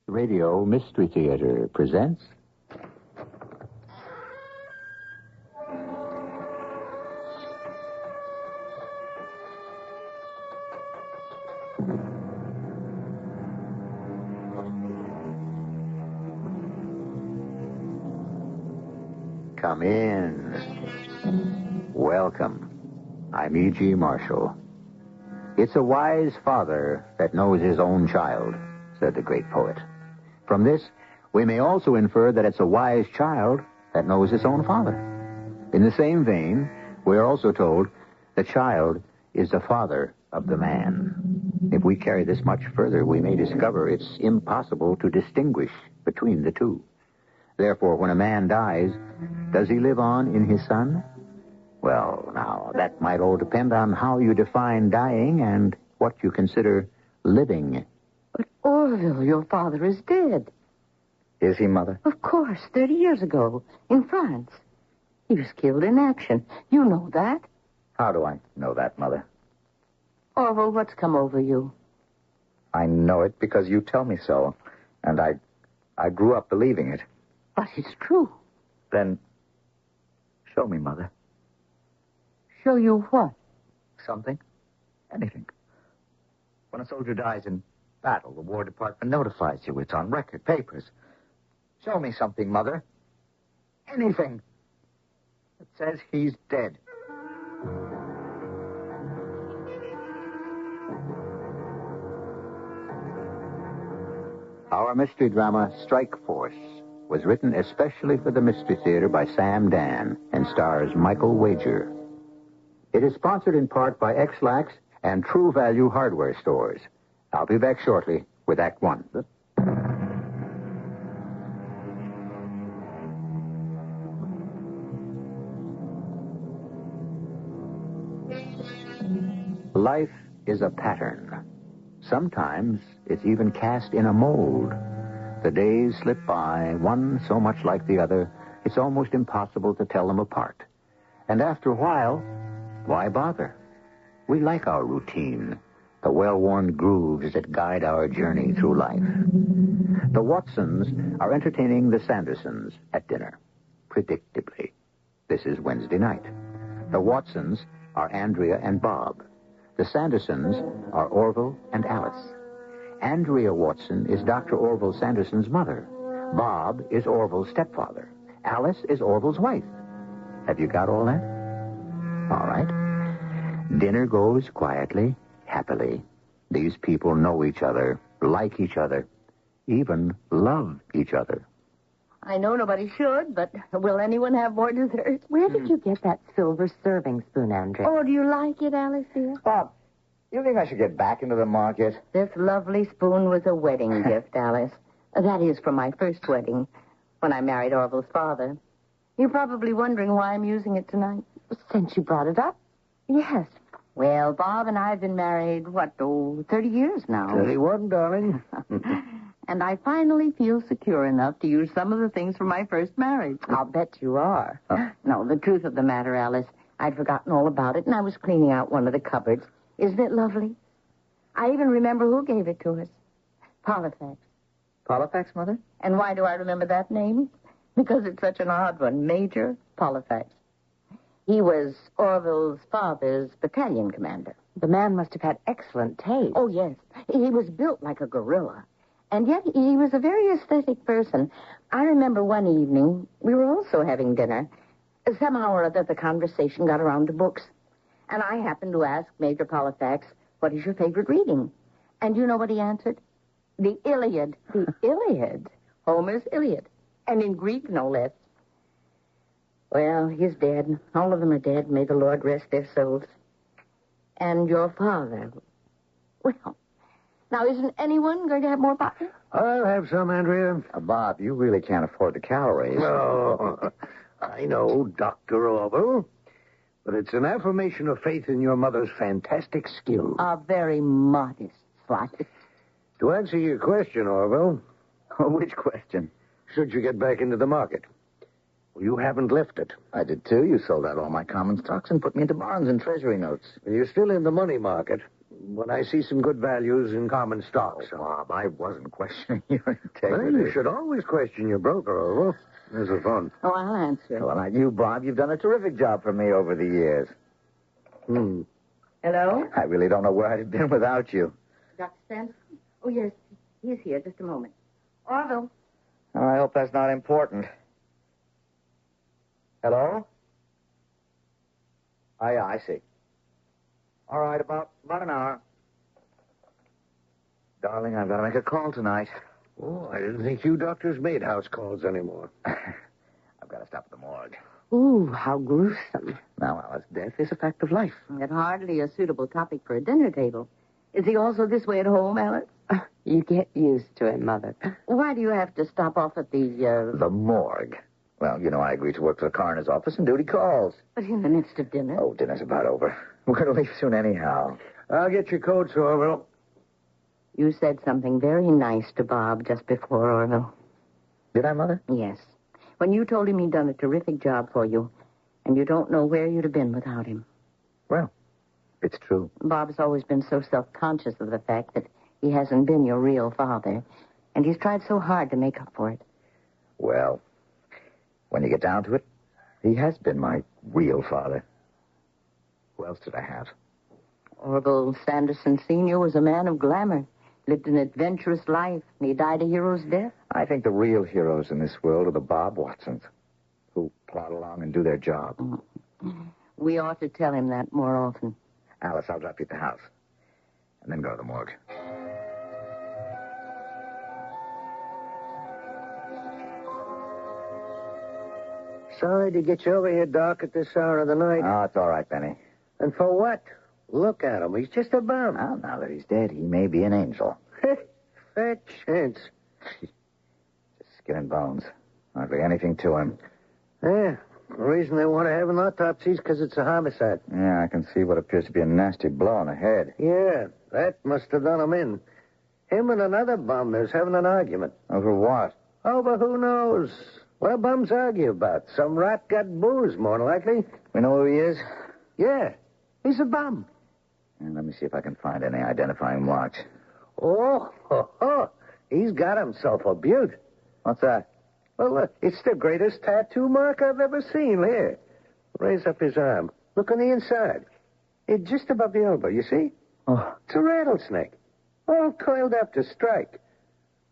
Radio Mystery Theater presents... Come in. Welcome. I'm E.G. Marshall. It's a wise father that knows his own child, said the great poet. From this, we may also infer that it's a wise child that knows its own father. In the same vein, we are also told the child is the father of the man. If we carry this much further, we may discover it's impossible to distinguish between the two. Therefore, when a man dies, does he live on in his son? Well, now, that might all depend on how you define dying and what you consider living. But, Orville, your father is dead. Is he, Mother? Of course, 30 years ago, in France. He was killed in action. You know that. How do I know that, Mother? Orville, what's come over you? I know it because you tell me so, and I grew up believing it. But it's true. Then, show me, Mother. Show you what? Something. Anything. When a soldier dies in battle, the War Department notifies you. It's on record, papers. Show me something, Mother. Anything. It says he's dead. Our mystery drama, Strike Force, was written especially for the Mystery Theater by Sam Dan and stars Michael Wager. It is sponsored in part by X-Lax and True Value Hardware Stores. I'll be back shortly with Act One. Life is a pattern. Sometimes it's even cast in a mold. The days slip by, one so much like the other, it's almost impossible to tell them apart. And after a while, why bother? We like our routine, the well-worn grooves that guide our journey through life. The Watsons are entertaining the Sandersons at dinner, predictably. This is Wednesday night. The Watsons are Andrea and Bob. The Sandersons are Orville and Alice. Andrea Watson is Dr. Orville Sanderson's mother. Bob is Orville's stepfather. Alice is Orville's wife. Have you got all that? All right. Dinner goes quietly, happily. These people know each other, like each other, even love each other. I know nobody should, but will anyone have more dessert? Where did you get that silver serving spoon, Andrea? Oh, do you like it, Alice, dear? Bob, you think I should get back into the market? This lovely spoon was a wedding gift, Alice. That is, from my first wedding, when I married Orville's father. You're probably wondering why I'm using it tonight. Since you brought it up? Yes. Well, Bob and I have been married, 30 years now. 31, darling. And I finally feel secure enough to use some of the things from my first marriage. I'll bet you are. No, the truth of the matter, Alice, I'd forgotten all about it, and I was cleaning out one of the cupboards. Isn't it lovely? I even remember who gave it to us. Polifax. Polifax, Mother? And why do I remember that name? Because it's such an odd one, Major Polifax. He was Orville's father's battalion commander. The man must have had excellent taste. Oh, yes. He was built like a gorilla. And yet he was a very aesthetic person. I remember one evening, we were also having dinner. Somehow or other, the conversation got around to books. And I happened to ask Major Polifax, what is your favorite reading? And you know what he answered? The Iliad. The Iliad? Homer's Iliad. And in Greek, no less. Well, he's dead. All of them are dead. May the Lord rest their souls. And your father. Well, now, isn't anyone going to have more vodka? I'll have some, Andrea. Bob, you really can't afford the calories. Oh, I know, Dr. Orville. But it's an affirmation of faith in your mother's fantastic skill. A very modest slight. To answer your question, Orville. Which question? Should you get back into the market? Well, you haven't left it. I did, too. You sold out all my common stocks and put me into bonds and treasury notes. You're still in the money market. when I see some good values in common stock. Oh, So. Bob, I wasn't questioning your Well, integrity. you should always question your broker, Orville. There's the phone. Oh, I'll answer. Well, not you, Bob. You've done a terrific job for me over the years. Hello? I really don't know where I'd have been without you. Dr. Sanderson? Oh, yes. He's here. Just a moment. Orville. Oh, I hope that's not important. Hello? Oh, yeah, I see. All right, about an hour. Darling, I've got to make a call tonight. Oh, I didn't think you doctors made house calls anymore. I've got to stop at the morgue. Ooh, how gruesome. Now, Alice, death is a fact of life. That's hardly a suitable topic for a dinner table. Is he also this way at home, Alice? You get used to it, Mother. Why do you have to stop off at the, The morgue. Well, you know, I agreed to work for the coroner's office and duty calls. But in the midst of dinner? Oh, dinner's about over. We're going to leave soon anyhow. I'll get your coats, Orville. You said something very nice to Bob just before, Orville. Did I, Mother? Yes. When you told him he'd done a terrific job for you, and you don't know where you'd have been without him. Well, it's true. Bob's always been so self-conscious of the fact that he hasn't been your real father, and he's tried so hard to make up for it. Well, when you get down to it, he has been my real father. Who else did I have? Orville Sanderson Sr. was a man of glamour, lived an adventurous life, and he died a hero's death. I think the real heroes in this world are the Bob Watsons, who plod along and do their job. We ought to tell him that more often. Alice, I'll drop you at the house, and then go to the morgue. Sorry to get you over here, Doc, at this hour of the night. Oh, it's all right, Benny. And for what? Look at him. He's just a bum. Well, now that he's dead, he may be an angel. Fat chance. Just skin and bones. Hardly anything to him. Yeah. The reason they want to have an autopsy is because it's a homicide. Yeah, I can see what appears to be a nasty blow on the head. Yeah, that must have done him in. Him and another bum is having an argument. Over what? Over who knows? What do bums argue about? Some rat got booze, more than likely. We know who he is? Yeah, he's a bum. And let me see if I can find any identifying marks. Oh, he's got himself a beaut. What's that? Well, look, it's the greatest tattoo mark I've ever seen. Here, raise up his arm. Look on the inside. It's just above the elbow, you see? Oh, It's a rattlesnake, all coiled up to strike.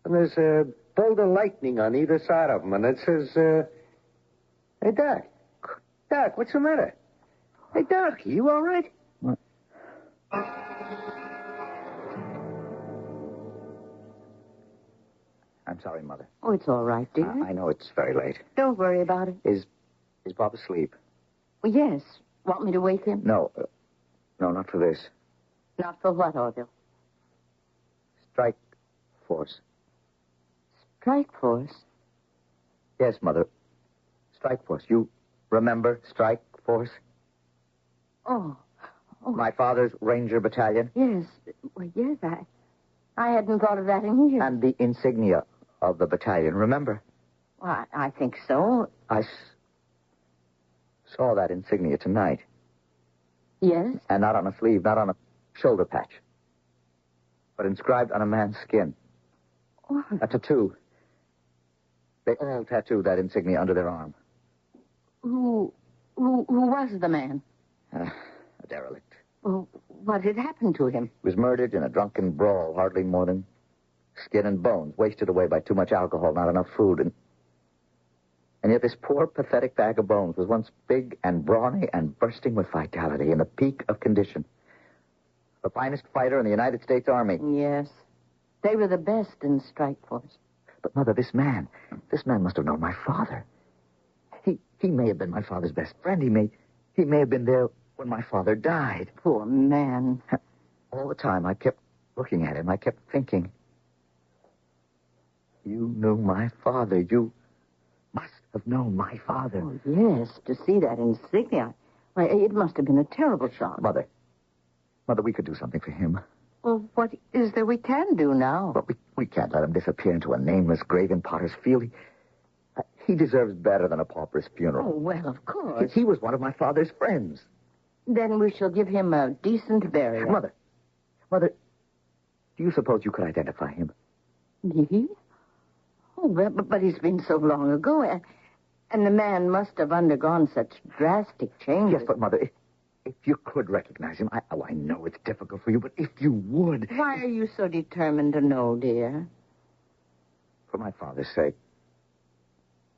And there's a bolt of lightning on either side of him, and it says, Hey, Doc. Doc, what's the matter? Hey, Doc, you all right? what? I'm sorry, Mother. Oh, it's all right, dear. I know it's very late. Don't worry about it. Is Bob asleep? Well, yes. Want me to wake him? No. No, not for this. Not for what, Orville? Strike force. Strike force? Yes, Mother. Strike force. You remember strike force? Oh. My father's Ranger Battalion? Yes. Well, yes, I hadn't thought of that in years. And the insignia of the battalion, remember? Well, I think so. I saw that insignia tonight. Yes? And not on a sleeve, not on a shoulder patch, but inscribed on a man's skin. Oh, A tattoo. They all tattooed that insignia under their arm. who was the man? A derelict. Well, what had happened to him? He was murdered in a drunken brawl, hardly more than skin and bones, wasted away by too much alcohol, not enough food. And yet this poor, pathetic bag of bones was once big and brawny and bursting with vitality in the peak of condition. The finest fighter in the United States Army. Yes. They were the best in strike force. But, Mother, this man must have known my father. He may have been my father's best friend. He may have been there when my father died. Poor man. All the time I kept looking at him. I kept thinking, you knew my father. You must have known my father. Oh, yes, to see that insignia. Why, it must have been a terrible shock. Mother, we could do something for him. Well, what is there we can do now? But we can't let him disappear into a nameless grave in Potter's Field. He deserves better than a pauper's Oh, funeral. well, of course. He was one of my father's friends. Then we shall give him a decent burial. Mother, Mother, do you suppose you could identify him? Me? Oh, but he's been so long ago, and the man must have undergone such drastic changes. Yes, but, Mother, if you could recognize him, I know it's difficult for you, but if you would... Why are you so determined to know, dear? For my father's sake.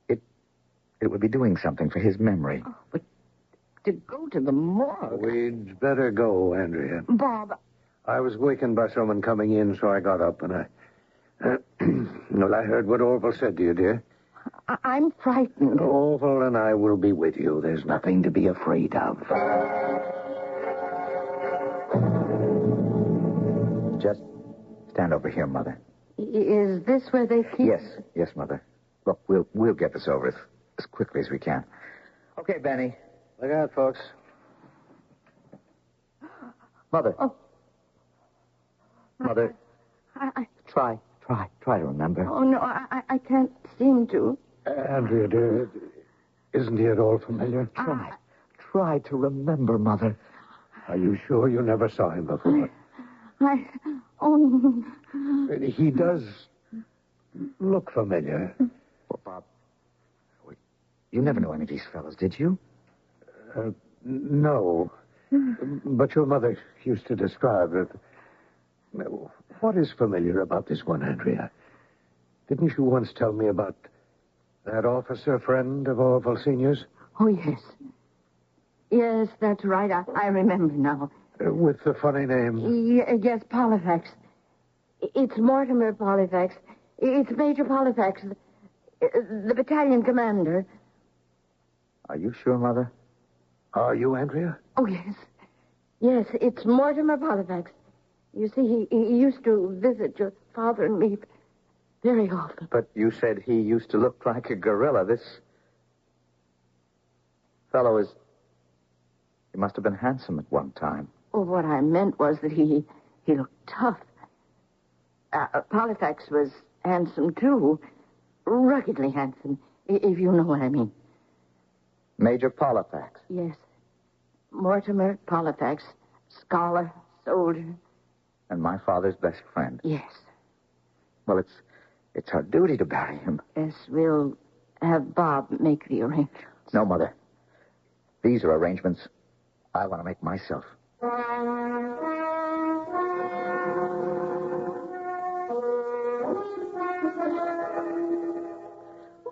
It would be doing something for his memory. Oh, but to go to the morgue... We'd better go, Andrea. Bob... I was wakened by someone coming in, so I got up and well, I heard what Orville said to you, dear. I'm frightened. Orville and I will be with you. There's nothing to be afraid of. Just stand over here, Mother. Is this where they keep... Yes, Mother. Look, we'll get this over as quickly as we can. Okay, Benny. Look out, folks. Mother. Oh. Mother, try to remember. Oh, no, I can't seem to. Andrea, dear, isn't he at all familiar? Try to remember, Mother. Are you sure you never saw him before? Oh. He does look familiar. Well, Bob, you never knew any of these fellows, did you? No. But your mother used to describe it. What is familiar about this one, Andrea? Didn't you once tell me about that officer friend of Orville Senior's? Oh, yes. Yes, that's right. I remember now. With the funny name? Yes, Polyfax. It's Mortimer Polyfax. It's Major Polyfax, the battalion commander. Are you sure, Mother? Are you, Andrea? Oh, yes. Yes, it's Mortimer Polyfax. You see, he used to visit your father and me very often. But you said he used to look like a gorilla. This fellow he must have been handsome at one time. Oh, what I meant was that he looked tough. Polyfax was handsome, too. Ruggedly handsome, if you know what I mean. Major Polyfax? Yes. Mortimer Polyfax, scholar, soldier. And my father's best friend. Yes. Well, it's our duty to bury him. Yes, we'll have Bob make the arrangements. No, Mother. These are arrangements I want to make myself.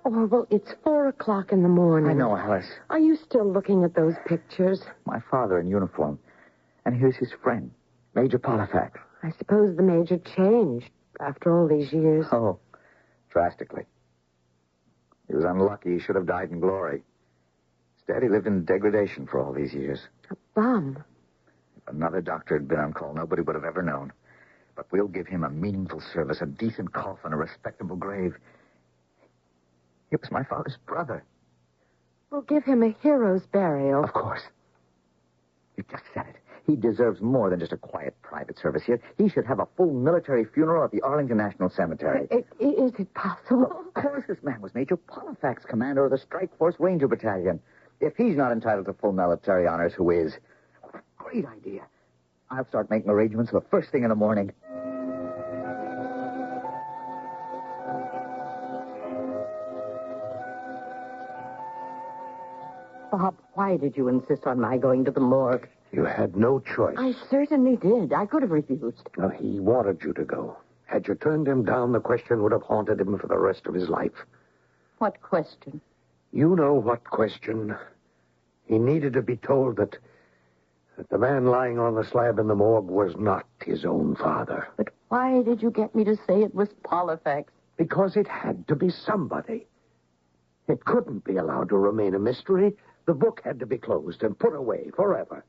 Orville, it's 4:00 in the morning. I know, Alice. Are you still looking at those pictures? My father in uniform. And here's his friend, Major Polyfax. I suppose the Major changed after all these years. Oh, drastically. He was unlucky. He should have died in glory. Instead, he lived in degradation for all these years. A bum. If another doctor had been on call, nobody would have ever known. But we'll give him a meaningful service, a decent coffin, a respectable grave. He was my father's brother. We'll give him a hero's burial. Of course. You just said it. He deserves more than just a quiet private service here. He should have a full military funeral at the Arlington National Cemetery. Is it possible? Of course, this man was Major Polyfax, commander of the Strike Force Ranger Battalion. If he's not entitled to full military honors, who is? Great idea. I'll start making arrangements the first thing in the morning. Bob, why did you insist on my going to the morgue? You had no choice. I certainly did. I could have refused. No, he wanted you to go. Had you turned him down, the question would have haunted him for the rest of his life. What question? You know what question. He needed to be told that the man lying on the slab in the morgue was not his own father. But why did you get me to say it was Polyfax? Because it had to be somebody. It couldn't be allowed to remain a mystery. The book had to be closed and put away forever.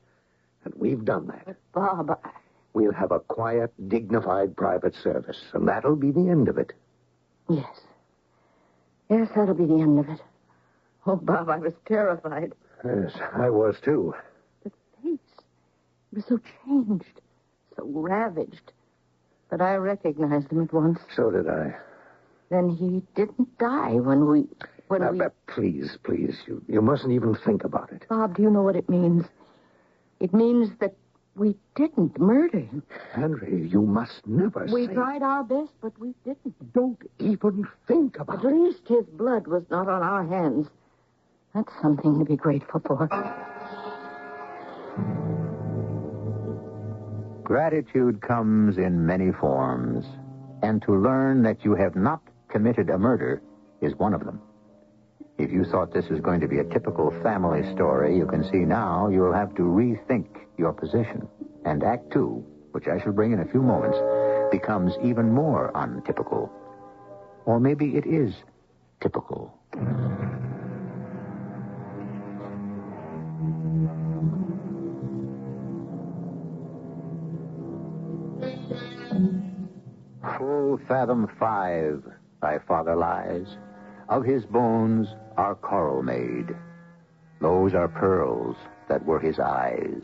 And we've done that. But, Bob, We'll have a quiet, dignified private service, and that'll be the end of it. Yes. Yes, that'll be the end of it. Oh, Bob, I was terrified. Yes, I was, too. The face. It was so changed, so ravaged. But I recognized him at once. So did I. Then he didn't die when we... Please, you mustn't even think about it. Bob, do you know what it means? It means that We didn't murder him. Henry, you must never We say... tried our best, but we didn't. Don't even think about At it. least his blood was not on our hands. That's something to be grateful for. Gratitude comes in many forms, and to learn that you have not committed a murder is one of them. If you thought this was going to be a typical family story, you can see now you'll have to rethink your position. And Act 2, which I shall bring in a few moments, becomes even more untypical. Or maybe it is typical. Full fathom 5, thy father lies. Of his bones are coral made. Those are pearls that were his eyes.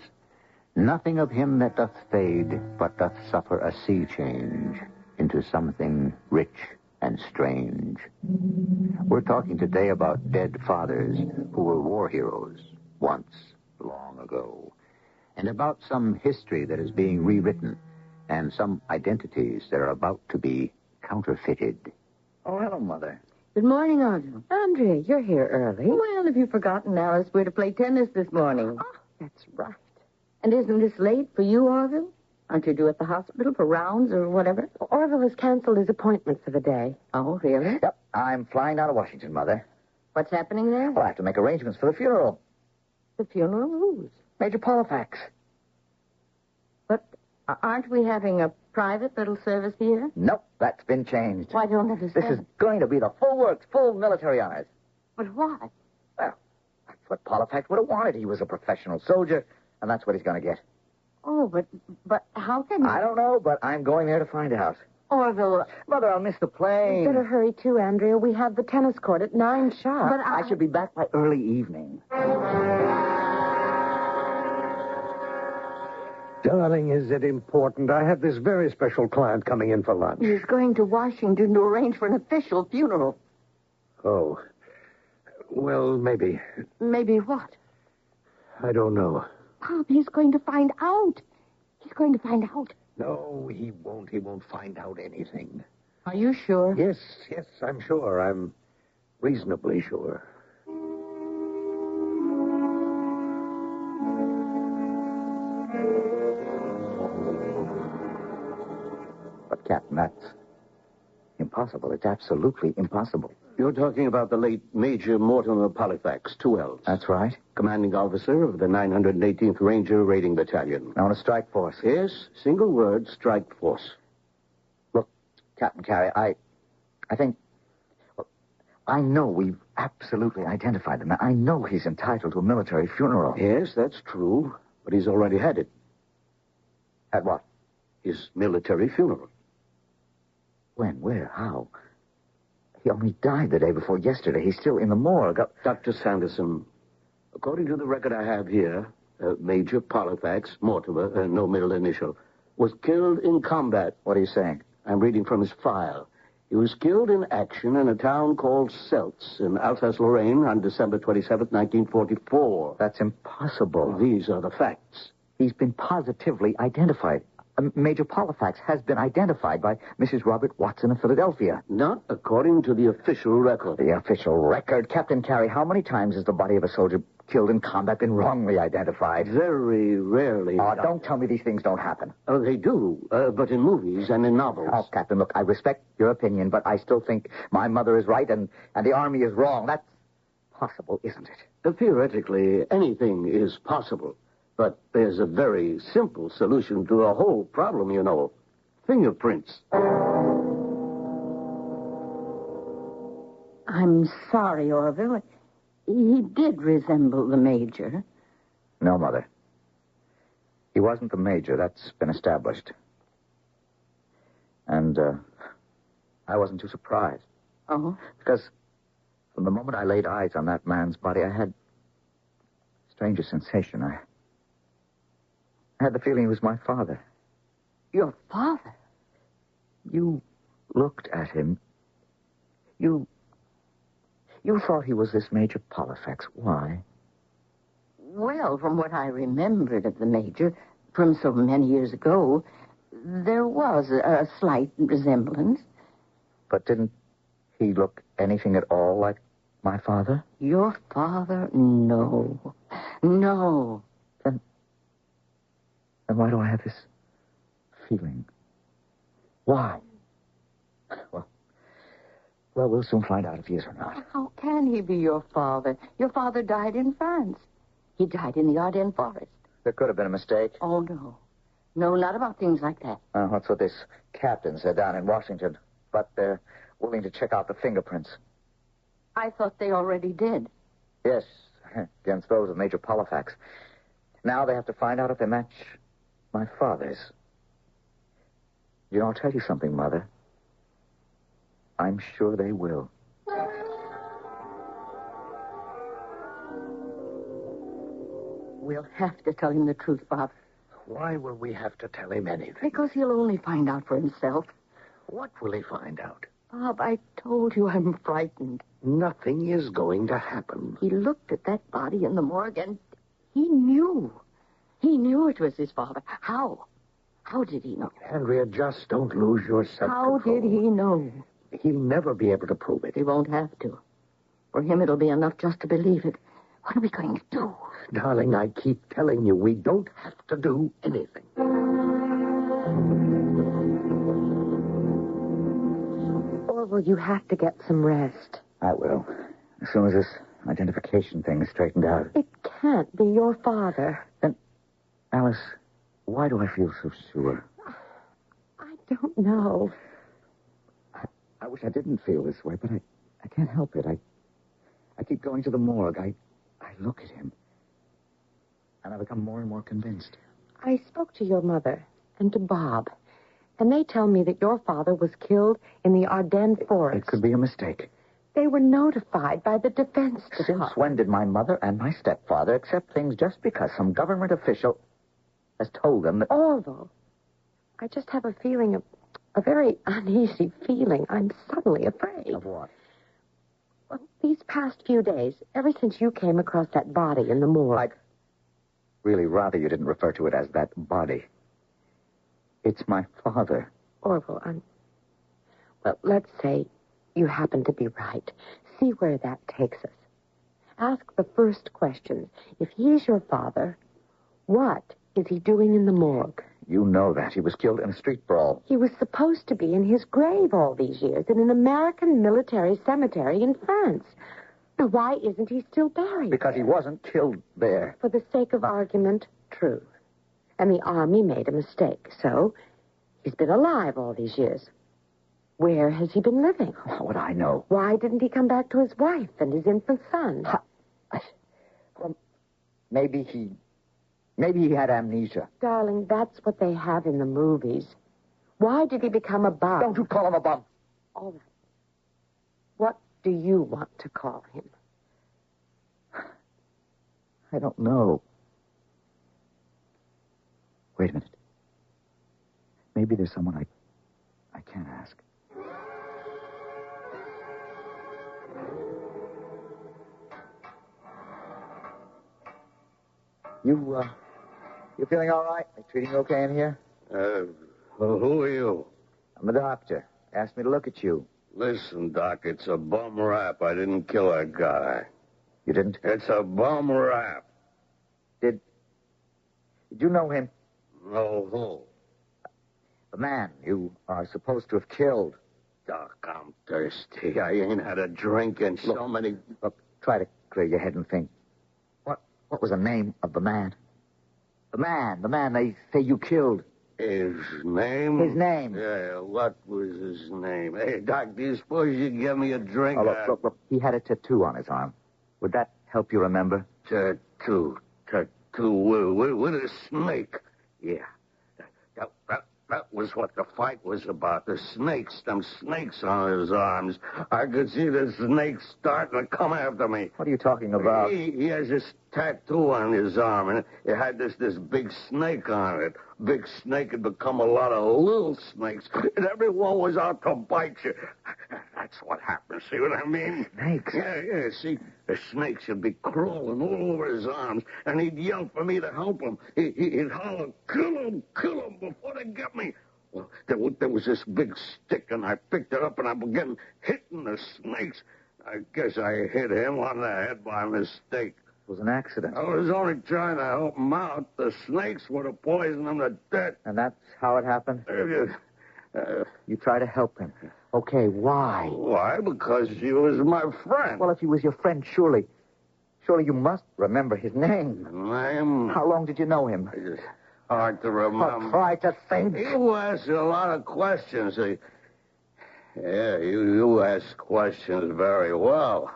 Nothing of him that doth fade, but doth suffer a sea change into something rich and strange. We're talking today about dead fathers who were war heroes once, long ago, and about some history that is being rewritten and some identities that are about to be counterfeited. Oh, hello, Mother. Good morning, Orville. Andrea, you're here early. Well, have you forgotten, Alice? We're to play tennis this morning. Oh, that's right. And isn't this late for you, Orville? Aren't you due at the hospital for rounds or whatever? Orville has canceled his appointment for the day. Oh, really? Yep, I'm flying down to Washington, Mother. What's happening there? Well, I have to make arrangements for the funeral. The funeral? Whose? Major Polifax. But aren't we having a private little service here? Nope, that's been changed. Why, I don't understand. This is going to be the full works, full military honors. But why? Well, that's what Polifax would have wanted. He was a professional soldier, and that's what he's going to get. Oh, but how can you... I don't know, but I'm going there to find out. Orville... Mother, I'll miss the plane. You better hurry, too, Andrea. We have the tennis court at 9 sharp. But I should be back by early evening. Darling, is it important? I have this very special client coming in for lunch. He's going to Washington to arrange for an official funeral. Oh. Well, maybe. Maybe what? I don't know. Pop, he's going to find out. He's going to find out. No, he won't. He won't find out anything. Are you sure? Yes, I'm sure. I'm reasonably sure. But, Captain, that's impossible. It's absolutely impossible. You're talking about the late Major Mortimer Polifax, 2 L's. That's right. Commanding officer of the 918th Ranger Raiding Battalion. Now, on a strike force. Yes, single word, strike force. Look, Captain Carey, I think... Well, I know we've absolutely identified him. I know he's entitled to a military funeral. Yes, that's true, but he's already had it. Had what? His military funeral. When? Where? How? He only died the day before yesterday. He's still in the morgue. Dr. Sanderson, according to the record I have here, Major Polifax, Mortimer, no middle initial, was killed in combat. What are you saying? I'm reading from his file. He was killed in action in a town called Seltz in Alsace-Lorraine on December 27th, 1944. That's impossible. These are the facts. He's been positively identified. Major Polifax has been identified by Mrs. Robert Watson of Philadelphia. Not according to the official record. The official record? Captain Carey, how many times has the body of a soldier killed in combat been wrongly identified? Very rarely. Oh, don't tell me these things don't happen. Oh, they do, but in movies and in novels. Oh, Captain, look, I respect your opinion, but I still think my mother is right and the Army is wrong. That's possible, isn't it? Theoretically, anything is possible. But there's a very simple solution to the whole problem, you know. Fingerprints. I'm sorry, Orville. He did resemble the Major. No, Mother. He wasn't the Major. That's been established. And, I wasn't too surprised. Oh? Because from the moment I laid eyes on that man's body, I had a strange sensation. I had the feeling he was my father. Your father? You looked at him. You thought he was this Major Polifax. Why? Well, from what I remembered of the Major, from so many years ago, there was a slight resemblance. But didn't he look anything at all like my father? Your father? No. No. Then why do I have this feeling? Why? Well, we'll soon find out if he is or not. How can he be your father? Your father died in France. He died in the Ardennes forest. There could have been a mistake. Oh, no. No, not about things like that. That's what this captain said down in Washington. But they're willing to check out the fingerprints. I thought they already did. Yes, against those of Major Polifax. Now they have to find out if they match my father's. You know, I'll tell you something, Mother. I'm sure they will. We'll have to tell him the truth, Bob. Why will we have to tell him anything? Because he'll only find out for himself. What will he find out? Bob, I told you I'm frightened. Nothing is going to happen. He looked at that body in the morgue and he knew. He knew it was his father. How? How did he know? Andrea, just don't lose your self-control. How did he know? He'll never be able to prove it. He won't have to. For him, it'll be enough just to believe it. What are we going to do? Darling, I keep telling you, we don't have to do anything. Orville, you have to get some rest. I will. As soon as this identification thing is straightened out. It can't be your father. Then, Alice, why do I feel so sure? I don't know. I wish I didn't feel this way, but I can't help it. I keep going to the morgue. I look at him, and I become more and more convinced. I spoke to your mother and to Bob, and they tell me that your father was killed in the Ardennes forest. It could be a mistake. They were notified by the Defense Department. Since when did my mother and my stepfather accept things just because some government official has told them that... Orville, I just have a feeling of... a very uneasy feeling. I'm suddenly afraid. Of what? Well, these past few days, ever since you came across that body in the morgue... I'd really rather you didn't refer to it as that body. It's my father. Orville, well, let's say you happen to be right. See where that takes us. Ask the first question. If he's your father, what is he doing in the morgue? You know that. He was killed in a street brawl. He was supposed to be in his grave all these years in an American military cemetery in France. Now, why isn't he still buried? Because he wasn't killed there. For the sake of argument, true. And the Army made a mistake, so he's been alive all these years. Where has he been living? How would I know? Why didn't he come back to his wife and his infant son? Well, maybe he had amnesia. Darling, that's what they have in the movies. Why did he become a bum? Don't you call him a bum. All right. What do you want to call him? I don't know. Wait a minute. Maybe there's someone I can't ask. You feeling all right? They treating you okay in here? Who are you? I'm the doctor. Asked me to look at you. Listen, Doc, it's a bum rap. I didn't kill that guy. You didn't? It's a bum rap. Did you know him? No, who? The man you are supposed to have killed. Doc, I'm thirsty. I ain't had a drink in so many... Look, try to clear your head and think. What was the name of the man? The man they say you killed. His name? His name. Yeah, what was his name? Hey, Doc, do you suppose you'd give me a drink? Oh, look. He had a tattoo on his arm. Would that help you remember? Tattoo with a snake. Yeah. That was what the fight was about. The snakes, them snakes on his arms. I could see the snakes starting to come after me. What are you talking about? He has this tattoo on his arm, and it had this big snake on it. Big snake had become a lot of little snakes, and everyone was out to bite you. That's what happened, see what I mean? Snakes? Yeah, see, the snakes would be crawling all over his arms, and he'd yell for me to help him. He'd holler, kill him, before they get me. Well, there was this big stick, and I picked it up, and I began hitting the snakes. I guess I hit him on the head by mistake. It was an accident. I was only trying to help him out. The snakes would have poisoned him to death. And that's how it happened? You try to help him. Okay, why? Why? Because he was my friend. Well, if he was your friend, surely you must remember his name. Name? How long did you know him? It's hard to remember. Try to think. You asked a lot of questions. Yeah, you asked questions very well.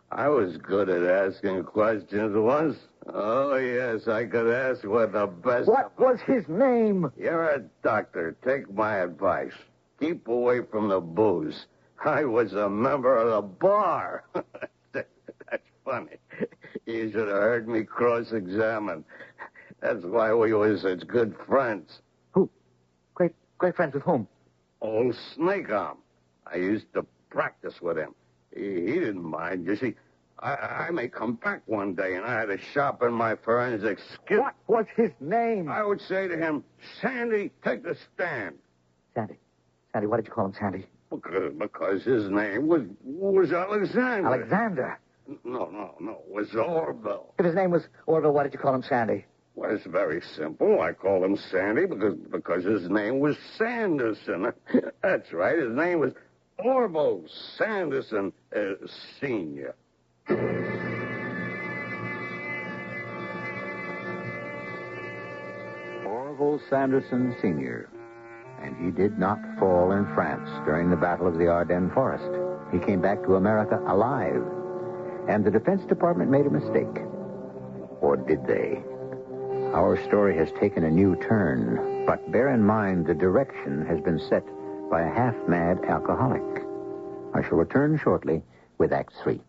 I was good at asking questions once. Oh, yes, I could ask with the best. What was his name? You're a doctor. Take my advice. Keep away from the booze. I was a member of the bar. That's funny. You should have heard me cross-examine. That's why we were such good friends. Who? Great friends with whom? Old Snake Arm. I used to practice with him. He didn't mind. You see, I may come back one day, and I had to sharpen my forensic skill. What was his name? I would say to him, Sandy, take a stand. Sandy. Sandy, why did you call him Sandy? Because his name was Alexander. Alexander? No. It was Orville. If his name was Orville, why did you call him Sandy? Well, it's very simple. I call him Sandy because his name was Sanderson. That's right. His name was Orville Sanderson, Sr. Orville Sanderson, Sr. And he did not fall in France during the Battle of the Ardennes Forest. He came back to America alive. And the Defense Department made a mistake. Or did they? Our story has taken a new turn, but bear in mind the direction has been set by a half-mad alcoholic. I shall return shortly with Act 3.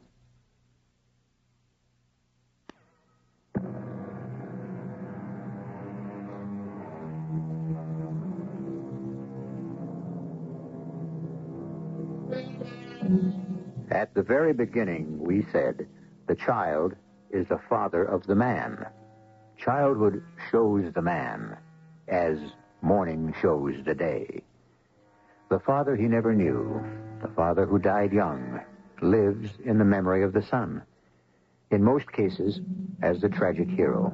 At the very beginning, we said, the child is the father of the man. Childhood shows the man, as morning shows the day. The father he never knew, the father who died young, lives in the memory of the son. In most cases, as the tragic hero.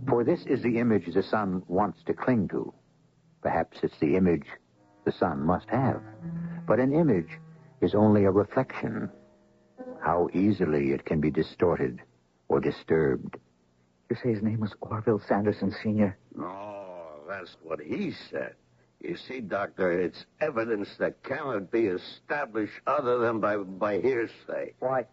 For this is the image the son wants to cling to. Perhaps it's the image the son must have. But an image is only a reflection. How easily it can be distorted or disturbed. You say his name was Orville Sanderson, Sr.? No, that's what he said. You see, Doctor, it's evidence that cannot be established other than by hearsay. Why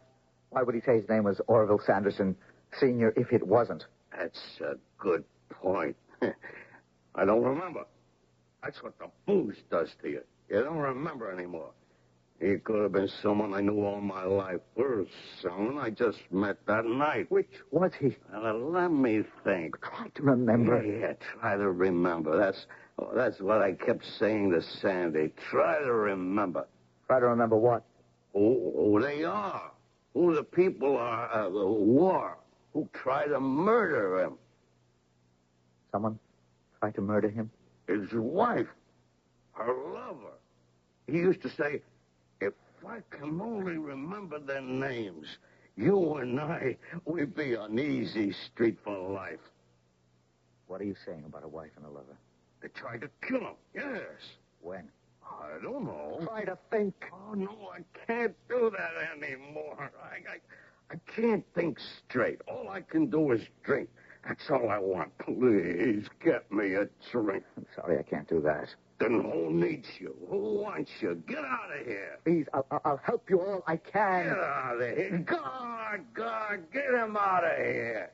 would he say his name was Orville Sanderson, Sr. if it wasn't? That's a good point. I don't remember. That's what the booze does to you. You don't remember anymore. He could have been someone I knew all my life, or someone I just met that night. Which was he? Let me think. Try to remember. Yeah, try to remember. That's what I kept saying to Sandy. Try to remember. Try to remember what? Who they are. Who the people are who were. Who tried to murder him. Someone tried to murder him? His wife. Her lover. He used to say, if I can only remember their names, you and I, we'd be on easy street for life. What are you saying about a wife and a lover? They tried to kill him, yes. When? I don't know. Try to think. Oh, no, I can't do that anymore. I can't think straight. All I can do is drink. That's all I want. Please, get me a drink. I'm sorry, I can't do that. Then who needs you? Who wants you? Get out of here. Please, I'll help you all I can. Get out of here. Guard, get him out of here.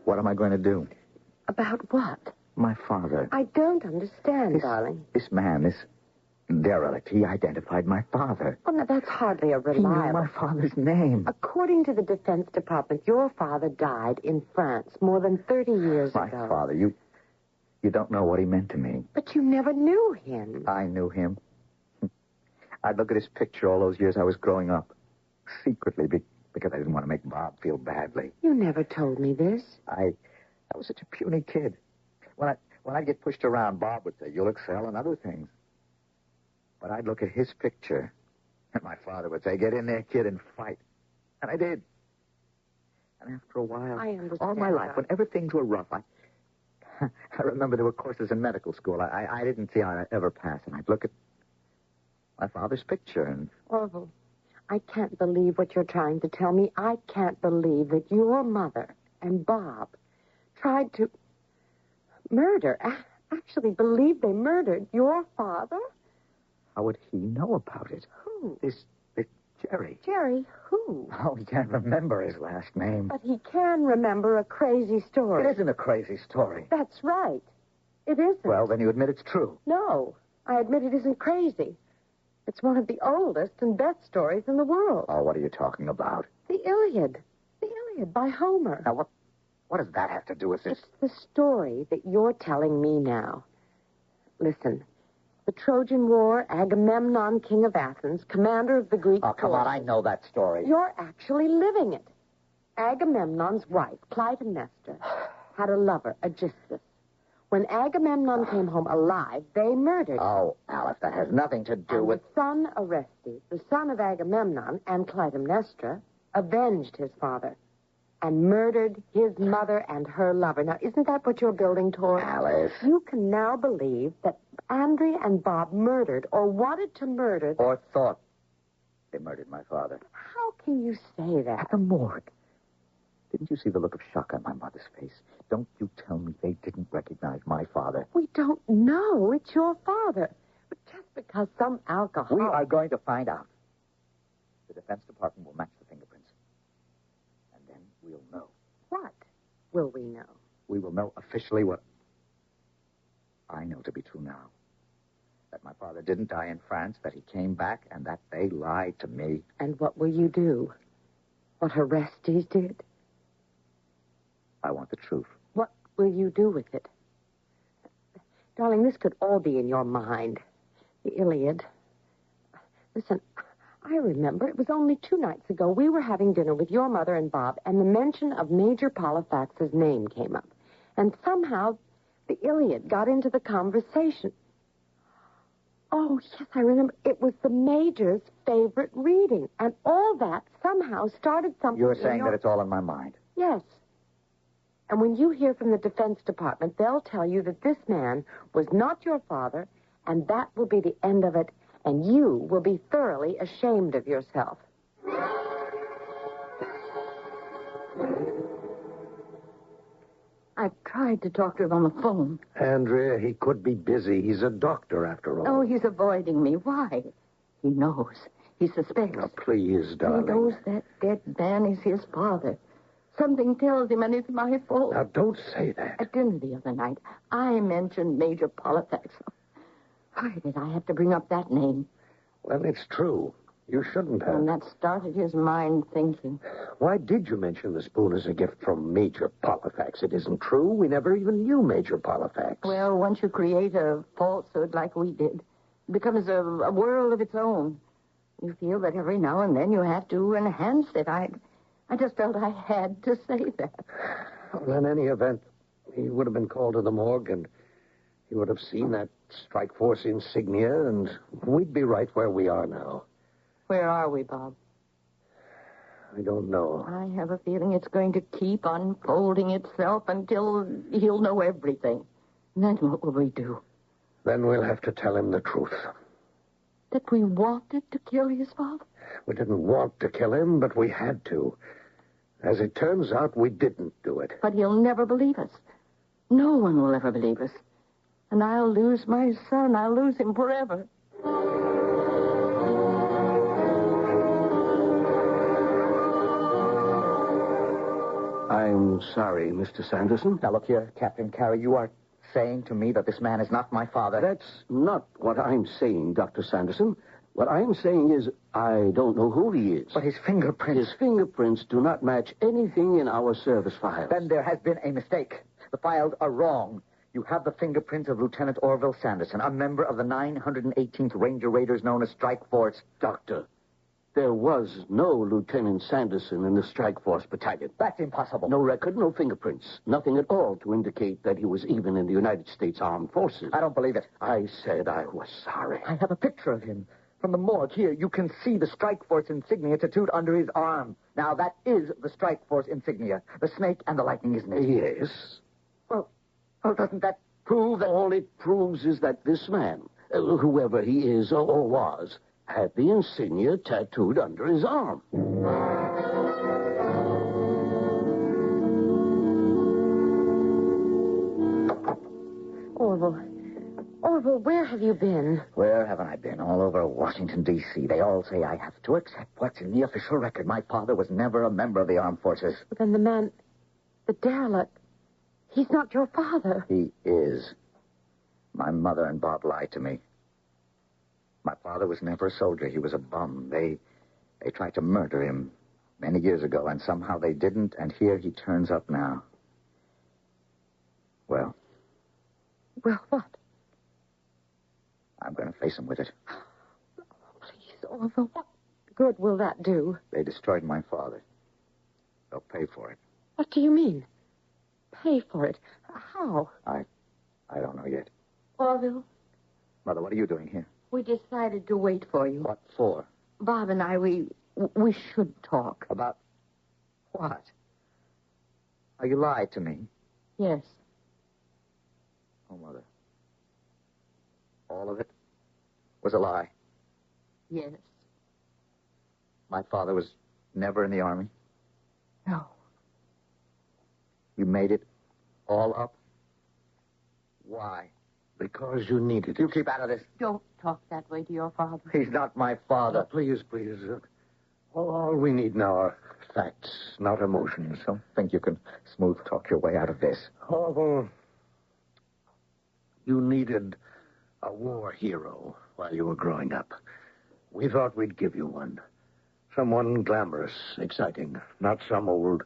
What am I going to do? About what? My father. I don't understand, darling. This man, derelict. He identified my father. Well, now, that's hardly a He knew reliable... my father's name. According to the Defense Department, your father died in France more than 30 years My ago. father, you don't know what he meant to me. But you never knew him. I knew him. I'd look at his picture all those years I was growing up, secretly, because I didn't want to make Bob feel badly. You never told me this. I was such a puny kid. When I'd get pushed around, Bob would say, "You'll excel in other things." But I'd look at his picture, and my father would say, "Get in there, kid, and fight." And I did. And after a while, I understand. all my life, whenever things were rough, I remember there were courses in medical school I didn't see I'd ever pass, and I'd look at my father's picture, and... Orville, I can't believe what you're trying to tell me. I can't believe that your mother and Bob tried to murder, actually believe they murdered your father? How would he know about it? Who? This Jerry. Jerry, who? Oh, he can't remember his last name. But he can remember a crazy story. It isn't a crazy story. That's right. It isn't. Well, then you admit it's true. No, I admit it isn't crazy. It's one of the oldest and best stories in the world. Oh, what are you talking about? The Iliad. The Iliad by Homer. Now, what does that have to do with this? It's the story that you're telling me now. Listen. The Trojan War, Agamemnon, king of Athens, commander of the Greek Oh, come on, forces. I know that story. You're actually living it. Agamemnon's wife, Clytemnestra, had a lover, Aegisthus. When Agamemnon came home alive, they murdered him. Oh, Alice, that has nothing to do And with... the son Orestes, the son of Agamemnon and Clytemnestra, avenged his father and murdered his mother and her lover. Now, isn't that what you're building toward? Alice. You can now believe that Andrea and Bob murdered or wanted to murder... Or thought they murdered my father. How can you say that? At the morgue. Didn't you see the look of shock on my mother's face? Don't you tell me they didn't recognize my father. We don't know it's your father. But just because some alcohol... We are going to find out. The Defense Department will match the fingerprints. And then we'll know. What will we know? We will know officially what I know to be true now. That my father didn't die in France, that he came back, and that they lied to me. And what will you do? What Orestes did? I want the truth. What will you do with it? Darling, this could all be in your mind. The Iliad. Listen, I remember it was only 2 nights ago we were having dinner with your mother and Bob, and the mention of Major Polifax's name came up. And somehow the Iliad got into the conversation. Oh, yes, I remember. It was the Major's favorite reading. And all that somehow started something... You're saying that it's all in my mind? Yes. And when you hear from the Defense Department, they'll tell you that this man was not your father, and that will be the end of it, and you will be thoroughly ashamed of yourself. I've tried to talk to him on the phone. Andrea, he could be busy. He's a doctor, after all. Oh, he's avoiding me. Why? He knows. He suspects. Now, please, darling. He knows that dead man is his father. Something tells him, and it's my fault. Now, don't say that. At dinner the other night, I mentioned Major Polifax. Why did I have to bring up that name? Well, it's true. You shouldn't have. And that started his mind thinking. Why did you mention the spoon as a gift from Major Polifax? It isn't true. We never even knew Major Polifax. Well, once you create a falsehood like we did, it becomes a world of its own. You feel that every now and then you have to enhance it. I just felt I had to say that. Well, in any event, he would have been called to the morgue, and he would have seen that strike force insignia, and we'd be right where we are now. Where are we, Bob? I don't know. I have a feeling it's going to keep unfolding itself until he'll know everything. And then what will we do? Then we'll have to tell him the truth. That we wanted to kill his father? We didn't want to kill him, but we had to. As it turns out, we didn't do it. But he'll never believe us. No one will ever believe us. And I'll lose my son. I'll lose him forever. I'm sorry, Mr. Sanderson. Now, look here, Captain Carey, you are saying to me that this man is not my father? That's not what I'm saying, Dr. Sanderson. What I'm saying is I don't know who he is. But his fingerprints... His fingerprints do not match anything in our service files. Then there has been a mistake. The files are wrong. You have the fingerprints of Lieutenant Orville Sanderson, a member of the 918th Ranger Raiders known as Strike Force. Doctor, there was no Lieutenant Sanderson in the Strike Force battalion. That's impossible. No record, no fingerprints. Nothing at all to indicate that he was even in the United States Armed Forces. I don't believe it. I said I was sorry. I have a picture of him. From the morgue here, you can see the Strike Force insignia tattooed under his arm. Now, that is the Strike Force insignia. The snake and the lightning, isn't it? Yes. Well, doesn't that prove that... All it proves is that this man, whoever he is or was, had the insignia tattooed under his arm. Orville, where have you been? Where haven't I been? All over Washington, D.C. They all say I have to accept what's in the official record. My father was never a member of the armed forces. But then the man, the derelict, he's not your father. He is. My mother and Bob lied to me. My father was never a soldier. He was a bum. They tried to murder him many years ago, and somehow they didn't, and here he turns up now. Well? Well, what? I'm going to face him with it. Please, Orville, what good will that do? They destroyed my father. They'll pay for it. What do you mean? Pay for it? How? I don't know yet. Orville, Mother, what are you doing here? we decided to wait for you. What for? Bob and I, we should talk. About what? Oh, you lied to me. Yes. Oh, Mother. All of it was a lie. Yes. My father was never in the Army. No. You made it all up? Why? Because you needed it. You keep out of this. Don't talk that way to your father. He's not my father. Please. All we need now are facts, not emotions. Don't think you can smooth talk your way out of this. Orville, you needed a war hero while you were growing up. We thought we'd give you one. Someone glamorous, exciting, not some old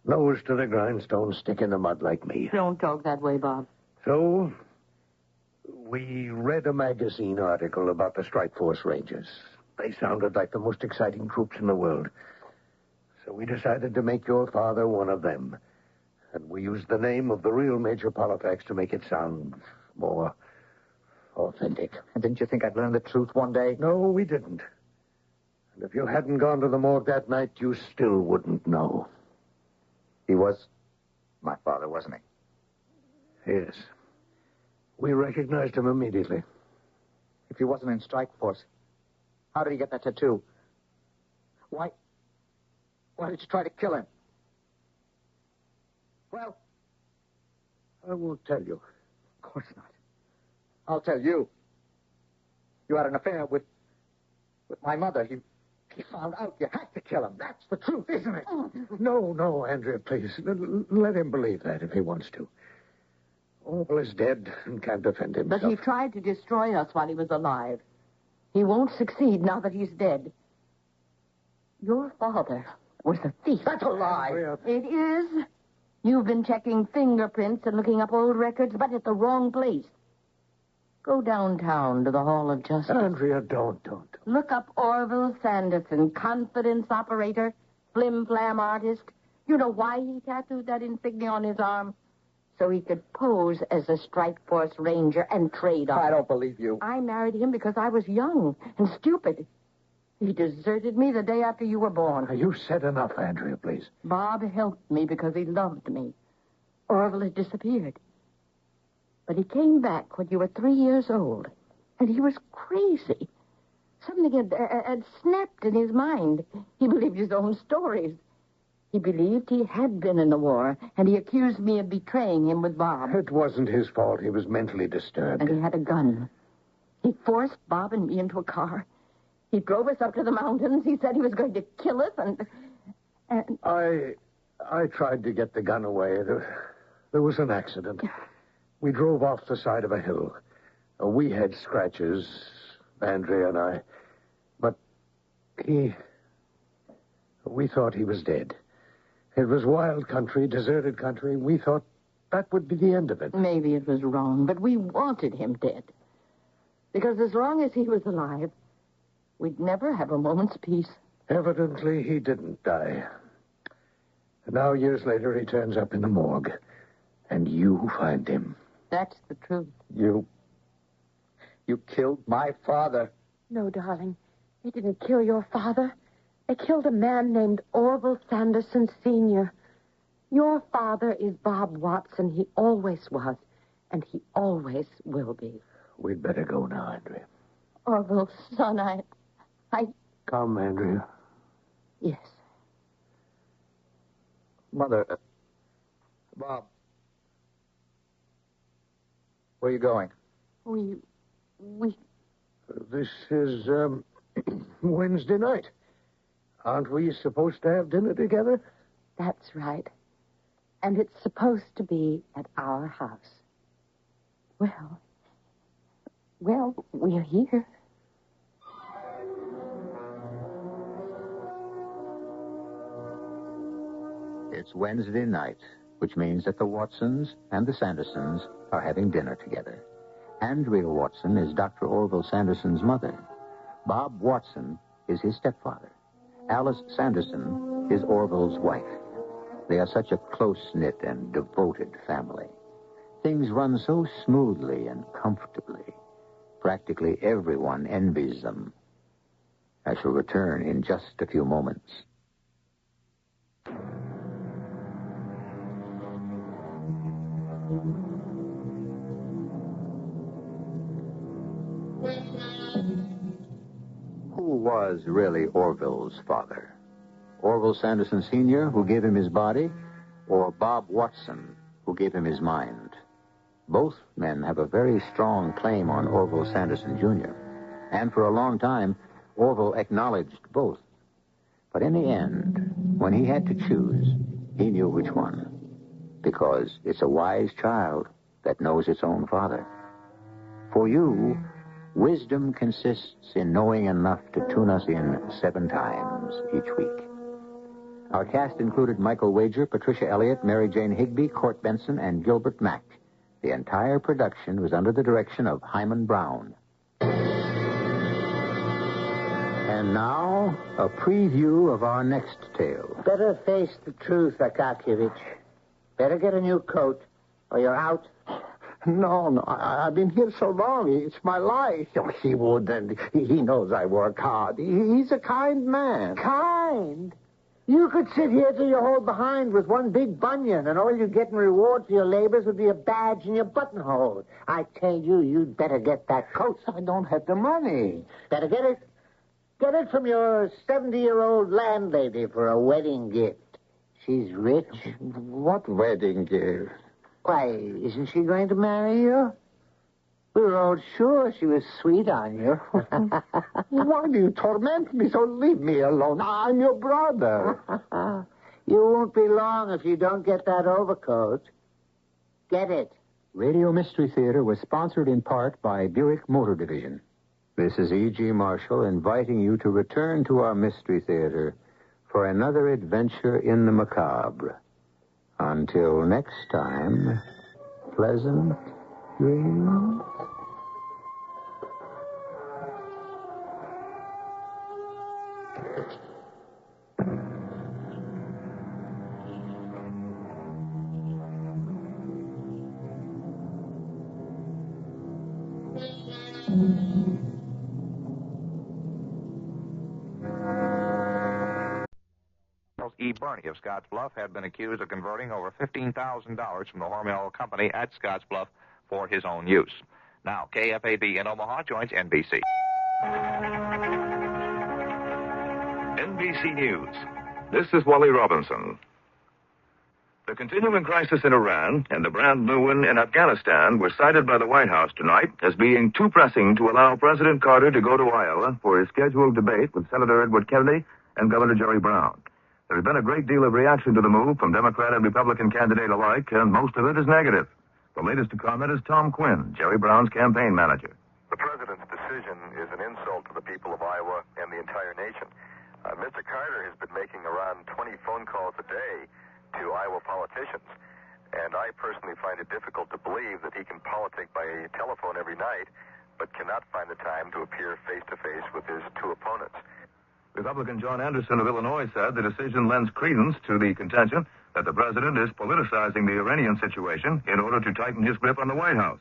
nose to the grindstone stick in the mud like me. Don't talk that way, Bob. So, we read a magazine article about the Strike Force Rangers. They sounded like the most exciting troops in the world. So we decided to make your father one of them. And we used the name of the real Major Polifax to make it sound more authentic. And didn't you think I'd learn the truth one day? No, we didn't. And if you hadn't gone to the morgue that night, you still wouldn't know. He was my father, wasn't he? Yes. We recognized him immediately. If he wasn't in Strike Force, how did he get that tattoo? Why did you try to kill him? Well, I won't tell you. of course not. I'll tell you. You had an affair with my mother. He found out you had to kill him. That's the truth, isn't it? No, Andrea, please. Let him believe that if he wants to. Orville is dead and can't defend himself. But he tried to destroy us while he was alive. He won't succeed now that he's dead. Your father was a thief. That's a lie. Andrea, It is. You've been checking fingerprints and looking up old records, but at the wrong place. Go downtown to the Hall of Justice. Andrea, don't. Look up Orville Sanderson, confidence operator, flim-flam artist. You know why he tattooed that insignia on his arm? So he could pose as a Strike Force Ranger and trade on I it. don't believe you. I married him because I was young and stupid. He deserted me the day after you were born. Now, you said enough, Andrea, please. Bob helped me because he loved me. Orville had disappeared. But he came back when you were 3 years old, and he was crazy. Something had snapped in his mind. He believed his own stories. He believed he had been in the war, and he accused me of betraying him with Bob. It wasn't his fault. He was mentally disturbed. And he had a gun. He forced Bob and me into a car. He drove us up to the mountains. He said he was going to kill us, and I tried to get the gun away. There was an accident. We drove off the side of a hill. We had scratches, Andrea and I. But we thought he was dead. It was wild country, deserted country. We thought that would be the end of it. Maybe it was wrong, but we wanted him dead. Because as long as he was alive, we'd never have a moment's peace. Evidently, he didn't die. And now, years later, he turns up in the morgue. And you find him. That's the truth. You killed my father. No, darling. They didn't kill your father. They killed a man named Orville Sanderson, Sr. Your father is Bob Watson. He always was, and he always will be. We'd better go now, Andrea. Orville, son, I... Come, Andrea. Yes. Mother, Bob, where are you going? We... This is, Wednesday night. Aren't we supposed to have dinner together? That's right. And it's supposed to be at our house. Well, we're here. It's Wednesday night, which means that the Watsons and the Sandersons are having dinner together. Andrea Watson is Dr. Orville Sanderson's mother. Bob Watson is his stepfather. Alice Sanderson is Orville's wife. They are such a close-knit and devoted family. Things run so smoothly and comfortably. Practically everyone envies them. I shall return in just a few moments. Who was really Orville's father? Orville Sanderson Sr., who gave him his body, or Bob Watson, who gave him his mind? Both men have a very strong claim on Orville Sanderson Jr., and for a long time, Orville acknowledged both. But in the end, when he had to choose, he knew which one, because it's a wise child that knows its own father. For you, wisdom consists in knowing enough to tune us in 7 times each week. Our cast included Michael Wager, Patricia Elliott, Mary Jane Higby, Court Benson, and Gilbert Mack. The entire production was under the direction of Hyman Brown. And now, a preview of our next tale. Better face the truth, Akakievich. Better get a new coat, or you're out. No, I've been here so long. It's my life. Oh, he wouldn't. He knows I work hard. He's a kind man. Kind? You could sit here till you're hold behind with one big bunion, and all you'd get in reward for your labors would be a badge in your buttonhole. I tell you, you'd better get that coat. I don't have the money. Better get it. Get it from your 70-year-old landlady for a wedding gift. She's rich. What wedding gift? Why, isn't she going to marry you? We were all sure she was sweet on you. Why do you torment me so? Leave me alone. I'm your brother. You won't be long if you don't get that overcoat. Get it. Radio Mystery Theater was sponsored in part by Buick Motor Division. This is E.G. Marshall inviting you to return to our Mystery Theater for another adventure in the macabre. Until next time, pleasant dreams. E. Burney of Scottsbluff had been accused of converting over $15,000 from the Hormel Company at Scottsbluff for his own use. Now, KFAB in Omaha joins NBC. NBC News. This is Wally Robinson. The continuing crisis in Iran and the brand new one in Afghanistan were cited by the White House tonight as being too pressing to allow President Carter to go to Iowa for his scheduled debate with Senator Edward Kennedy and Governor Jerry Brown. There's been a great deal of reaction to the move from Democrat and Republican candidate alike, and most of it is negative. The latest to comment is Tom Quinn, Jerry Brown's campaign manager. The president's decision is an insult to the people of Iowa and the entire nation. Mr. Carter has been making around 20 phone calls a day to Iowa politicians, and I personally find it difficult to believe that he can politic by telephone every night, but cannot find the time to appear face-to-face with his two opponents. Republican John Anderson of Illinois said the decision lends credence to the contention that the president is politicizing the Iranian situation in order to tighten his grip on the White House.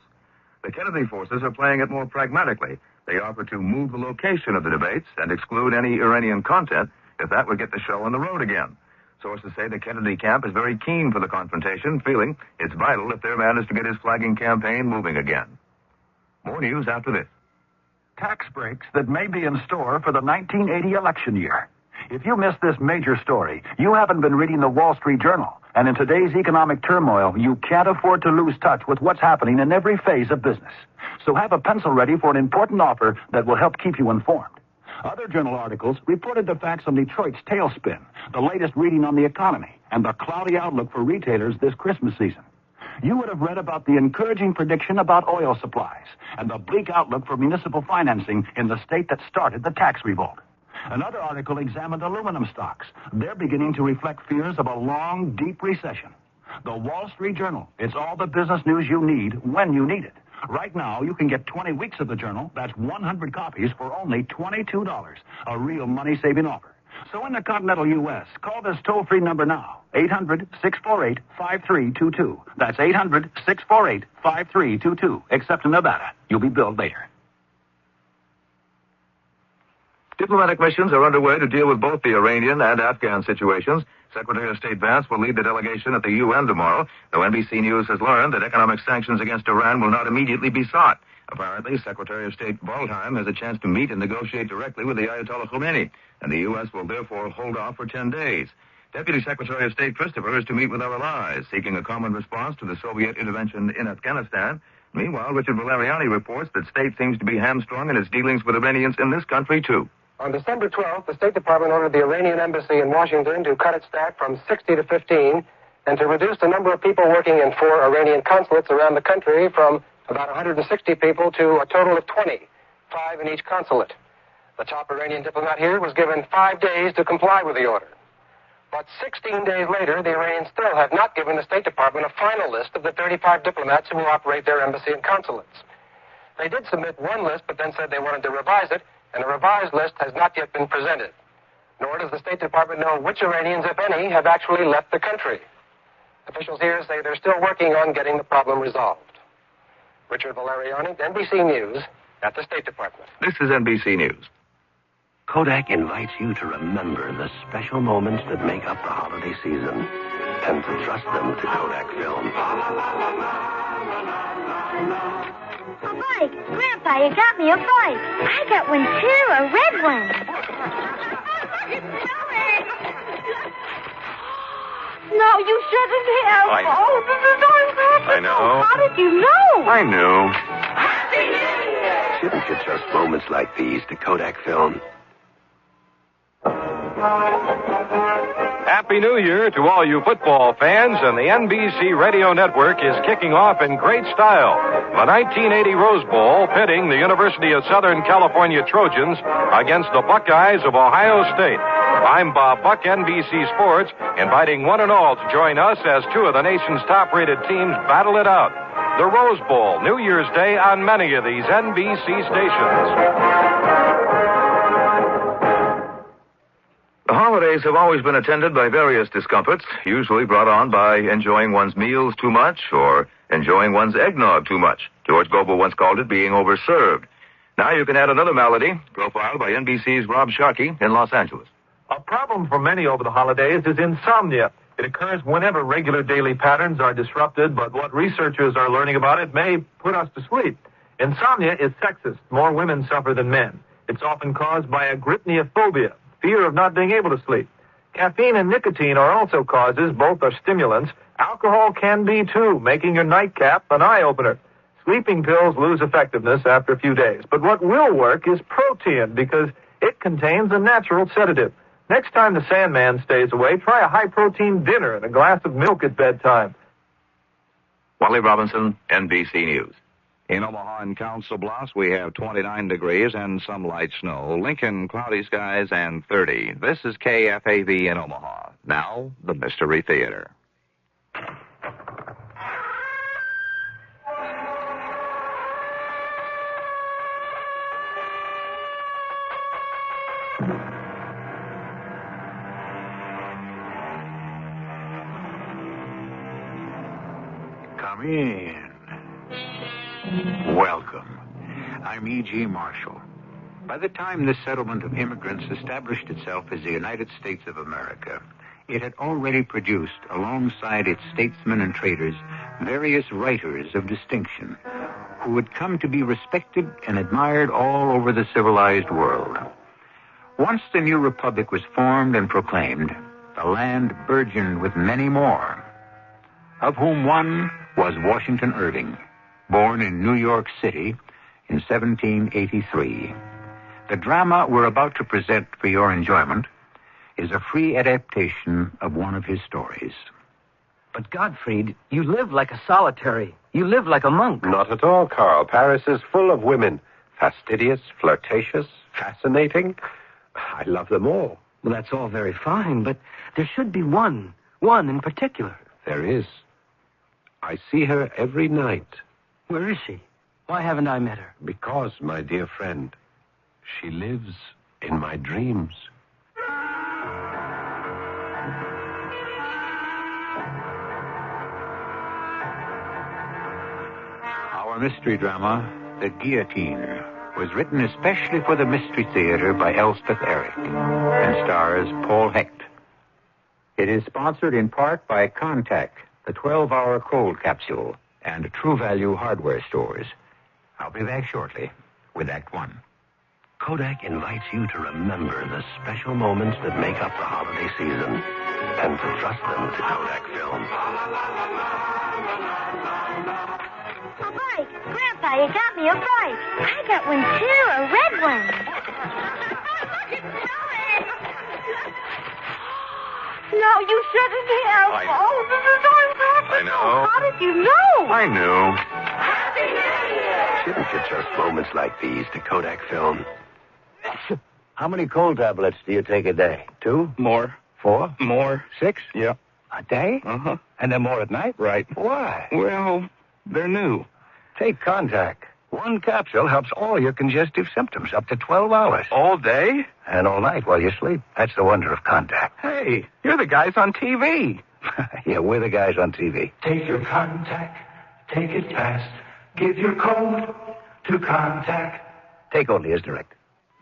The Kennedy forces are playing it more pragmatically. They offer to move the location of the debates and exclude any Iranian content if that would get the show on the road again. Sources say the Kennedy camp is very keen for the confrontation, feeling it's vital if their man is to get his flagging campaign moving again. More news after this. Tax breaks that may be in store for the 1980 election year. If you missed this major story, you haven't been reading the Wall Street Journal. And in today's economic turmoil, you can't afford to lose touch with what's happening in every phase of business. So have a pencil ready for an important offer that will help keep you informed. Other journal articles reported the facts on Detroit's tailspin, the latest reading on the economy, and the cloudy outlook for retailers this Christmas season. You would have read about the encouraging prediction about oil supplies and the bleak outlook for municipal financing in the state that started the tax revolt. Another article examined aluminum stocks. They're beginning to reflect fears of a long, deep recession. The Wall Street Journal. It's all the business news you need when you need it. Right now, you can get 20 weeks of the Journal. That's 100 copies for only $22. A real money-saving offer. So in the continental U.S., call this toll-free number now. 800-648-5322. That's 800-648-5322. Except in Nevada. You'll be billed later. Diplomatic missions are underway to deal with both the Iranian and Afghan situations. Secretary of State Vance will lead the delegation at the UN tomorrow, though NBC News has learned that economic sanctions against Iran will not immediately be sought. Apparently, Secretary of State Waldheim has a chance to meet and negotiate directly with the Ayatollah Khomeini, and the U.S. will therefore hold off for 10 days. Deputy Secretary of State Christopher is to meet with our allies, seeking a common response to the Soviet intervention in Afghanistan. Meanwhile, Richard Valeriani reports that state seems to be hamstrung in its dealings with Iranians in this country, too. On December 12th, the State Department ordered the Iranian embassy in Washington to cut its staff from 60 to 15 and to reduce the number of people working in 4 Iranian consulates around the country from about 160 people to a total of 20, 5 in each consulate. The top Iranian diplomat here was given 5 days to comply with the order. But 16 days later, the Iranians still have not given the State Department a final list of the 35 diplomats who will operate their embassy and consulates. They did submit one list, but then said they wanted to revise it, and a revised list has not yet been presented. Nor does the State Department know which Iranians, if any, have actually left the country. Officials here say they're still working on getting the problem resolved. Richard Valeriani, NBC News, at the State Department. This is NBC News. Kodak invites you to remember the special moments that make up the holiday season and to trust them to Kodak Film. A bike! Grandpa, you got me a bike. I got one too, a red one. No, you shouldn't have. I know. Oh, I know. How did you know? I knew. Shouldn't you trust moments like these to Kodak Film? Happy New Year to all you football fans, and the NBC Radio Network is kicking off in great style. The 1980 Rose Bowl pitting the University of Southern California Trojans against the Buckeyes of Ohio State. I'm Bob Buck, NBC Sports, inviting one and all to join us as two of the nation's top-rated teams battle it out. The Rose Bowl, New Year's Day on many of these NBC stations. The holidays have always been attended by various discomforts, usually brought on by enjoying one's meals too much or enjoying one's eggnog too much. George Gobel once called it being overserved. Now you can add another malady, profiled by NBC's Rob Sharkey in Los Angeles. A problem for many over the holidays is insomnia. It occurs whenever regular daily patterns are disrupted, but what researchers are learning about it may put us to sleep. Insomnia is sexist. More women suffer than men. It's often caused by agrypniophobia, fear of not being able to sleep. Caffeine and nicotine are also causes. Both are stimulants. Alcohol can be, too, making your nightcap an eye-opener. Sleeping pills lose effectiveness after a few days. But what will work is protein, because it contains a natural sedative. Next time the Sandman stays away, try a high-protein dinner and a glass of milk at bedtime. Wally Robinson, NBC News. In Omaha and Council Bluffs, we have 29 degrees and some light snow. Lincoln, cloudy skies and 30. This is KFAV in Omaha. Now, the Mystery Theater. Come in. Welcome. I'm E.G. Marshall. By the time this settlement of immigrants established itself as the United States of America, it had already produced, alongside its statesmen and traders, various writers of distinction who would come to be respected and admired all over the civilized world. Once the new republic was formed and proclaimed, the land burgeoned with many more, of whom one was Washington Irving, born in New York City in 1783. The drama we're about to present for your enjoyment is a free adaptation of one of his stories. But Gottfried, you live like a solitary. You live like a monk. Not at all, Carl. Paris is full of women. Fastidious, flirtatious, fascinating. I love them all. Well, that's all very fine, but there should be one in particular. There is. I see her every night. Where is she? Why haven't I met her? Because, my dear friend, she lives in my dreams. Our mystery drama, The Guillotine, was written especially for the Mystery Theater by Elspeth Eric and stars Paul Hecht. It is sponsored in part by Contact, the 12-hour cold capsule, and True Value hardware stores. I'll be back shortly with Act One. Kodak invites you to remember the special moments that make up the holiday season and to trust them to Kodak Film. A bike. Grandpa, you got me a bike. I got one, too, a red one. No, you shouldn't have. I know. Oh, this is so impressive. I know. How did you know? I knew. Shouldn't you trust moments like these to Kodak Film? How many cold tablets do you take a day? 2? More. 4? More. 6? Yeah. A day? Uh-huh. And then more at night? Right. Why? Well, they're new. Take Contact. One capsule helps all your congestive symptoms up to 12 hours. All day? And all night while you sleep. That's the wonder of Contact. Hey, you're the guys on TV. Yeah, we're the guys on TV. Take your Contact. Take it fast. Give your code to Contact. Take only is direct.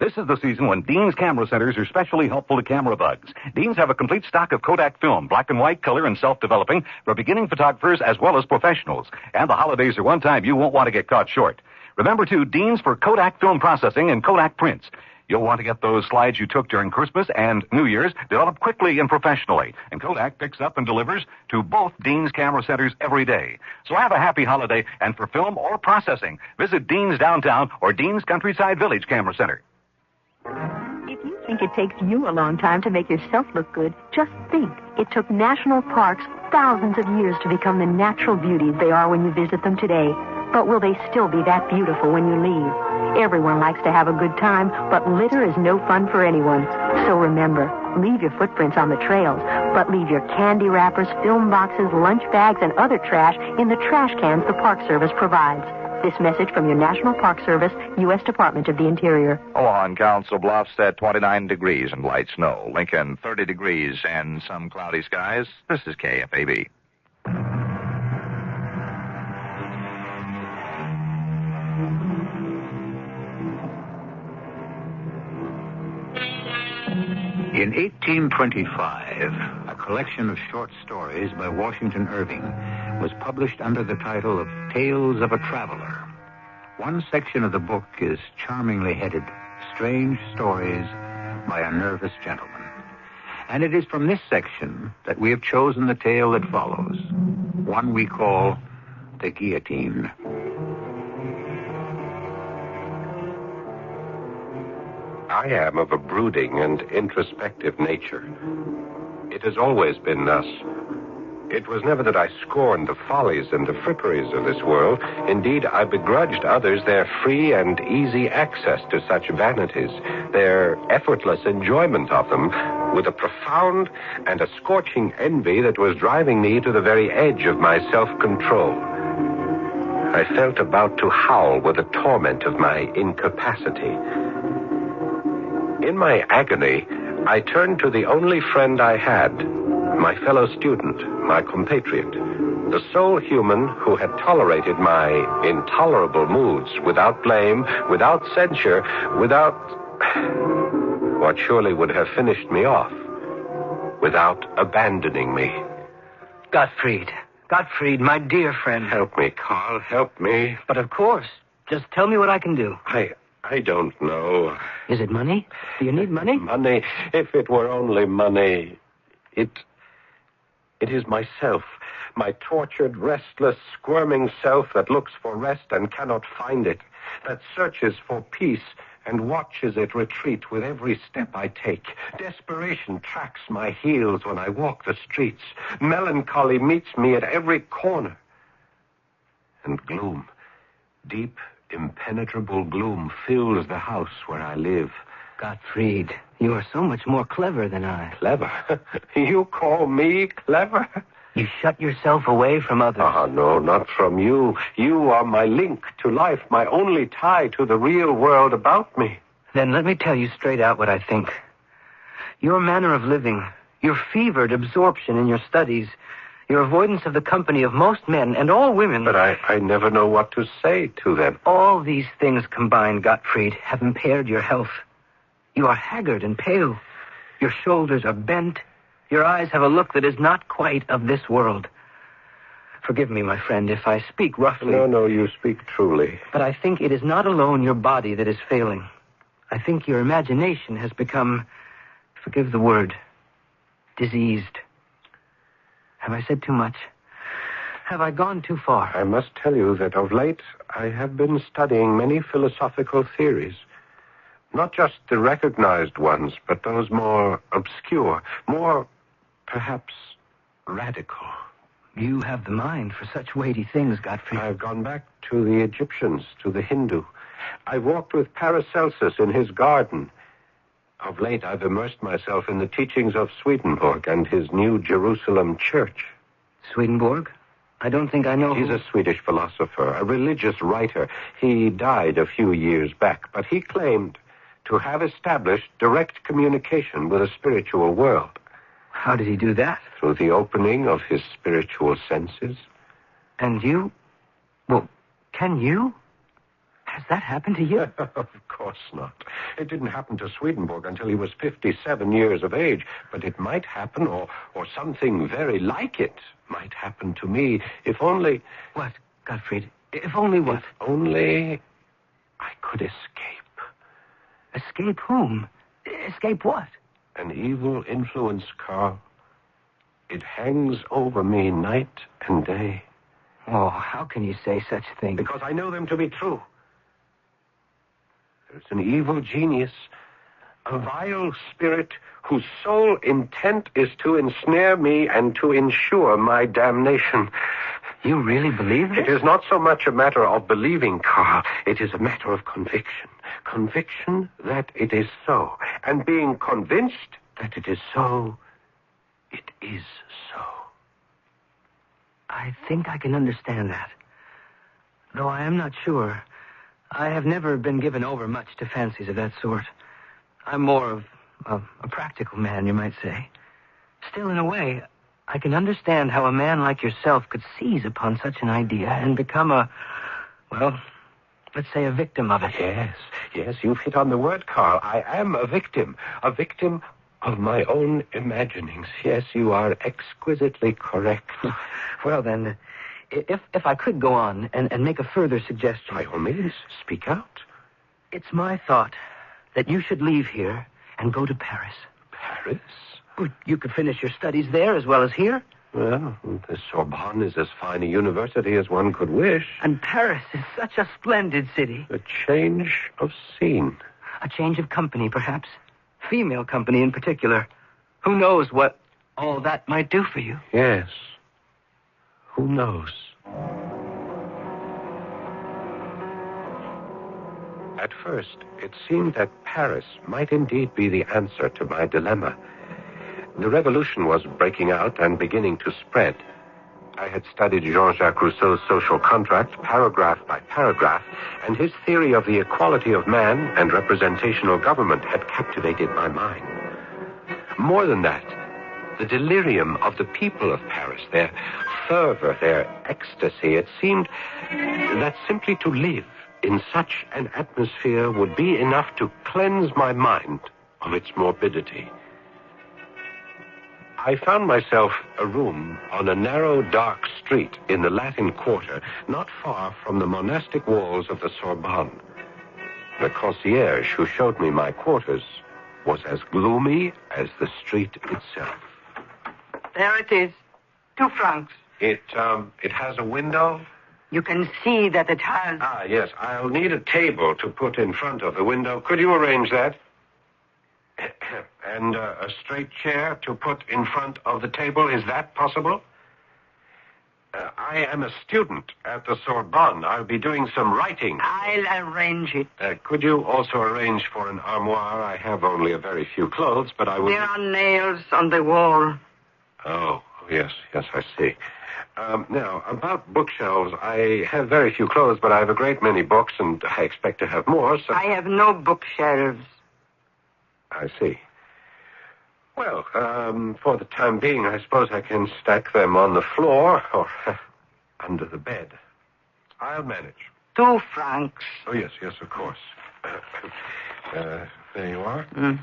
This is the season when Dean's Camera Centers are specially helpful to camera bugs. Dean's have a complete stock of Kodak film, black and white, color, and self-developing, for beginning photographers as well as professionals. And the holidays are one time you won't want to get caught short. Remember, too, Dean's for Kodak film processing and Kodak prints. You'll want to get those slides you took during Christmas and New Year's developed quickly and professionally. And Kodak picks up and delivers to both Dean's Camera Centers every day. So have a happy holiday, and for film or processing, visit Dean's Downtown or Dean's Countryside Village Camera Center. If you think it takes you a long time to make yourself look good, just think. It took national parks thousands of years to become the natural beauties they are when you visit them today. But will they still be that beautiful when you leave? Everyone likes to have a good time, but litter is no fun for anyone. So remember, leave your footprints on the trails, but leave your candy wrappers, film boxes, lunch bags, and other trash in the trash cans the Park Service provides. This message from your National Park Service, U.S. Department of the Interior. Omaha and Council Bluffs at 29 degrees and light snow. Lincoln, 30 degrees and some cloudy skies. This is KFAB. In 1825, a collection of short stories by Washington Irving was published under the title of Tales of a Traveler. One section of the book is charmingly headed, Strange Stories by a Nervous Gentleman. And it is from this section that we have chosen the tale that follows, one we call The Guillotine. I am of a brooding and introspective nature. It has always been thus. It was never that I scorned the follies and the fripperies of this world. Indeed, I begrudged others their free and easy access to such vanities, their effortless enjoyment of them, with a profound and a scorching envy that was driving me to the very edge of my self-control. I felt about to howl with the torment of my incapacity. In my agony, I turned to the only friend I had, my fellow student, my compatriot, the sole human who had tolerated my intolerable moods without blame, without censure, without what surely would have finished me off, without abandoning me. Gottfried, my dear friend. Help me, Carl, help me. But of course. Just tell me what I can do. I don't know. Is it money? Do you need money? Money. If it were only money. It is myself, my tortured, restless, squirming self that looks for rest and cannot find it, that searches for peace and watches it retreat with every step I take. Desperation tracks my heels when I walk the streets. Melancholy meets me at every corner. And gloom, deep, impenetrable gloom, fills the house where I live. Gottfried, you are so much more clever than I. Clever? You call me clever? You shut yourself away from others. No, not from you. You are my link to life, my only tie to the real world about me. Then let me tell you straight out what I think. Your manner of living, your fevered absorption in your studies, your avoidance of the company of most men and all women... But I never know what to say to them. All these things combined, Gottfried, have impaired your health. You are haggard and pale. Your shoulders are bent. Your eyes have a look that is not quite of this world. Forgive me, my friend, if I speak roughly. No, you speak truly. But I think it is not alone your body that is failing. I think your imagination has become, forgive the word, diseased. Have I said too much? Have I gone too far? I must tell you that of late I have been studying many philosophical theories. Not just the recognized ones, but those more obscure, more, perhaps, radical. You have the mind for such weighty things, Gottfried. I've gone back to the Egyptians, to the Hindu. I've walked with Paracelsus in his garden. Of late, I've immersed myself in the teachings of Swedenborg and his New Jerusalem church. Swedenborg? I don't think I know. He's a Swedish philosopher, a religious writer. He died a few years back, but he claimed to have established direct communication with a spiritual world. How did he do that? Through the opening of his spiritual senses. And you? Well, can you? Has that happened to you? Of course not. It didn't happen to Swedenborg until he was 57 years of age, but it might happen, or something very like it might happen to me, if only... What, Gottfried? If only what? If only I could escape. Escape whom? Escape what? An evil influence, Carl. It hangs over me night and day. Oh, how can you say such things? Because I know them to be true. There's an evil genius, a vile spirit whose sole intent is to ensnare me and to ensure my damnation. You really believe it? It is not so much a matter of believing, Carl. It is a matter of conviction. Conviction that it is so. And being convinced that it is so, it is so. I think I can understand that. Though I am not sure. I have never been given over much to fancies of that sort. I'm more of a practical man, you might say. Still, in a way, I can understand how a man like yourself could seize upon such an idea and become let's say a victim of it. Yes, you've hit on the word, Carl. I am a victim of my own imaginings. Yes, you are exquisitely correct. Well, then, if I could go on and make a further suggestion. By all means, speak out. It's my thought that you should leave here and go to Paris. Paris? Well, you could finish your studies there as well as here. Well, the Sorbonne is as fine a university as one could wish. And Paris is such a splendid city. A change of scene. A change of company, perhaps. Female company in particular. Who knows what all that might do for you? Yes. Who knows? At first, it seemed that Paris might indeed be the answer to my dilemma. The revolution was breaking out and beginning to spread. I had studied Jean-Jacques Rousseau's social contract, paragraph by paragraph, and his theory of the equality of man and representational government had captivated my mind. More than that, the delirium of the people of Paris, their fervor, their ecstasy, it seemed that simply to live in such an atmosphere would be enough to cleanse my mind of its morbidity. I found myself a room on a narrow, dark street in the Latin Quarter, not far from the monastic walls of the Sorbonne. The concierge who showed me my quarters was as gloomy as the street itself. There it is. 2 francs. It has a window? You can see that it has. Ah, yes. I'll need a table to put in front of the window. Could you arrange that? And a straight chair to put in front of the table. Is that possible? I am a student at the Sorbonne. I'll be doing some writing. I'll arrange it. Could you also arrange for an armoire? I have only a very few clothes, but I will... There are nails on the wall. Oh, yes, I see. Now, about bookshelves, I have very few clothes, but I have a great many books, and I expect to have more, so... I have no bookshelves. I see. Well, for the time being, I suppose I can stack them on the floor or under the bed. I'll manage. 2 francs. Oh, yes, of course. There you are. Mm.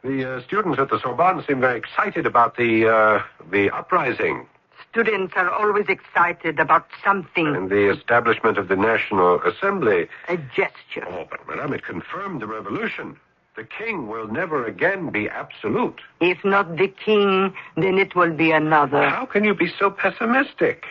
The students at the Sorbonne seem very excited about the uprising. Students are always excited about something. And the establishment of the National Assembly. A gesture. Oh, but, Madame, it confirmed the revolution. The king will never again be absolute. If not the king, then it will be another. How can you be so pessimistic?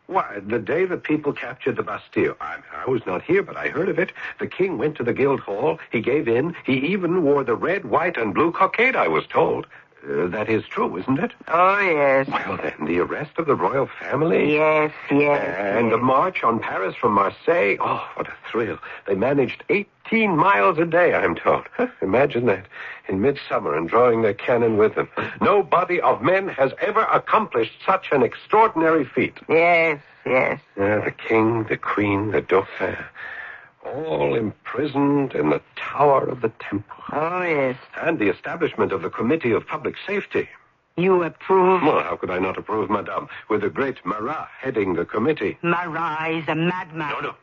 Why, the day the people captured the Bastille, I was not here, but I heard of it. The king went to the Guildhall. He gave in. He even wore the red, white, and blue cockade, I was told. That is true, isn't it? Oh, yes. Well, then, the arrest of the royal family? Yes. And the march on Paris from Marseille? Oh, what a thrill. They managed 18 miles a day, I'm told. Imagine that, in midsummer and drawing their cannon with them. No body of men has ever accomplished such an extraordinary feat. Yes. The king, the queen, the dauphin, all imprisoned in the tower of the temple. Oh, yes. And the establishment of the Committee of Public Safety. You approve? Well, how could I not approve, Madame, with the great Marat heading the committee? Marat is a madman. No,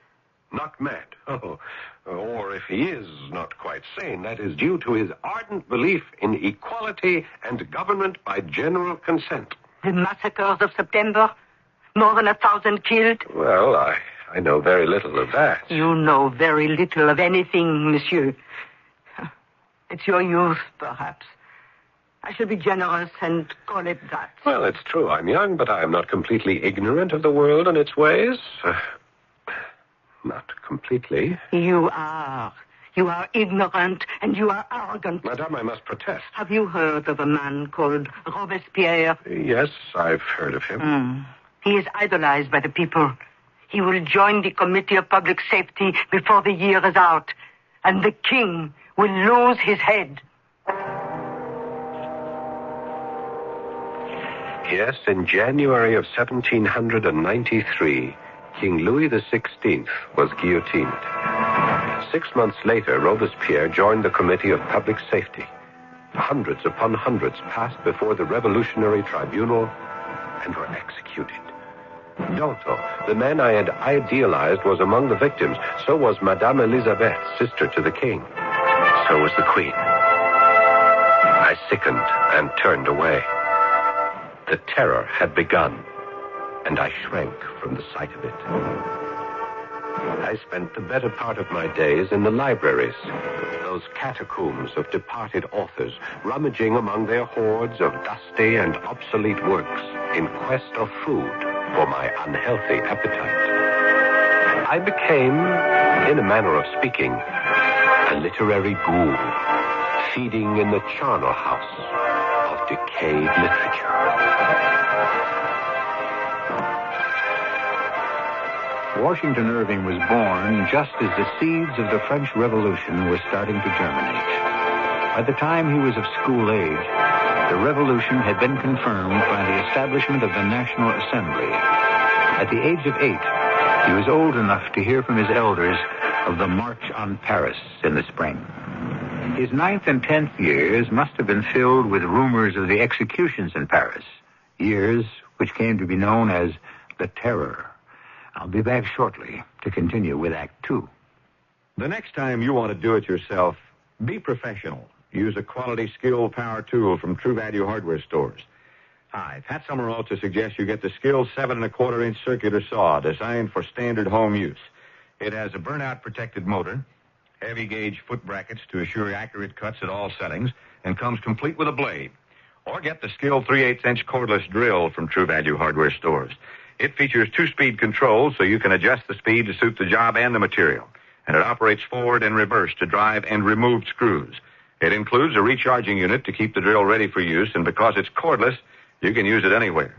not mad. Oh, or if he is not quite sane, that is due to his ardent belief in equality and government by general consent. The massacres of September? More than 1,000 killed? Well, I know very little of that. You know very little of anything, monsieur. It's your youth, perhaps. I should be generous and call it that. Well, it's true. I'm young, but I am not completely ignorant of the world and its ways. Not completely. You are. You are ignorant and you are arrogant. Madame, I must protest. Have you heard of a man called Robespierre? Yes, I've heard of him. He is idolized by the people. He will join the Committee of Public Safety before the year is out. And the king will lose his head. Yes, in January of 1793, King Louis XVI was guillotined. 6 months later, Robespierre joined the Committee of Public Safety. Hundreds upon hundreds passed before the Revolutionary Tribunal and were executed. Danton, the man I had idealized, was among the victims. So was Madame Elisabeth, sister to the king. So was the queen. I sickened and turned away. The terror had begun, and I shrank from the sight of it. I spent the better part of my days in the libraries, those catacombs of departed authors, rummaging among their hoards of dusty and obsolete works in quest of food for my unhealthy appetite. I became, in a manner of speaking, a literary ghoul, feeding in the charnel house of decayed literature. Washington Irving was born just as the seeds of the French Revolution were starting to germinate. By the time he was of school age, the revolution had been confirmed by the establishment of the National Assembly. At the age of 8, he was old enough to hear from his elders of the March on Paris in the spring. His 9th and 10th years must have been filled with rumors of the executions in Paris, years which came to be known as the Terror. I'll be back shortly to continue with Act 2. The next time you want to do it yourself, be professional. Use a quality Skill power tool from True Value hardware stores. Hi, Pat Summerall to suggest you get the Skill 7 1/4-inch circular saw designed for standard home use. It has a burnout-protected motor, heavy gauge foot brackets to assure accurate cuts at all settings, and comes complete with a blade. Or get the Skill 3/8-inch cordless drill from True Value hardware stores. It features 2-speed controls so you can adjust the speed to suit the job and the material. And it operates forward and reverse to drive and remove screws. It includes a recharging unit to keep the drill ready for use, and because it's cordless, you can use it anywhere.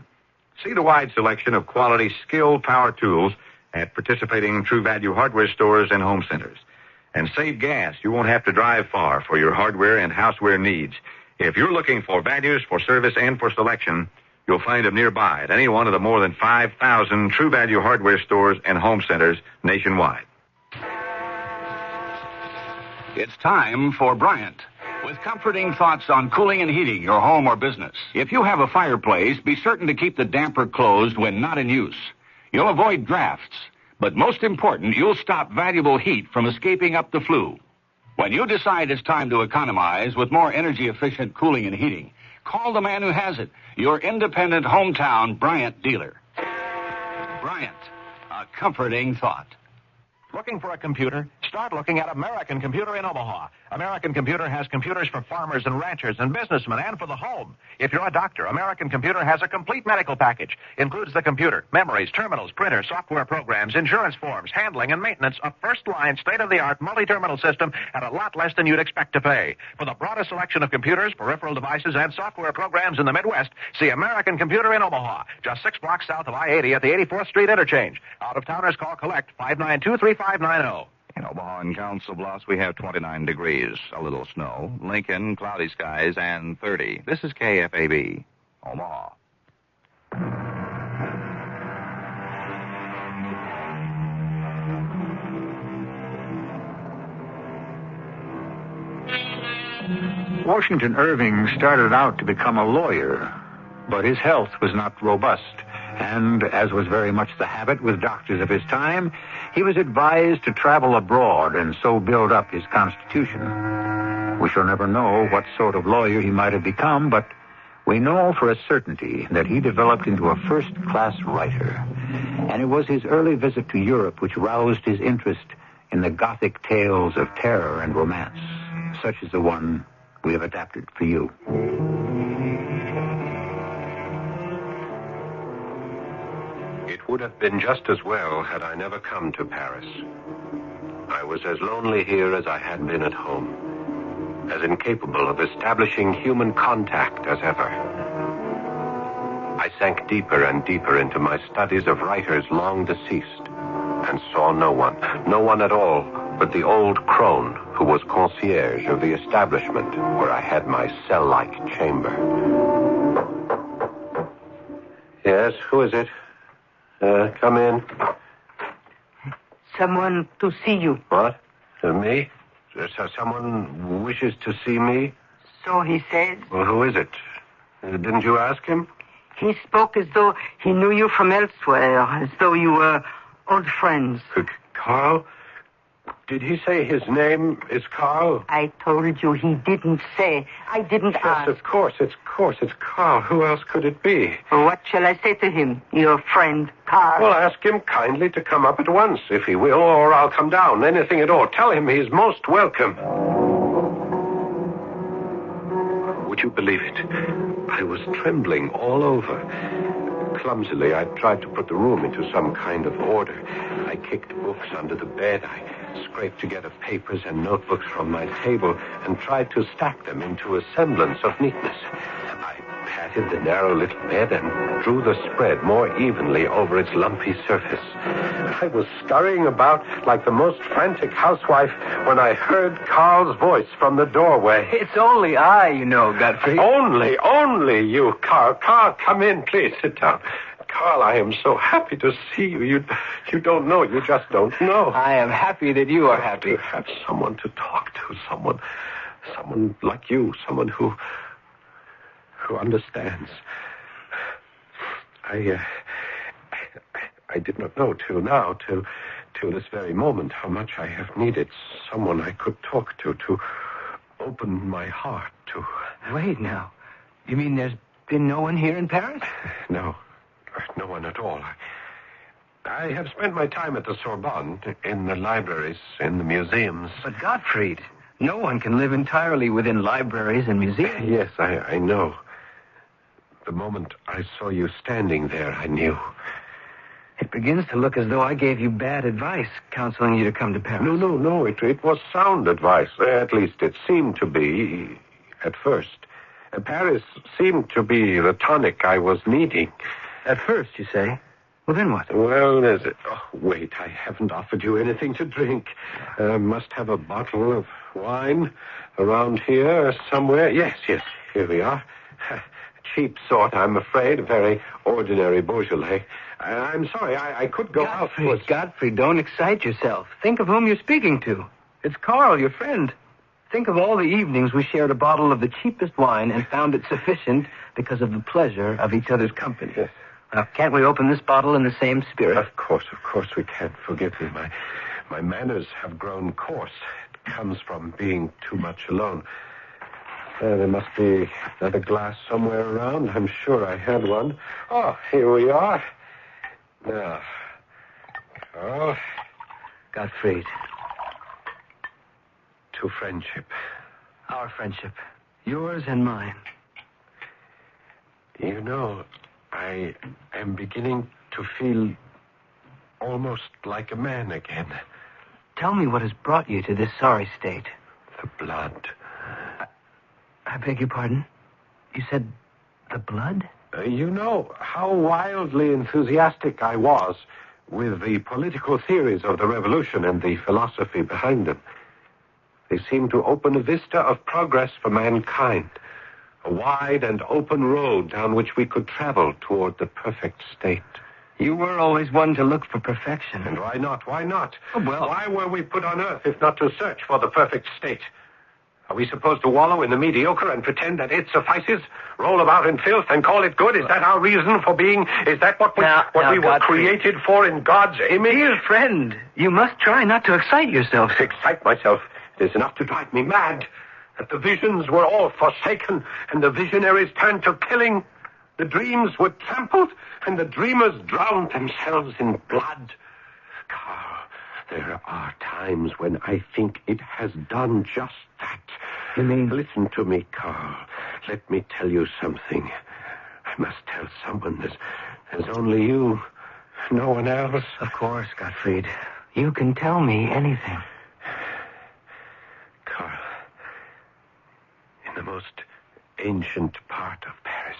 See the wide selection of quality Skill power tools at participating True Value hardware stores and home centers. And save gas. You won't have to drive far for your hardware and houseware needs. If you're looking for values, for service, and for selection, you'll find them nearby at any one of the more than 5,000 True Value hardware stores and home centers nationwide. It's time for Bryant, with comforting thoughts on cooling and heating your home or business. If you have a fireplace, be certain to keep the damper closed when not in use. You'll avoid drafts, but most important, you'll stop valuable heat from escaping up the flue. When you decide it's time to economize with more energy-efficient cooling and heating, call the man who has it, your independent hometown Bryant dealer. Bryant, a comforting thought. Looking for a computer? Start looking at American Computer in Omaha. American Computer has computers for farmers and ranchers and businessmen and for the home. If you're a doctor, American Computer has a complete medical package. Includes the computer, memories, terminals, printers, software programs, insurance forms, handling and maintenance, a first-line, state-of-the-art multi-terminal system at a lot less than you'd expect to pay. For the broadest selection of computers, peripheral devices, and software programs in the Midwest, see American Computer in Omaha, just 6 blocks south of I-80 at the 84th Street interchange. Out-of-towners call collect 592-3590. In Omaha and Council Bluffs, we have 29 degrees, a little snow. Lincoln, cloudy skies, and 30. This is KFAB, Omaha. Washington Irving started out to become a lawyer, but his health was not robust. And, as was very much the habit with doctors of his time, he was advised to travel abroad and so build up his constitution. We shall never know what sort of lawyer he might have become, but we know for a certainty that he developed into a first-class writer. And it was his early visit to Europe which roused his interest in the Gothic tales of terror and romance, such as the one we have adapted for you. It would have been just as well had I never come to Paris. I was as lonely here as I had been at home, as incapable of establishing human contact as ever. I sank deeper and deeper into my studies of writers long deceased, and saw no one at all but the old crone who was concierge of the establishment where I had my cell-like chamber. Yes, who is it? Come in. Someone to see you. What? Me? Someone wishes to see me? So he says. Well, who is it? Didn't you ask him? He spoke as though he knew you from elsewhere, as though you were old friends. Carl? Did he say his name is Carl? I told you he didn't say. I didn't ask. Yes, of course, it's Carl. Who else could it be? Well, what shall I say to him, your friend, Carl? Well, ask him kindly to come up at once, if he will, or I'll come down. Anything at all. Tell him he's most welcome. Would you believe it? I was trembling all over. Clumsily, I tried to put the room into some kind of order. I kicked books under the bed. I scraped together papers and notebooks from my table and tried to stack them into a semblance of neatness. I patted the narrow little bed and drew the spread more evenly over its lumpy surface. I was scurrying about like the most frantic housewife when I heard Carl's voice from the doorway. It's only I, you know, Godfrey. Only you, Carl. Carl, come in, please. Sit down. Carl, I am so happy to see you. You don't know. You just don't know. I am happy that you are happy. To have someone to talk to, someone like you, someone who understands. I did not know till this very moment how much I have needed someone I could talk to open my heart to. Wait now. You mean there's been no one here in Paris? No one at all. I have spent my time at the Sorbonne, in the libraries, in the museums. But Gottfried, no one can live entirely within libraries and museums. Yes, I know. The moment I saw you standing there, I knew. It begins to look as though I gave you bad advice, counseling you to come to Paris. No. It was sound advice. At least it seemed to be at first. Paris seemed to be the tonic I was needing. At first, you say? Well, then what? Well, there's... Oh, wait, I haven't offered you anything to drink. Must have a bottle of wine around here somewhere. Yes, here we are. Cheap sort, I'm afraid. Very ordinary Beaujolais. I'm sorry, I could go out. Godfrey, don't excite yourself. Think of whom you're speaking to. It's Carl, your friend. Think of all the evenings we shared a bottle of the cheapest wine and found it sufficient because of the pleasure of each other's company. Yes. Now, can't we open this bottle in the same spirit? Of course we can. Forgive me. My manners have grown coarse. It comes from being too much alone. There must be another glass somewhere around. I'm sure I had one. Oh, here we are. Now. Oh. Gottfried. To friendship. Our friendship. Yours and mine. You know, I am beginning to feel almost like a man again. Tell me what has brought you to this sorry state. The blood. I beg your pardon? You said the blood? You know how wildly enthusiastic I was with the political theories of the revolution and the philosophy behind them. They seemed to open a vista of progress for mankind. A wide and open road down which we could travel toward the perfect state. You were always one to look for perfection. And why not? Why not? Oh, well... Why were we put on earth if not to search for the perfect state? Are we supposed to wallow in the mediocre and pretend that it suffices? Roll about in filth and call it good? Is that our reason for being? Is that what we were created for in God's image? Dear friend, you must try not to excite yourself. Excite myself? It is enough to drive me mad. That the visions were all forsaken and the visionaries turned to killing. The dreams were trampled and the dreamers drowned themselves in blood. Carl, there are times when I think it has done just that. You mean? Listen to me, Carl. Let me tell you something. I must tell someone. There's only you. No one else. Of course, Gottfried. You can tell me anything. Carl, in the most ancient part of Paris,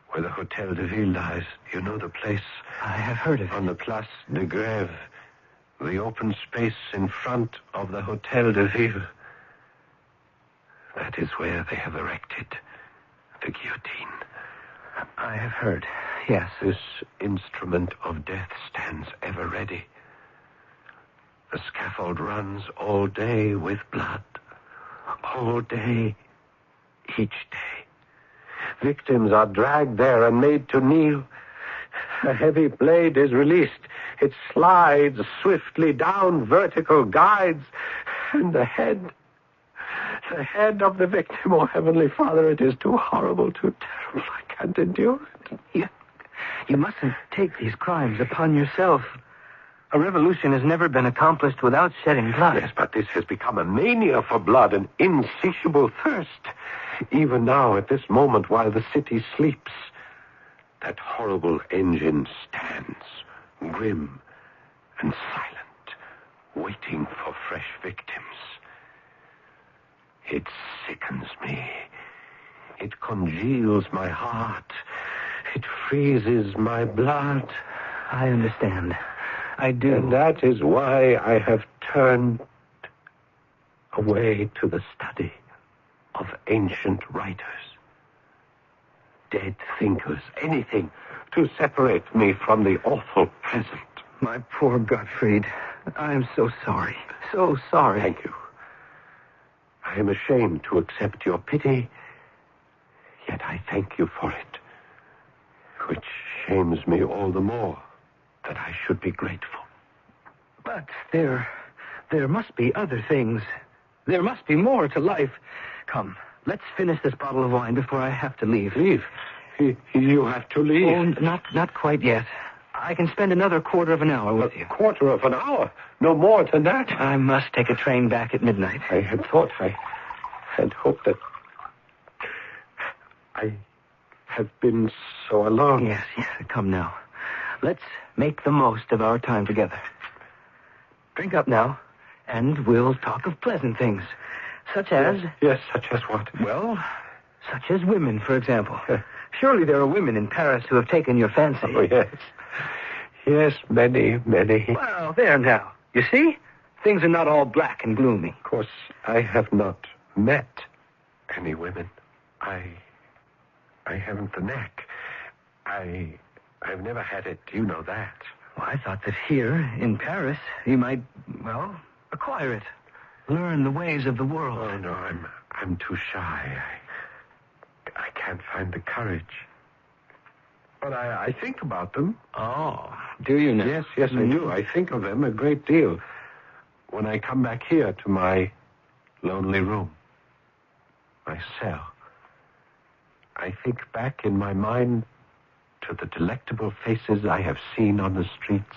where the Hotel de Ville lies, you know the place? I have heard of it. On the Place de Grève, the open space in front of the Hotel de Ville. That is where they have erected the guillotine. I have heard, yes. This instrument of death stands ever ready. The scaffold runs all day with blood. All day, each day. Victims are dragged there and made to kneel. A heavy blade is released. It slides swiftly down vertical guides. And the head of the victim, oh, Heavenly Father, it is too horrible, too terrible. I can't endure it. You mustn't take these crimes upon yourself. A revolution has never been accomplished without shedding blood. Yes, but this has become a mania for blood, an insatiable thirst. Even now, at this moment, while the city sleeps, that horrible engine stands, grim and silent, waiting for fresh victims. It sickens me. It congeals my heart. It freezes my blood. I understand. I do. And that is why I have turned away to the study of ancient writers. Dead thinkers, anything to separate me from the awful present. My poor Gottfried. I am so sorry. So sorry. Thank you. I am ashamed to accept your pity, yet I thank you for it, which shames me all the more that I should be grateful. But there must be other things. There must be more to life. Come, let's finish this bottle of wine before I have to leave. Leave? You have to leave? Oh, not quite yet. I can spend another quarter of an hour with you. Quarter of an hour? No more than that? I must take a train back at midnight. I had hoped that I have been so alone. Yes, come now. Let's make the most of our time together. Drink up now, and we'll talk of pleasant things. Such as... Yes, such as what? Well, such as women, for example. Surely there are women in Paris who have taken your fancy. Oh, yes. Yes, many, many. Well, there now. You see? Things are not all black and gloomy. Of course, I have not met any women. I haven't the knack. I've never had it. You know that. Well, I thought that here, in Paris, you might, acquire it. Learn the ways of the world. Oh, no, I'm too shy. I can't find the courage. But I think about them. Oh, do you now? Yes, I do. I think of them a great deal when I come back here to my lonely room, my cell. I think back in my mind to the delectable faces I have seen on the streets.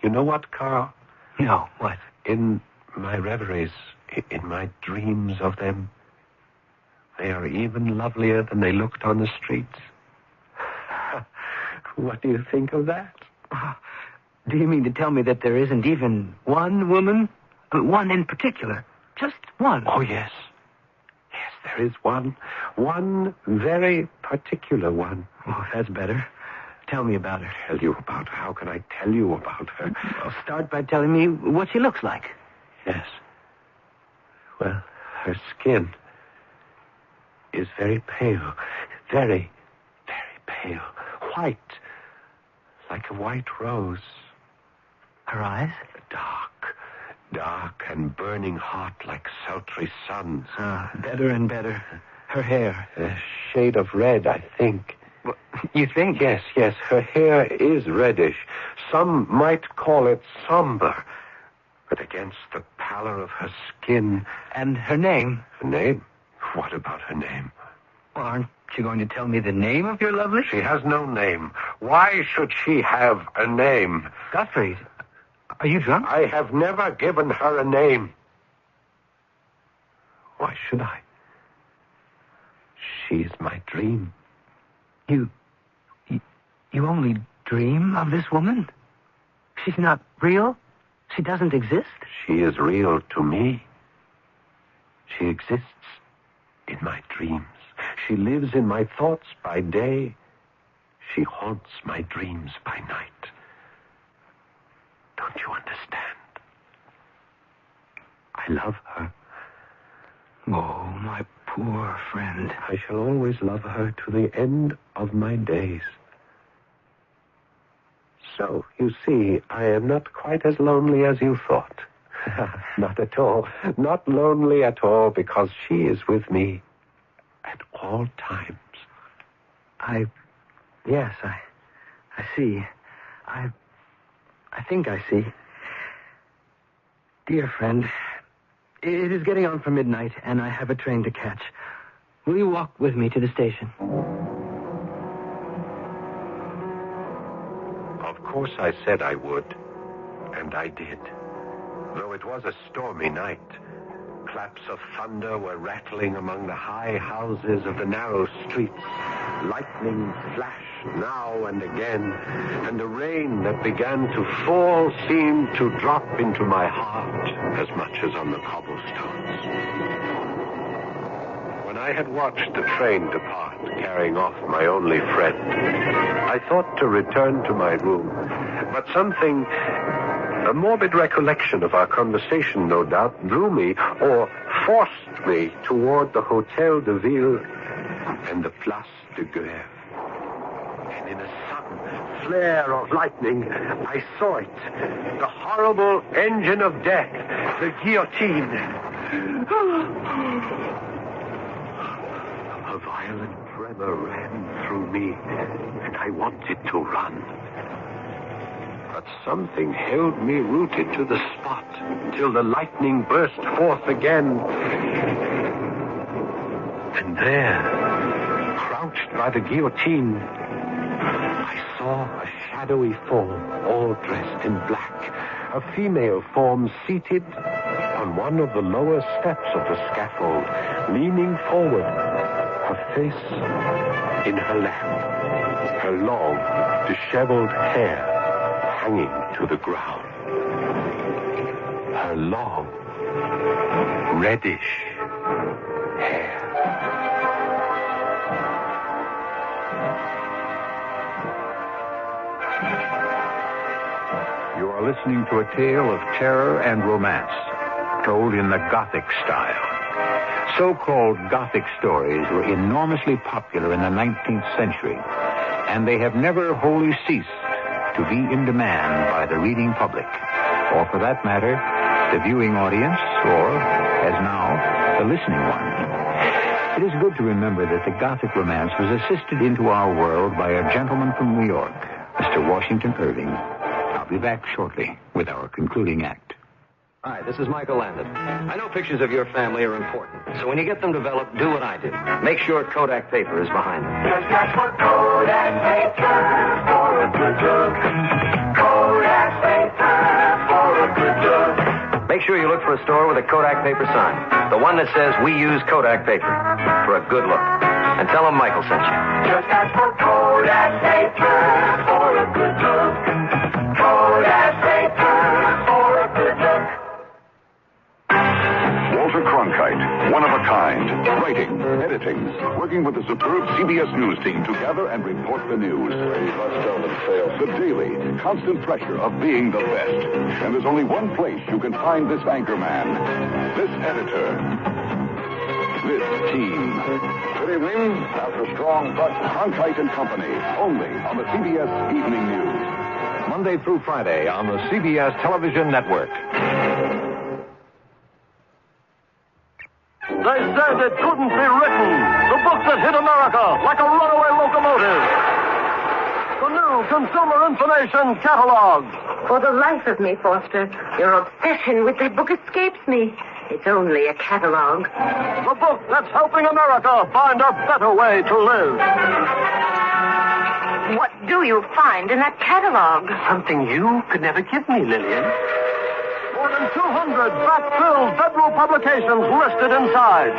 You know what, Carl? No, what? In my reveries, in my dreams of them, they are even lovelier than they looked on the streets. What do you think of that? Do you mean to tell me that there isn't even one woman? One in particular? Just one? Oh, yes. Yes, there is one. One very particular one. Oh, that's better. Tell me about her. Tell you about her? How can I tell you about her? Well, start by telling me what she looks like. Yes. Well, her skin is very pale. Very, very pale. White. Like a white rose. Her eyes? Dark and burning hot like sultry suns. Better and better. Her hair? A shade of red, I think. Well, you think? Yes. Her hair is reddish. Some might call it somber. But against the pallor of her skin... And her name? Her name? What about her name? Well, aren't you going to tell me the name of your lovely? She has no name. Why should she have a name? Gottfried, are you drunk? I have never given her a name. Why should I? She is my dream. You only dream of this woman? She's not real? She doesn't exist? She is real to me. She exists in my dreams. She lives in my thoughts by day. She haunts my dreams by night. Don't you understand? I love her. Oh, my poor friend. I shall always love her to the end of my days. So, you see, I am not quite as lonely as you thought. Not at all. Not lonely at all, because she is with me at all times. Yes, I see. I think I see. Dear friend, it is getting on for midnight, and I have a train to catch. Will you walk with me to the station? Of course I said I would, and I did. Though it was a stormy night, claps of thunder were rattling among the high houses of the narrow streets. Lightning flashed now and again, and the rain that began to fall seemed to drop into my heart as much as on the cobblestones. When I had watched the train depart, carrying off my only friend, I thought to return to my room. But something, a morbid recollection of our conversation, no doubt, drew me, or forced me, toward the Hotel de Ville and the Place de Grève. And in a sudden flare of lightning, I saw it. The horrible engine of death, the guillotine. A violent tremor ran through me, and I wanted to run. But something held me rooted to the spot till the lightning burst forth again. And there, crouched by the guillotine, I saw a shadowy form, all dressed in black, a female form seated on one of the lower steps of the scaffold, leaning forward, her face in her lap, her long, disheveled hair hanging to the ground. Her long, reddish hair. You are listening to a tale of terror and romance, told in the Gothic style. So-called Gothic stories were enormously popular in the 19th century, and they have never wholly ceased to be in demand by the reading public, or for that matter, the viewing audience, or, as now, the listening one. It is good to remember that the Gothic romance was assisted into our world by a gentleman from New York, Mr. Washington Irving. I'll be back shortly with our concluding act. Hi, this is Michael Landon. I know pictures of your family are important, so when you get them developed, do what I did. Make sure Kodak paper is behind them. Just ask for Kodak paper for a good look. Kodak paper for a good look. Make sure you look for a store with a Kodak paper sign. The one that says, "We use Kodak paper," for a good look. And tell them Michael sent you. Just ask for Kodak paper for a good look. Kodak paper for a good look. Walter Cronkite, one of a kind, writing, editing, working with the superb CBS News team to gather and report the news. The daily, constant pressure of being the best. And there's only one place you can find this anchor man, this editor, this team. Good evening. After Strong Buck, Cronkite and Company, only on the CBS Evening News. Monday through Friday on the CBS Television Network. They said it couldn't be written. The book that hit America like a runaway locomotive. The new Consumer Information Catalog. For the life of me, Foster, your obsession with that book escapes me. It's only a catalog. The book that's helping America find a better way to live. What do you find in that catalog? Something you could never give me, Lillian. More than 200 fact-filled federal publications listed inside.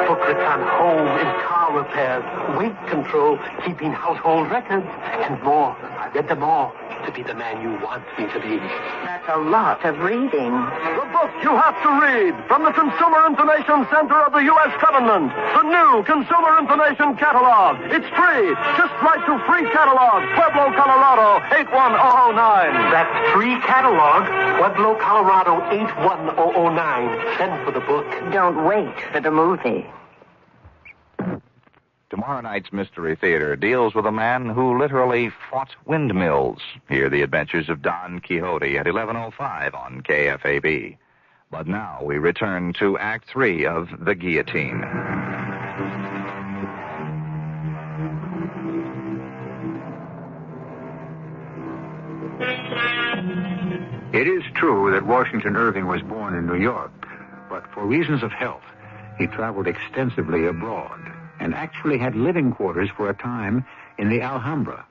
Booklets on home and car repairs, weight control, keeping household records, and more. I read them all to be the man you want me to be. That's a lot of reading. The book you have to read from the Consumer Information Center of the U.S. Government. The new Consumer Information Catalog. It's free. Just write to Free Catalog, Pueblo, Colorado, 81009. That's Free Catalog, Pueblo, Colorado, 81009. Send for the book. Don't wait for the movie. Tomorrow night's Mystery Theater deals with a man who literally fought windmills. Hear the adventures of Don Quixote at 11:05 on KFAB. But now we return to Act 3 of The Guillotine. It is true that Washington Irving was born in New York, but for reasons of health, he traveled extensively abroad and actually had living quarters for a time in the Alhambra,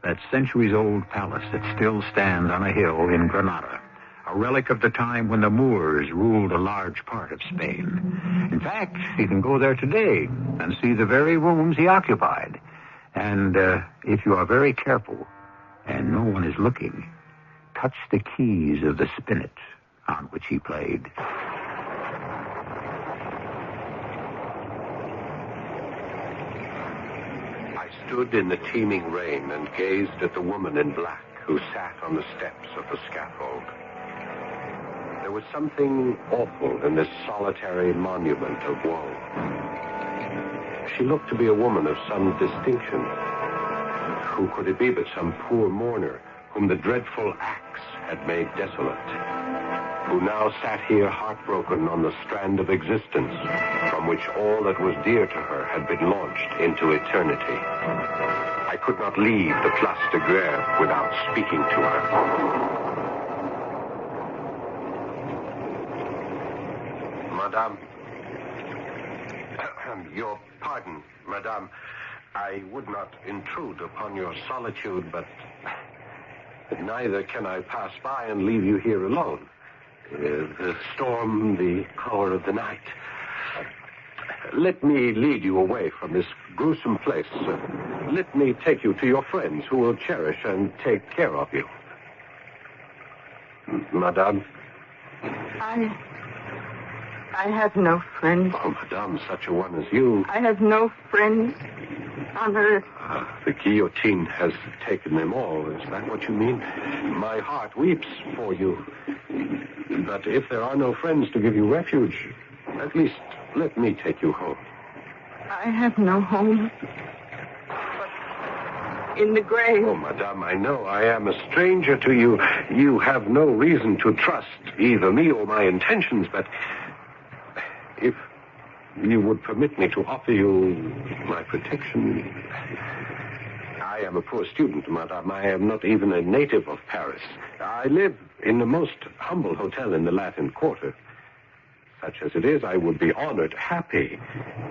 that centuries-old palace that still stands on a hill in Granada, a relic of the time when the Moors ruled a large part of Spain. In fact, you can go there today and see the very rooms he occupied. And if you are very careful and no one is looking, touch the keys of the spinet on which he played. stood in the teeming rain and gazed at the woman in black who sat on the steps of the scaffold. There was something awful in this solitary monument of woe. She looked to be a woman of some distinction. Who could it be but some poor mourner whom the dreadful axe had made desolate, who now sat here heartbroken on the strand of existence from which all that was dear to her had been launched into eternity. I could not leave the Place de Grève without speaking to her. Madame, your pardon, Madame. I would not intrude upon your solitude, but neither can I pass by and leave you here alone. The storm, the hour of the night. Let me lead you away from this gruesome place. Let me take you to your friends who will cherish and take care of you. Madame? I have no friends. Oh, Madame, such a one as you. I have no friends on earth. The guillotine has taken them all. Is that what you mean? My heart weeps for you. But if there are no friends to give you refuge, at least let me take you home. I have no home. But in the grave. Oh, Madame, I know I am a stranger to you. You have no reason to trust either me or my intentions, but if you would permit me to offer you my protection. I am a poor student, Madame. I am not even a native of Paris. I live in the most humble hotel in the Latin Quarter. Such as it is, I would be honored, happy,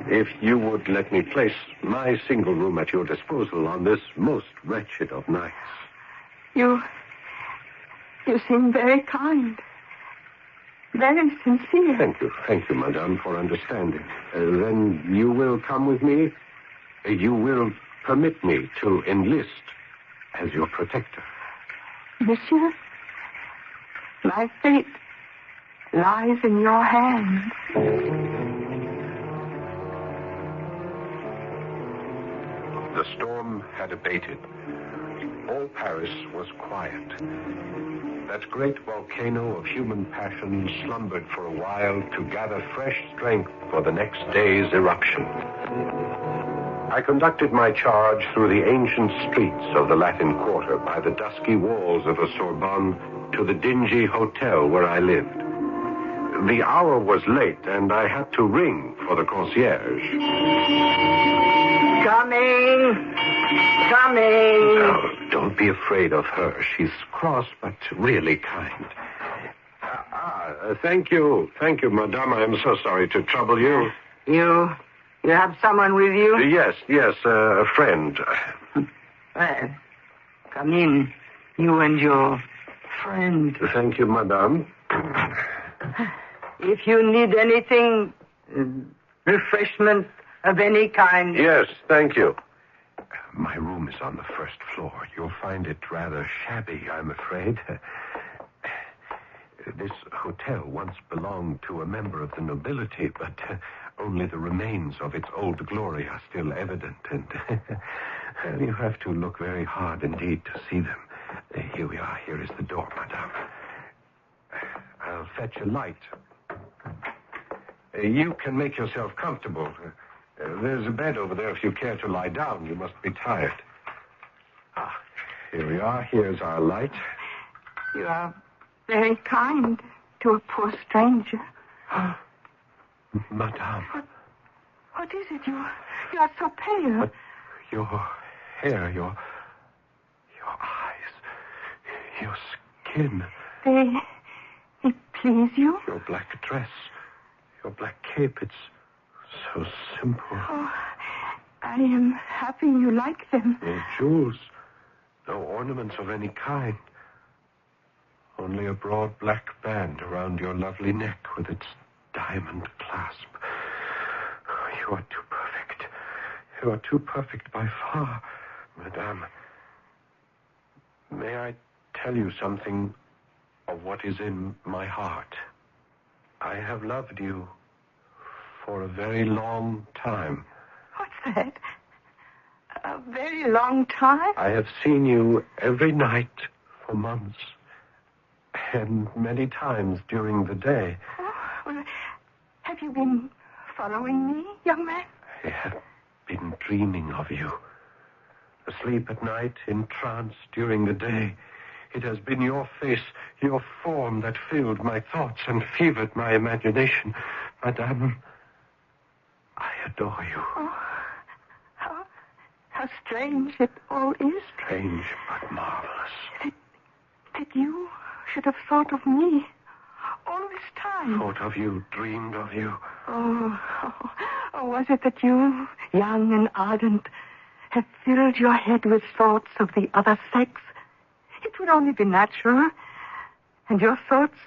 if you would let me place my single room at your disposal on this most wretched of nights. You seem very kind. Very sincere. Thank you, Madame, for understanding. Then you will come with me? You will permit me to enlist as your protector? Monsieur, my fate lies in your hands. The storm had abated. All Paris was quiet. That great volcano of human passion slumbered for a while to gather fresh strength for the next day's eruption. I conducted my charge through the ancient streets of the Latin Quarter by the dusky walls of the Sorbonne to the dingy hotel where I lived. The hour was late, and I had to ring for the concierge. Coming. Oh, don't be afraid of her. She's cross, but really kind. Thank you, Madame. I'm so sorry to trouble you. You have someone with you? Yes, a friend. Well, come in, you and your friend. Thank you, Madame. If you need anything, refreshment of any kind. Yes, thank you. My room is on the first floor. You'll find it rather shabby, I'm afraid. This hotel once belonged to a member of the nobility, but only the remains of its old glory are still evident, and you have to look very hard indeed to see them. Here we are. Here is the door, Madame. I'll fetch a light. You can make yourself comfortable. There's a bed over there if you care to lie down. You must be tired. Here we are. Here's our light. You are very kind to a poor stranger. Madame. What is it? You are so pale. Your hair, your eyes, your skin. They please you? Your black dress, your black cape, it's so simple. Oh, I am happy you like them. No jewels, no ornaments of any kind. Only a broad black band around your lovely neck with its diamond clasp. You are too perfect. You are too perfect by far, Madame. May I tell you something of what is in my heart? I have loved you for a very long time. What's that? A very long time? I have seen you every night for months. And many times during the day. Oh, well, have you been following me, young man? I have been dreaming of you. Asleep at night, in trance during the day. It has been your face, your form that filled my thoughts and fevered my imagination. Madame, I adore you. Oh, how strange it all is. Strange but marvelous. That you should have thought of me all this time. Thought of you, dreamed of you. Oh, was it that you, young and ardent, have filled your head with thoughts of the other sex? It would only be natural. And your thoughts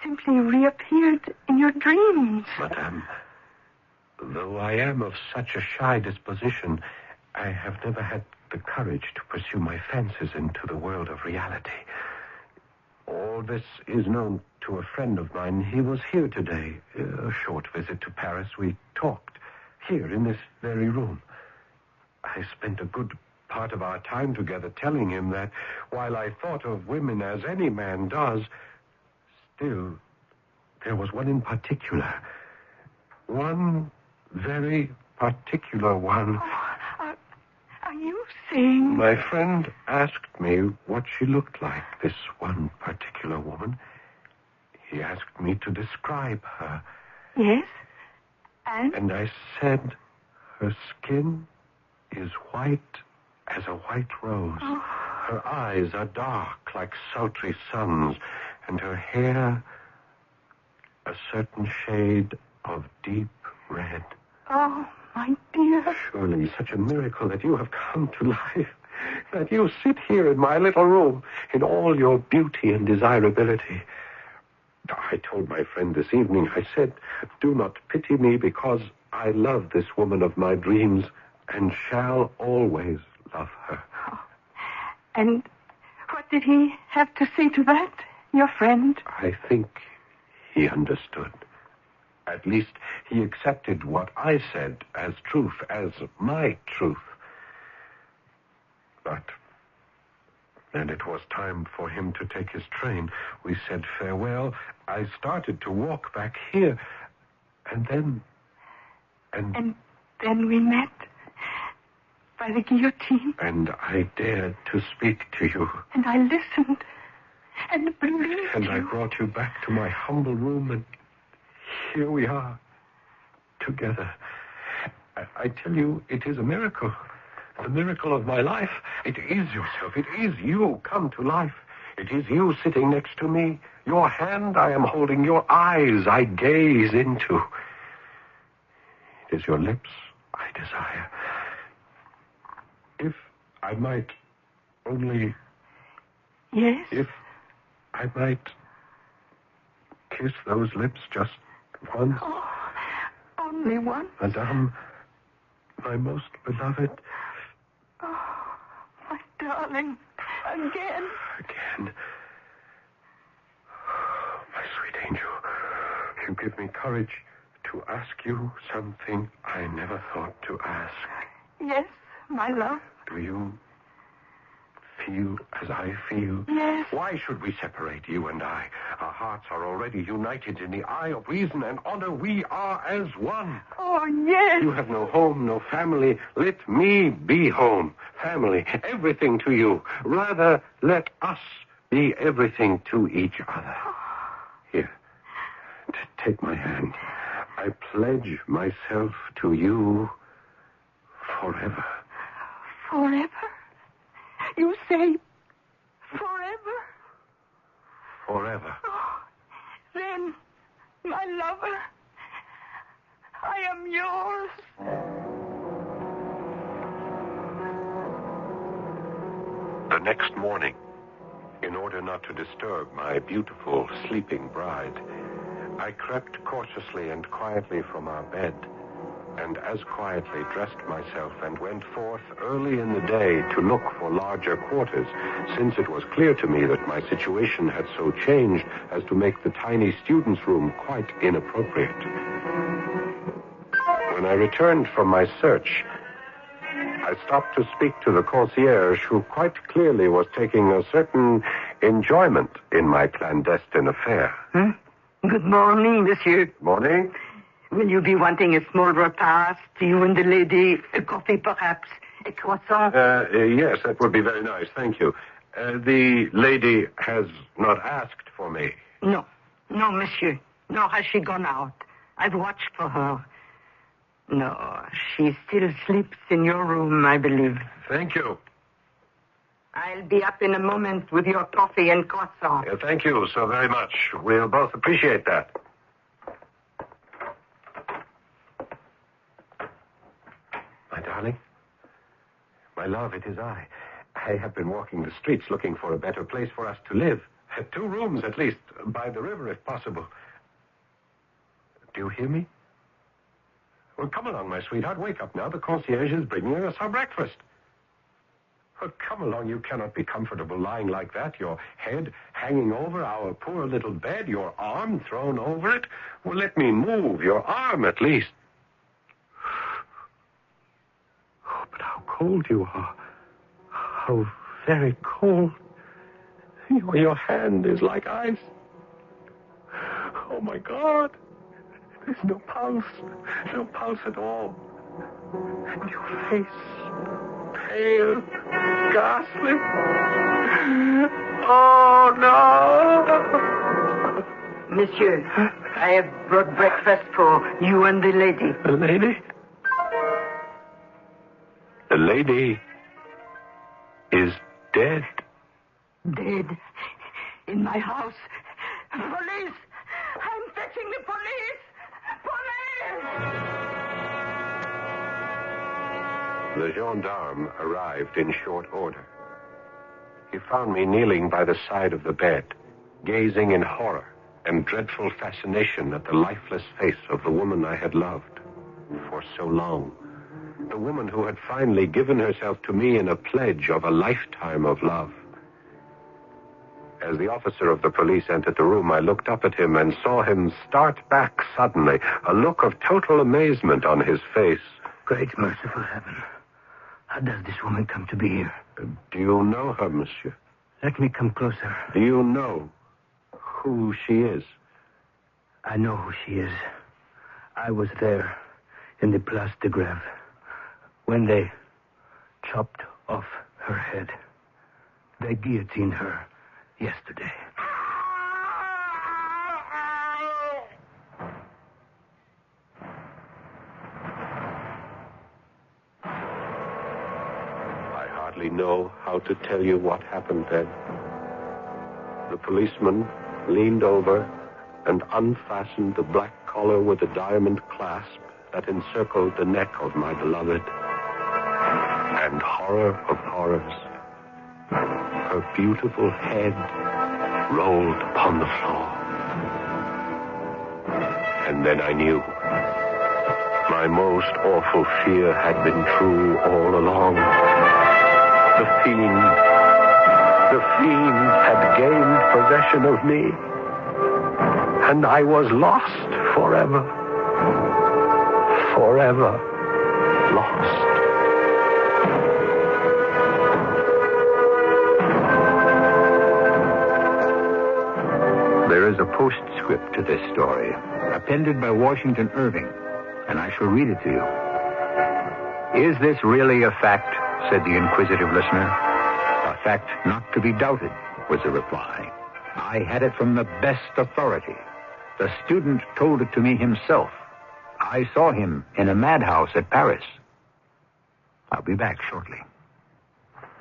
simply reappeared in your dreams. Madame, though I am of such a shy disposition, I have never had the courage to pursue my fancies into the world of reality. All this is known to a friend of mine. He was here today. A short visit to Paris. We talked here in this very room. I spent a good part of our time together telling him that while I thought of women as any man does, still, there was one in particular. One very particular one. Oh, are you saying... My friend asked me what she looked like, this one particular woman. He asked me to describe her. Yes? And I said her skin is white as a white rose. Oh. Her eyes are dark like sultry suns, and her hair a certain shade of deep red. Oh, my dear. Surely such a miracle that you have come to life, that you sit here in my little room in all your beauty and desirability. I told my friend this evening, I said, do not pity me because I love this woman of my dreams and shall always love her. Oh. And what did he have to say to that, your friend? I think he understood. At least he accepted what I said as truth, as my truth. But then it was time for him to take his train. We said farewell. I started to walk back here. And then we met by the guillotine. And I dared to speak to you. And I listened and believed And you. I brought you back to my humble room, and here we are, together. I tell you, it is a miracle. The miracle of my life. It is yourself. It is you come to life. It is you sitting next to me. Your hand I am holding. Your eyes I gaze into. It is your lips I desire. If I might only... Yes? If I might kiss those lips just once. Oh, only once? Madame, my most beloved. Oh, my darling. Again. Again. My sweet angel, you give me courage to ask you something I never thought to ask. Yes, my love. Do you feel as I feel? Yes. Why should we separate, you and I? Our hearts are already united in the eye of reason and honor. We are as one. Oh, yes. You have no home, no family. Let me be home, family, everything to you. Rather, let us be everything to each other. Here, take my hand. I pledge myself to you forever. Forever? You say forever? Forever. Oh, then, my lover, I am yours. The next morning, in order not to disturb my beautiful sleeping bride, I crept cautiously and quietly from our bed, and as quietly dressed myself and went forth early in the day to look for larger quarters, since it was clear to me that my situation had so changed as to make the tiny student's room quite inappropriate. When I returned from my search, I stopped to speak to the concierge, who quite clearly was taking a certain enjoyment in my clandestine affair. Huh? Good morning, monsieur. Morning. Will you be wanting a small repast? You and the lady, a coffee perhaps, a croissant? Yes, that would be very nice. Thank you. The lady has not asked for me. No, monsieur. Nor has she gone out. I've watched for her. No, she still sleeps in your room, I believe. Thank you. I'll be up in a moment with your coffee and croissant. Thank you so very much. We'll both appreciate that. My darling, my love, it is I. I have been walking the streets looking for a better place for us to live. 2 rooms, at least, by the river, if possible. Do you hear me? Well, come along, my sweetheart. Wake up now. The concierge is bringing us our breakfast. Well, come along. You cannot be comfortable lying like that, your head hanging over our poor little bed, your arm thrown over it. Well, let me move your arm, at least. Oh, but how cold you are. How very cold. Your hand is like ice. Oh, my God. There's no pulse at all. And your face, pale, ghastly. Oh, no. Monsieur, I have brought breakfast for you and the lady. The lady? The lady is dead. Dead? In my house? Police! I'm fetching the police! The gendarme arrived in short order. He found me kneeling by the side of the bed, gazing in horror and dreadful fascination at the lifeless face of the woman I had loved for so long. The woman who had finally given herself to me in a pledge of a lifetime of love. As the officer of the police entered the room, I looked up at him and saw him start back suddenly, a look of total amazement on his face. Great merciful heaven. How does this woman come to be here? Do you know her, monsieur? Let me come closer. Do you know who she is? I know who she is. I was there in the Place de Grève when they chopped off her head. They guillotined her yesterday. I hardly know how to tell you what happened then. The policeman leaned over and unfastened the black collar with the diamond clasp that encircled the neck of my beloved. And horror of horrors, her beautiful head rolled upon the floor. And then I knew. My most awful fear had been true all along. The fiend had gained possession of me. And I was lost forever. Forever lost. There is a postscript to this story, appended by Washington Irving, and I shall read it to you. Is this really a fact? Said the inquisitive listener. A fact not to be doubted, was the reply. I had it from the best authority. The student told it to me himself. I saw him in a madhouse at Paris. I'll be back shortly.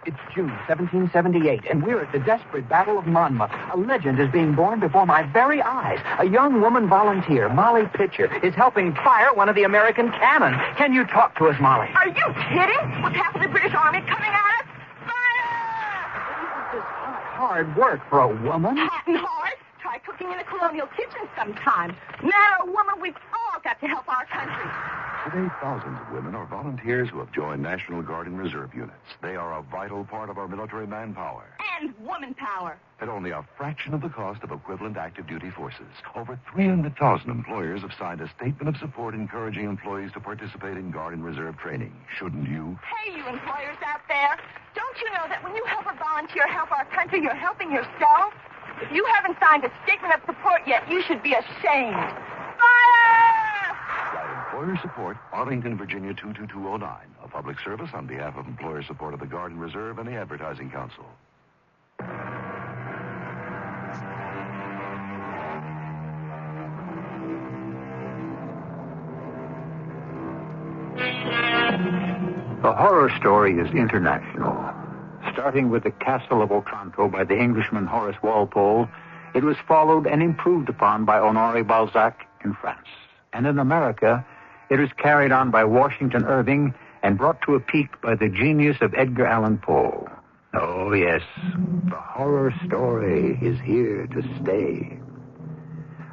It's June 1778, and we're at the desperate Battle of Monmouth. A legend is being born before my very eyes. A young woman volunteer, Molly Pitcher, is helping fire one of the American cannon. Can you talk to us, Molly? Are you kidding? With half of the British Army coming at us? This is hard work for a woman. Hot and hard. Try cooking in a colonial kitchen sometime. Man or woman, we've all got to help our country. Today, thousands of women are volunteers who have joined National Guard and Reserve units. They are a vital part of our military manpower. and woman power. At only a fraction of the cost of equivalent active duty forces, over 300,000 employers have signed a statement of support encouraging employees to participate in Guard and Reserve training. Shouldn't you? Hey, you employers out there. Don't you know that when you help a volunteer help our country, you're helping yourself? If you haven't signed a statement of support yet, you should be ashamed. Fire! By employer support, Arlington, Virginia 22209. A public service on behalf of employer support of the Guard and Reserve and the Advertising Council. The horror story is international. Starting with the Castle of Otranto by the Englishman Horace Walpole, it was followed and improved upon by Honoré Balzac in France. And in America, it was carried on by Washington Irving and brought to a peak by the genius of Edgar Allan Poe. Oh, yes, the horror story is here to stay.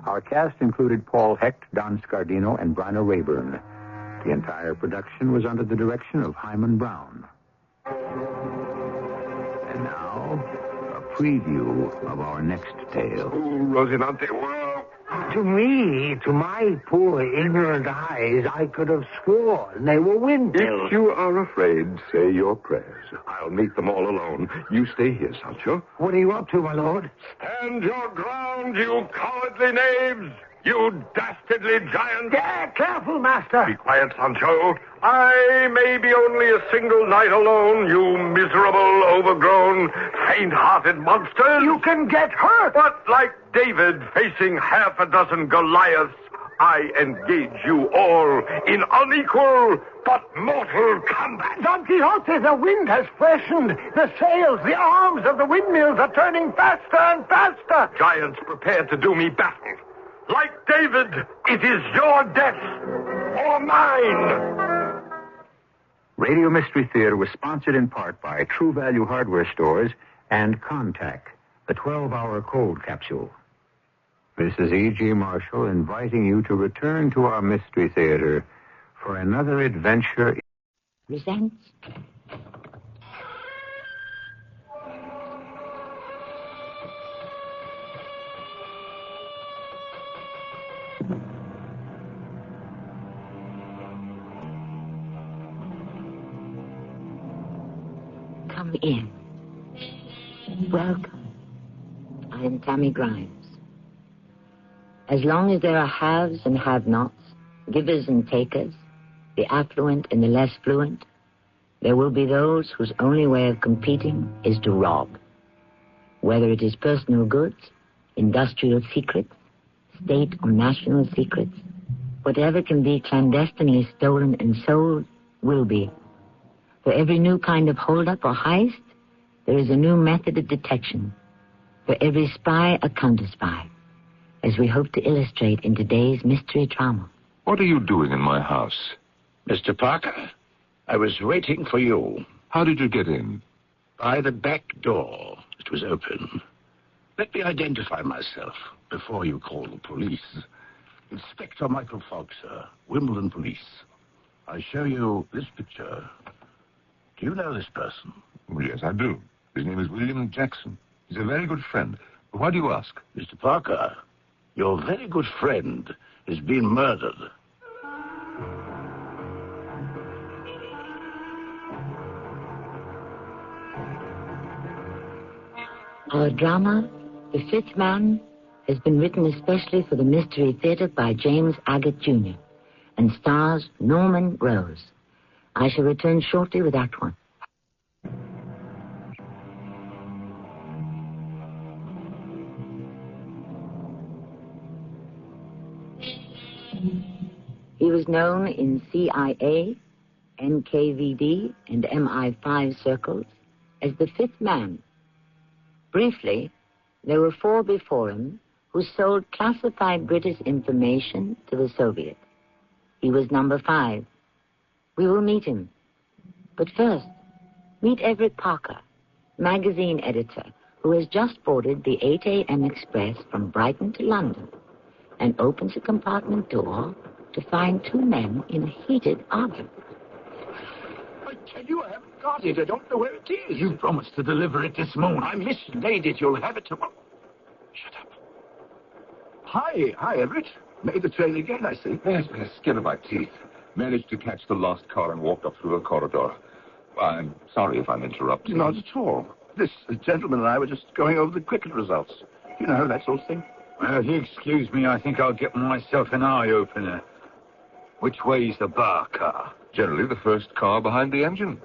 Our cast included Paul Hecht, Don Scardino, and Bryna Rayburn. The entire production was under the direction of Hyman Brown. And now, a preview of our next tale. Rosinante, well, to me, to my poor ignorant eyes, I could have sworn they were windmills. If you are afraid, say your prayers. I'll meet them all alone. You stay here, Sancho. What are you up to, my lord? Stand your ground, you cowardly knaves! You dastardly giant! Yeah, careful, master! Be quiet, Sancho. I may be only a single night alone, you miserable, overgrown, faint-hearted monsters. You can get hurt! But like David facing half a dozen Goliaths, I engage you all in unequal but mortal combat. Don Quixote, the wind has freshened. The sails, the arms of the windmills are turning faster and faster. Giants prepare to do me battle. Like David, it is your death or mine. Radio Mystery Theater was sponsored in part by True Value Hardware Stores and Contact, the 12-hour cold capsule. This is E.G. Marshall inviting you to return to our Mystery Theater for another adventure. Resents? Come in. Welcome. I am Tammy Grimes. As long as there are haves and have-nots, givers and takers, the affluent and the less fluent, there will be those whose only way of competing is to rob. Whether it is personal goods, industrial secrets, state or national secrets, whatever can be clandestinely stolen and sold will be. For every new kind of holdup or heist, there is a new method of detection. For every spy, a counter-spy, as we hope to illustrate in today's mystery drama. What are you doing in my house? Mr. Parker, I was waiting for you. How did you get in? By the back door. It was open. Let me identify myself before you call the police. Inspector Michael Fogg, sir, Wimbledon Police. I show you this picture. Do you know this person? Oh, yes, I do. His name is William Jackson. He's a very good friend. But why do you ask? Mr. Parker, your very good friend has been murdered. Our drama, The Fifth Man, has been written especially for the Mystery Theater by James Agate Jr. and stars Norman Rose. I shall return shortly with Act One. He was known in CIA, NKVD, and MI5 circles as the Fifth Man. Briefly, there were four before him who sold classified British information to the Soviets. He was number 5. We will meet him. But first, meet Everett Parker, magazine editor, who has just boarded the 8 a.m. express from Brighton to London and opens a compartment door to find two men in a heated argument. I tell you, I haven't got it. I don't know where it is. You promised to deliver it this morning. I mislaid it. You'll have it tomorrow. Shut up. Hi, Everett. Made the train again, I see. Yes, by the skin of my teeth. Managed to catch the lost car and walked up through a corridor. I'm sorry if I'm interrupting. Not at all. This gentleman and I were just going over the cricket results. You know, that sort of thing. Well, if you excuse me, I think I'll get myself an eye-opener. Which way's the bar car? Generally the first car behind the engine.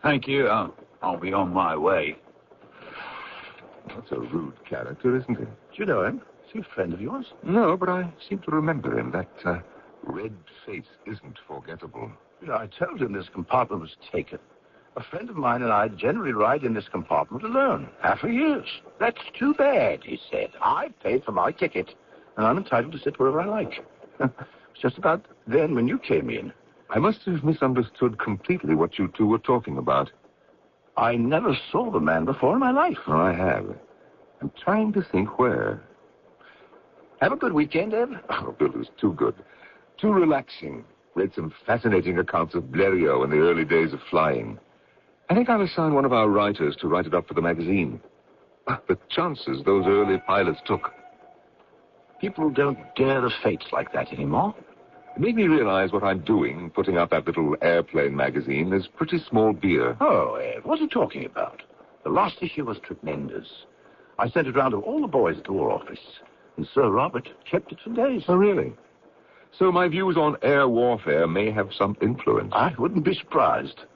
Thank you. I'll be on my way. That's a rude character, isn't he? Do you know him? Is he a friend of yours? No, but I seem to remember him. That red face isn't forgettable. You know, I told him this compartment was taken. A friend of mine and I generally ride in this compartment alone. Half a years. That's too bad, he said. I've paid for my ticket, and I'm entitled to sit wherever I like. It's just about then when you came in. I must have misunderstood completely what you two were talking about. I never saw the man before in my life. Oh, I have. I'm trying to think where. Have a good weekend, Ev. Oh, Bill, it was too good. Too relaxing. Read some fascinating accounts of Blériot in the early days of flying. I think I'll assign one of our writers to write it up for the magazine. The chances those early pilots took. People don't dare the fates like that anymore. It made me realize what I'm doing, putting out that little airplane magazine, is pretty small beer. Oh, Ed, what are you talking about? The last issue was tremendous. I sent it round to all the boys at the War Office, and Sir Robert kept it for days. Oh, really? So my views on air warfare may have some influence. I wouldn't be surprised.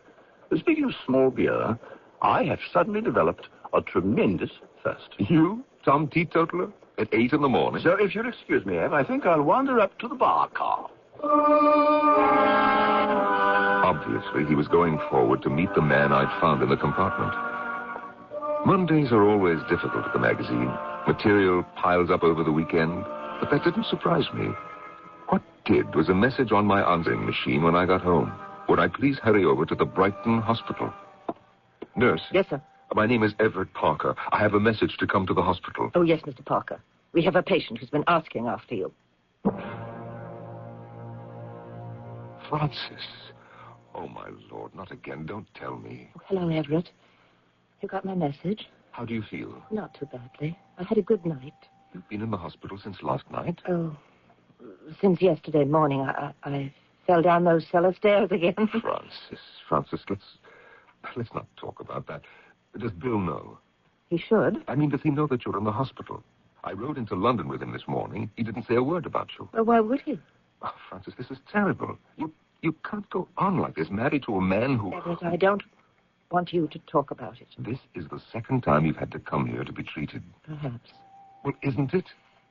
But speaking of small beer, I have suddenly developed a tremendous thirst. You, some teetotaler, at 8 in the morning? So if you'll excuse me, Ev, I think I'll wander up to the bar car. Obviously, he was going forward to meet the man I'd found in the compartment. Mondays are always difficult at the magazine. Material piles up over the weekend, but that didn't surprise me. What did was a message on my answering machine when I got home. Would I please hurry over to the Brighton Hospital? Nurse. Yes, sir. My name is Everett Parker. I have a message to come to the hospital. Oh, yes, Mr. Parker. We have a patient who's been asking after you. Francis. Oh, my Lord, not again. Don't tell me. Oh, hello, Everett. You got my message? How do you feel? Not too badly. I had a good night. You've been in the hospital since last night? Oh, since yesterday morning. I fell down those cellar stairs again. Francis, let's not talk about that. Does Bill know? He should. I mean, does he know that you're in the hospital? I rode into London with him this morning. He didn't say a word about you. Well, why would he? Oh, Francis, this is terrible. You can't go on like this, married to a man who... Everett, I don't want you to talk about it. This is the second time you've had to come here to be treated. Perhaps. Well, isn't it?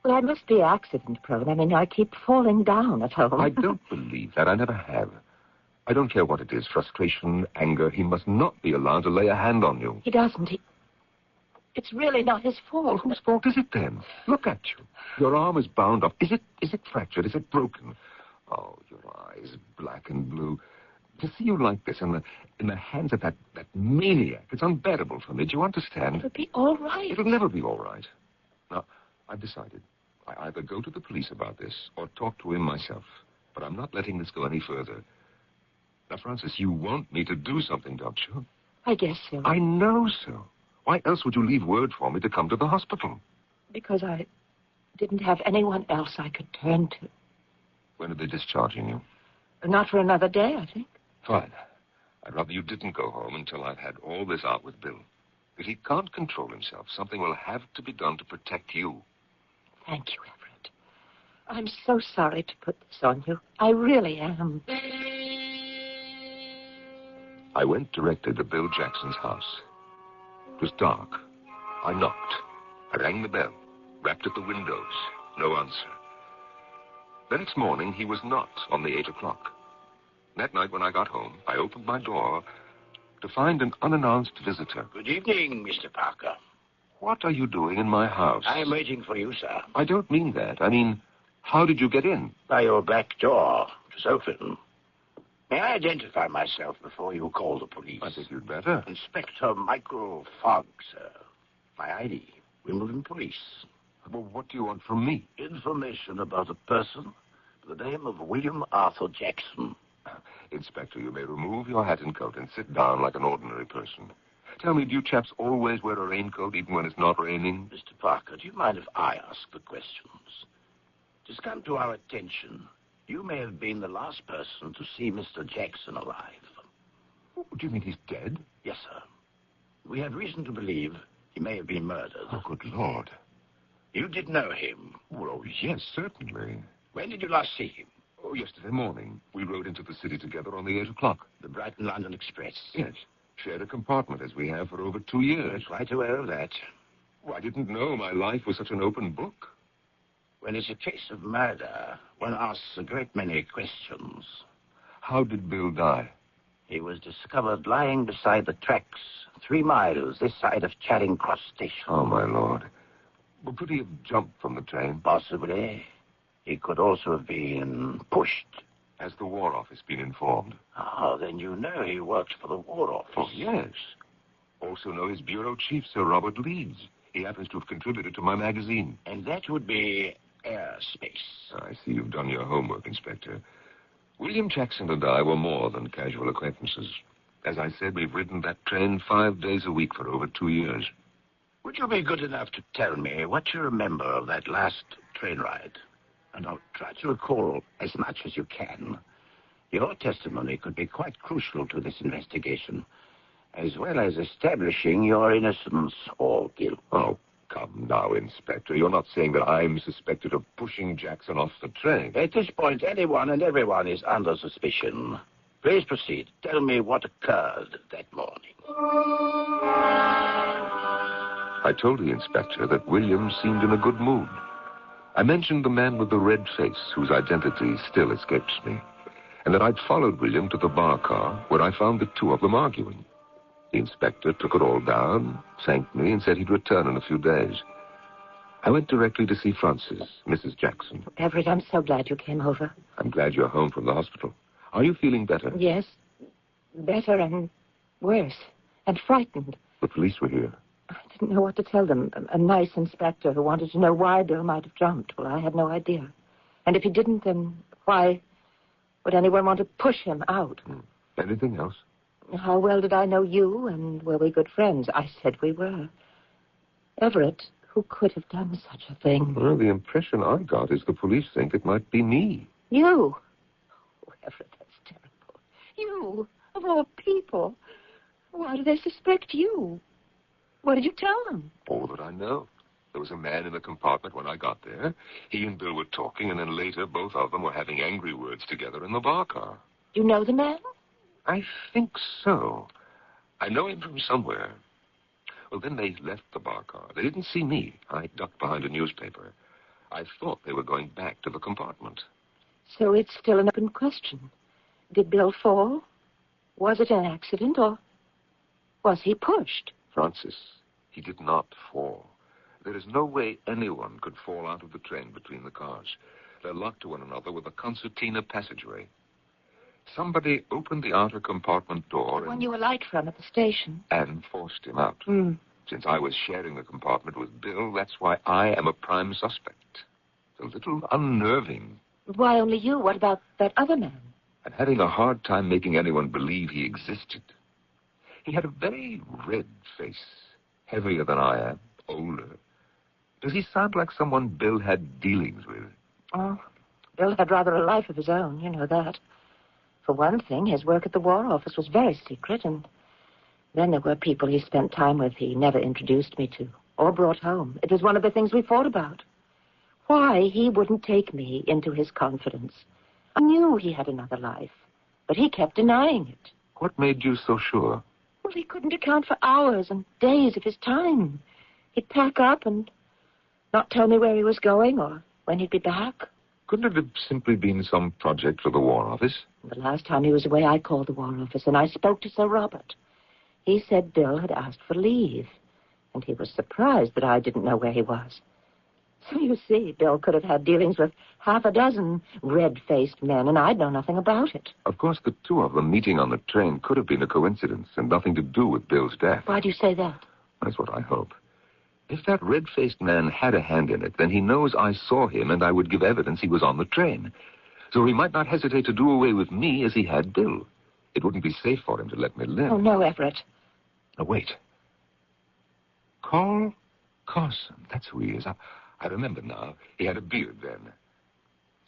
Well, I must be accident-prone. I mean, I keep falling down at home. I don't believe that. I never have. I don't care what it is, frustration, anger. He must not be allowed to lay a hand on you. He doesn't. It's really not his fault. Well, whose fault is it then? Look at you. Your arm is bound up. Is it fractured? Is it broken? Oh, your eyes, black and blue. To see you like this in the hands of that maniac, it's unbearable for me. Do you understand? It'll be all right. It'll never be all right. Now, I've decided. I either go to the police about this or talk to him myself. But I'm not letting this go any further. Now, Francis, you want me to do something, don't you? I guess so. I know so. Why else would you leave word for me to come to the hospital? Because I didn't have anyone else I could turn to. When are they discharging you? Not for another day, I think. Fine. I'd rather you didn't go home until I've had all this out with Bill. If he can't control himself, something will have to be done to protect you. Thank you, Everett. I'm so sorry to put this on you. I really am. I went directly to Bill Jackson's house. It was dark. I knocked. I rang the bell. Rapped at the windows. No answer. The next morning, he was not on the 8 o'clock. That night when I got home, I opened my door to find an unannounced visitor. Good evening, Mr. Parker. What are you doing in my house? I'm waiting for you, sir. I don't mean that. I mean, how did you get in? By your back door. It was open. May I identify myself before you call the police? I think you'd better. Inspector Michael Fogg, sir. My ID, Wimbledon Police. Well, what do you want from me? Information about a person by the name of William Arthur Jackson. Inspector, you may remove your hat and coat and sit down like an ordinary person. Tell me, do you chaps always wear a raincoat even when it's not raining? Mr. Parker, do you mind if I ask the questions? It has come to our attention. You may have been the last person to see Mr. Jackson alive. Do you mean he's dead? Yes, sir. We have reason to believe he may have been murdered. Oh, good Lord. You did know him? Well, yes, certainly. When did you last see him? Oh, yesterday morning. We rode into the city together on the 8 o'clock. The Brighton-London Express? Yes. Shared a compartment as we have for over 2 years. Quite aware of that. Well, I didn't know my life was such an open book. When it's a case of murder, one asks a great many questions. How did Bill die? He was discovered lying beside the tracks, 3 miles this side of Charing Cross Station. Oh, my Lord. Well, could he have jumped from the train? Possibly. He could also have been pushed. Has the War Office been informed? Oh, then you know he worked for the War Office. Oh, yes. Also know his bureau chief, Sir Robert Leeds. He happens to have contributed to my magazine. And that would be airspace. I see you've done your homework, Inspector. William Jackson and I were more than casual acquaintances. As I said, we've ridden that train 5 days a week for over 2 years. Would you be good enough to tell me what you remember of that last train ride? And I'll try to recall as much as you can. Your testimony could be quite crucial to this investigation, as well as establishing your innocence or guilt. Oh, come now, Inspector. You're not saying that I'm suspected of pushing Jackson off the train. At this point, anyone and everyone is under suspicion. Please proceed. Tell me what occurred that morning. I told the inspector that William seemed in a good mood. I mentioned the man with the red face, whose identity still escapes me, and that I'd followed William to the bar car, where I found the two of them arguing. The inspector took it all down, thanked me, and said he'd return in a few days. I went directly to see Frances, Mrs. Jackson. Everett, I'm so glad you came over. I'm glad you're home from the hospital. Are you feeling better? Yes. Better and worse. And frightened. The police were here. I didn't know what to tell them. A nice inspector who wanted to know why Bill might have jumped. Well, I had no idea. And if he didn't, then why would anyone want to push him out? Anything else? How well did I know you, and were we good friends? I said we were. Everett, who could have done such a thing? Well, the impression I got is the police think it might be me. You? Oh, Everett, that's terrible. You, of all people. Why do they suspect you? What did you tell them? All that I know. There was a man in the compartment when I got there. He and Bill were talking, and then later both of them were having angry words together in the bar car. You know the man? I think so. I know him from somewhere. Well, then they left the bar car. They didn't see me. I ducked behind a newspaper. I thought they were going back to the compartment. So it's still an open question. Did Bill fall? Was it an accident, or was he pushed? Francis, he did not fall. There is no way anyone could fall out of the train between the cars. They're locked to one another with a concertina passageway. Somebody opened the outer compartment door The one you alight from at the station. and forced him out. Since I was sharing the compartment with Bill, that's why I am a prime suspect. It's a little unnerving. Why only you? What about that other man? I'm having a hard time making anyone believe he existed. He had a very red face, heavier than I am, older. Does he sound like someone Bill had dealings with? Oh, Bill had rather a life of his own, you know that. For one thing, his work at the War Office was very secret, and then there were people he spent time with he never introduced me to, or brought home. It was one of the things we fought about. Why he wouldn't take me into his confidence. I knew he had another life, but he kept denying it. What made you so sure? Well, he couldn't account for hours and days of his time. He'd pack up and not tell me where he was going or when he'd be back. Couldn't it have simply been some project for the War Office? The last time he was away, I called the War Office, and I spoke to Sir Robert. He said Bill had asked for leave, and he was surprised that I didn't know where he was. So you see, Bill could have had dealings with half a dozen red-faced men, and I'd know nothing about it. Of course, the two of them meeting on the train could have been a coincidence and nothing to do with Bill's death. Why do you say that? That's what I hope. If that red-faced man had a hand in it, then he knows I saw him and I would give evidence he was on the train. so he might not hesitate to do away with me as he had Bill. It wouldn't be safe for him to let me live. Oh, no, Everett. Now, wait. Carl Carson, that's who he is. I remember now. He had a beard then.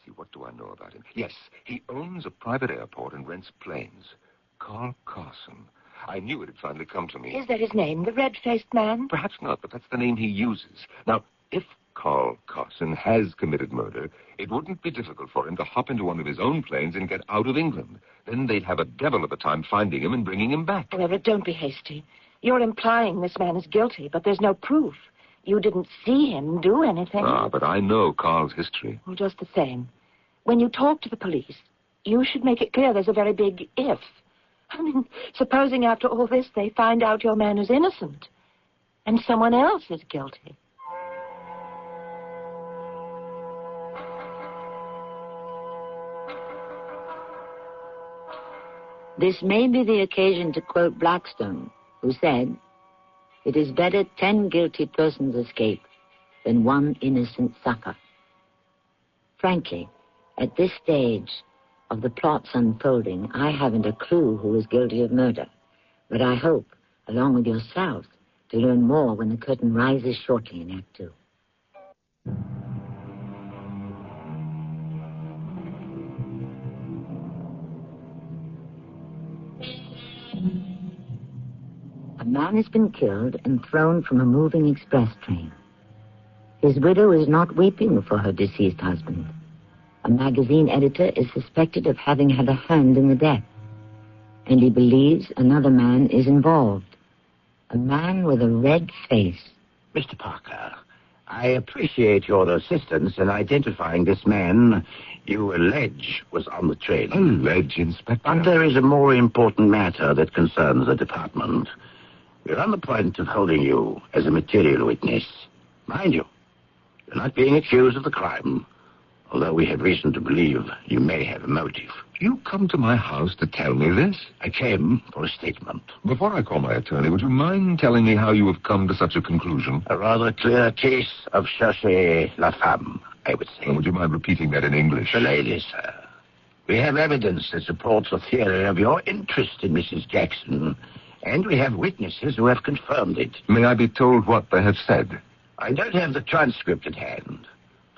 See, what do I know about him? Yes, he owns a private airport and rents planes. Carl Carson. I knew it had finally come to me. Is that his name, the red-faced man? Perhaps not, but that's the name he uses. Now, if Carl Carson has committed murder, it wouldn't be difficult for him to hop into one of his own planes and get out of England. Then they'd have a devil of a time finding him and bringing him back. Oh, Everett, don't be hasty. You're implying this man is guilty, but there's no proof. You didn't see him do anything. Ah, but I know Carl's history. Well, just the same. When you talk to the police, you should make it clear there's a very big if. I mean, supposing after all this they find out your man is innocent and someone else is guilty. This may be the occasion to quote Blackstone, who said, "It is better 10 guilty persons escape than 1 innocent suffer." Frankly, at this stage of the plot's unfolding, I haven't a clue who is guilty of murder. But I hope, along with yourselves, to learn more when the curtain rises shortly in Act 2. A man has been killed and thrown from a moving express train. His widow is not weeping for her deceased husband. A magazine editor is suspected of having had a hand in the death, and he believes another man is involved. A man with a red face. Mr. Parker, I appreciate your assistance in identifying this man you allege was on the train. Allege, Inspector? But there is a more important matter that concerns the department. We're on the point of holding you as a material witness. Mind you, you're not being accused of the crime, although we have reason to believe you may have a motive. You come to my house to tell me this? I came for a statement. Before I call my attorney, would you mind telling me how you have come to such a conclusion? A rather clear case of chercher la femme, I would say. Well, would you mind repeating that in English? The lady, sir. We have evidence that supports the theory of your interest in Mrs. Jackson, and we have witnesses who have confirmed it. May I be told what they have said? I don't have the transcript at hand.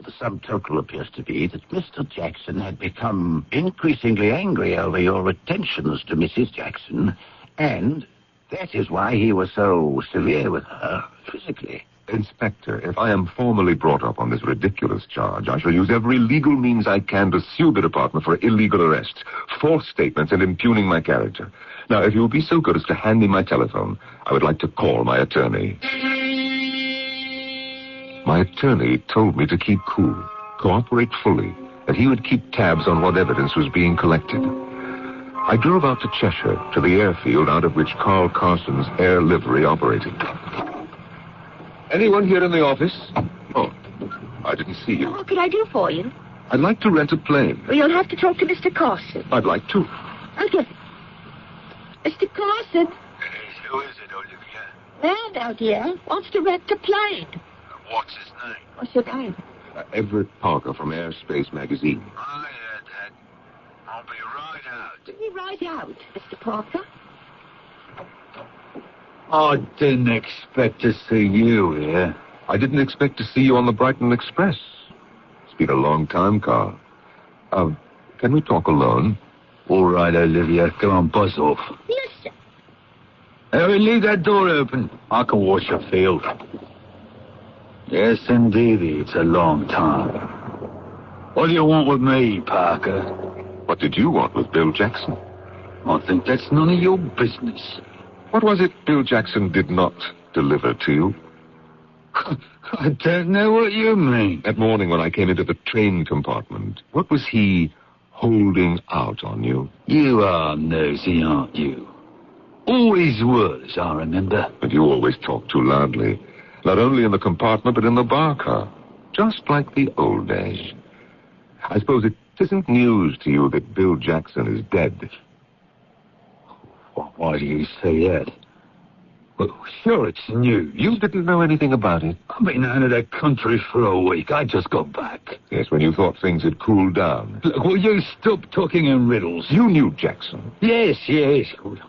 The sum total appears to be that Mr. Jackson had become increasingly angry over your attentions to Mrs. Jackson, and that is why he was so severe with her physically. Inspector, if I am formally brought up on this ridiculous charge, I shall use every legal means I can to sue the department for illegal arrests, false statements, and impugning my character. Now, if you will be so good as to hand me my telephone, I would like to call my attorney. My attorney told me to keep cool, cooperate fully, that he would keep tabs on what evidence was being collected. I drove out to Cheshire, to the airfield out of which Carl Carson's air livery operated. Anyone here in the office? Oh, I didn't see you. What could I do for you? I'd like to rent a plane. Well, you'll have to talk to Mr. Carson. I'd like to. Okay. Mr. Carson. Who is it, Olivia? Man out here wants to rent a plane. What's his name? What's your name? Everett Parker from Airspace Magazine. I heard that. I'll be right out. Be right out, Mr. Parker. I didn't expect to see you here. I didn't expect to see you on the Brighton Express. It's been a long time, Carl. Can we talk alone? All right, Olivia. Go on, buzz off. Yes, sir. Harry, leave that door open. I can watch your field. Yes, indeed, it's a long time. What do you want with me, Parker? What did you want with Bill Jackson? I think that's none of your business. What was it Bill Jackson did not deliver to you? I don't know what you mean. That morning when I came into the train compartment, what was he holding out on you? You are nosy, aren't you? Always was, I remember. But you always talk too loudly. Not only in the compartment, but in the bar car. Just like the old days. I suppose it isn't news to you that Bill Jackson is dead. Why do you say that? Well, sure, it's new. You didn't know anything about it. I've been out of the country for a week. I just got back. Yes, when you thought things had cooled down. Look, will you stop talking in riddles? You knew Jackson. Yes. Good.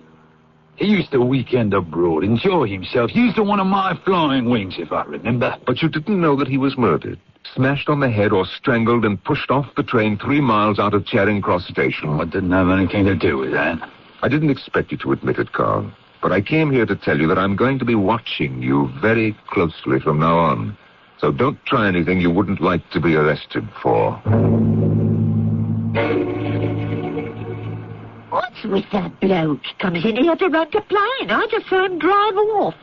He used to weekend abroad, enjoy himself. He used to one of my flying wings, if I remember. But you didn't know that he was murdered. Smashed on the head or strangled and pushed off the train 3 miles out of Charing Cross Station. I didn't have anything to do with that. I didn't expect you to admit it, Carl. But I came here to tell you that I'm going to be watching you very closely from now on. So don't try anything you wouldn't like to be arrested for. What's with that bloke? Comes in here to run to plane. I just saw him drive off.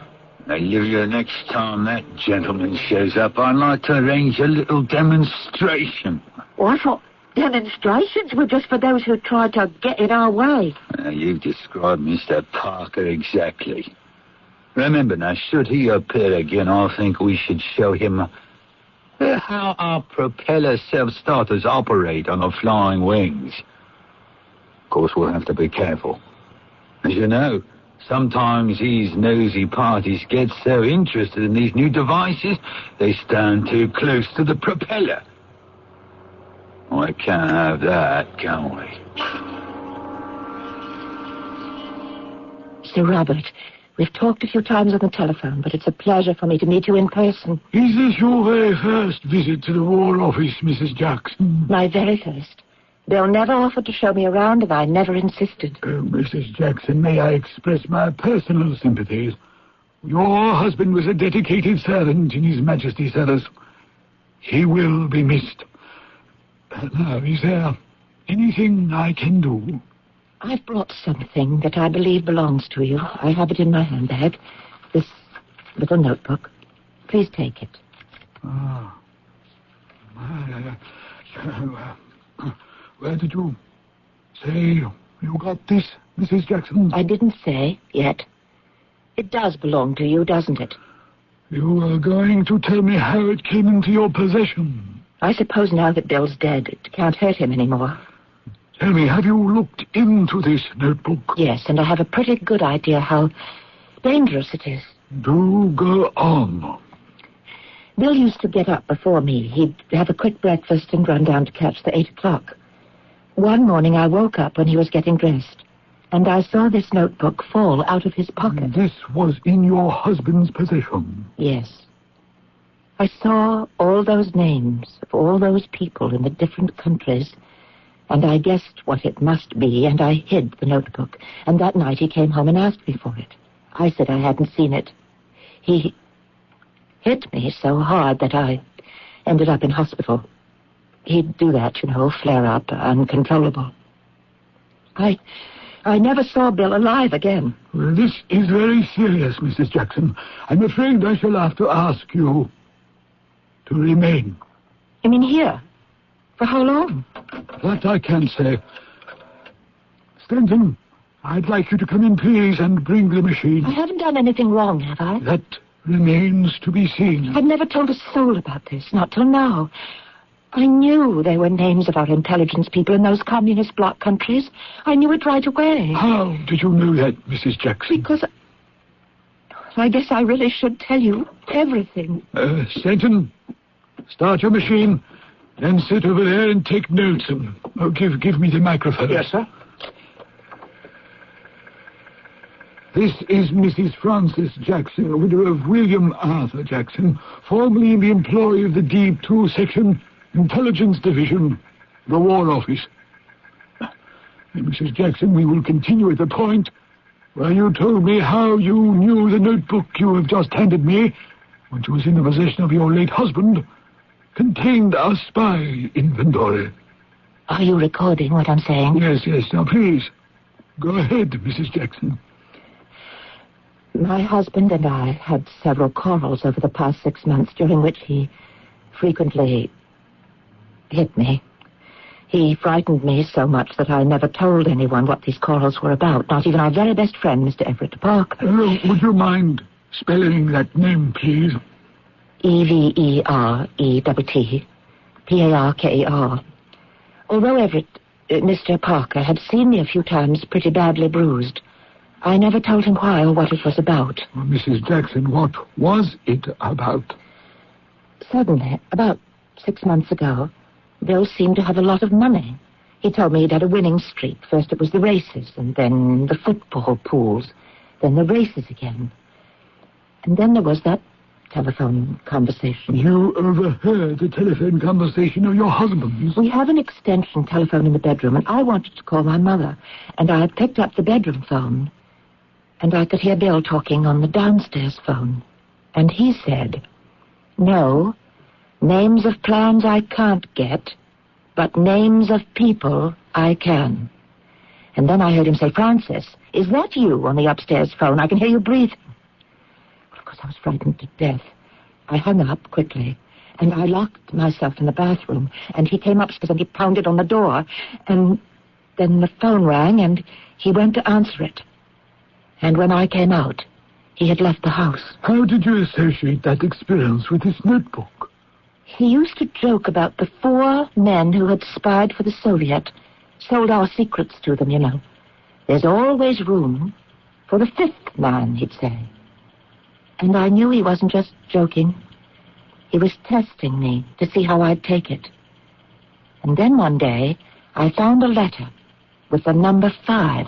Now, the next time that gentleman shows up, I'd like to arrange a little demonstration. I thought demonstrations were just for those who tried to get in our way. You've described Mr. Parker exactly. Remember now, should he appear again, I think we should show him how our propeller self-starters operate on the flying wings. Of course, we'll have to be careful. As you know, sometimes these nosy parties get so interested in these new devices, they stand too close to the propeller. We can't have that, can we? Sir Robert, we've talked a few times on the telephone, but it's a pleasure for me to meet you in person. Is this your very first visit to the War Office, Mrs. Jackson? My very first. Bill never offered to show me around, and I never insisted. Mrs. Jackson, may I express my personal sympathies? Your husband was a dedicated servant in His Majesty's service. He will be missed. Now, is there anything I can do? I've brought something that I believe belongs to you. I have it in my handbag. This little notebook. Please take it. Where did you say you got this, Mrs. Jackson? I didn't say yet. It does belong to you, doesn't it? You are going to tell me how it came into your possession. I suppose now that Bill's dead, it can't hurt him anymore. Tell me, have you looked into this notebook? Yes, and I have a pretty good idea how dangerous it is. Do go on. Bill used to get up before me. He'd have a quick breakfast and run down to catch the 8 o'clock. One morning I woke up when he was getting dressed, and I saw this notebook fall out of his pocket. This was in your husband's possession? Yes. I saw all those names of all those people in the different countries, and I guessed what it must be, and I hid the notebook. And that night he came home and asked me for it. I said I hadn't seen it. He hit me so hard that I ended up in hospital. He'd do that, flare up, uncontrollable. I never saw Bill alive again. Well, this is very serious, Mrs. Jackson. I'm afraid I shall have to ask you to remain. You mean here? For how long? That I can't say. Stanton, I'd like you to come in, please, and bring the machine. I haven't done anything wrong, have I? That remains to be seen. I've never told a soul about this, not till now. I knew they were names of our intelligence people in those communist bloc countries. I knew it right away. How did you know that, Mrs. Jackson? Because I guess I really should tell you everything. Stanton, start your machine, then sit over there and take notes. Give me the microphone. Yes, sir. This is Mrs. Frances Jackson, widow of William Arthur Jackson, formerly in the employ of the D2 Section Intelligence Division, the War Office. Mrs. Jackson, we will continue at the point where you told me how you knew the notebook you have just handed me, which was in the possession of your late husband, contained a spy inventory. Are you recording what I'm saying? Yes. Now, please, go ahead, Mrs. Jackson. My husband and I had several quarrels over the past 6 months, during which he frequently hit me. He frightened me so much that I never told anyone what these quarrels were about, not even our very best friend, Mr. Everett Parker. Would you mind spelling that name, please? Everett Parker. Although Everett, Mr. Parker, had seen me a few times pretty badly bruised, I never told him why or what it was about. Well, Mrs. Jackson, what was it about? Suddenly, about 6 months ago, Bill seemed to have a lot of money. He told me he'd had a winning streak. First it was the races, and then the football pools, then the races again. And then there was that telephone conversation. You overheard the telephone conversation of your husband's? We have an extension telephone in the bedroom, and I wanted to call my mother. And I picked up the bedroom phone, and I could hear Bill talking on the downstairs phone. And he said, "No, names of plans I can't get, but names of people I can." And then I heard him say, "Francis, is that you on the upstairs phone? I can hear you breathing." Of course, I was frightened to death. I hung up quickly, and I locked myself in the bathroom, and he came upstairs and he pounded on the door, and then the phone rang, and he went to answer it. And when I came out, he had left the house. How did you associate that experience with this notebook? He used to joke about the 4 men who had spied for the Soviet, sold our secrets to them, you know. There's always room for the 5th man, he'd say. And I knew he wasn't just joking. He was testing me to see how I'd take it. And then one day, I found a letter with the number 5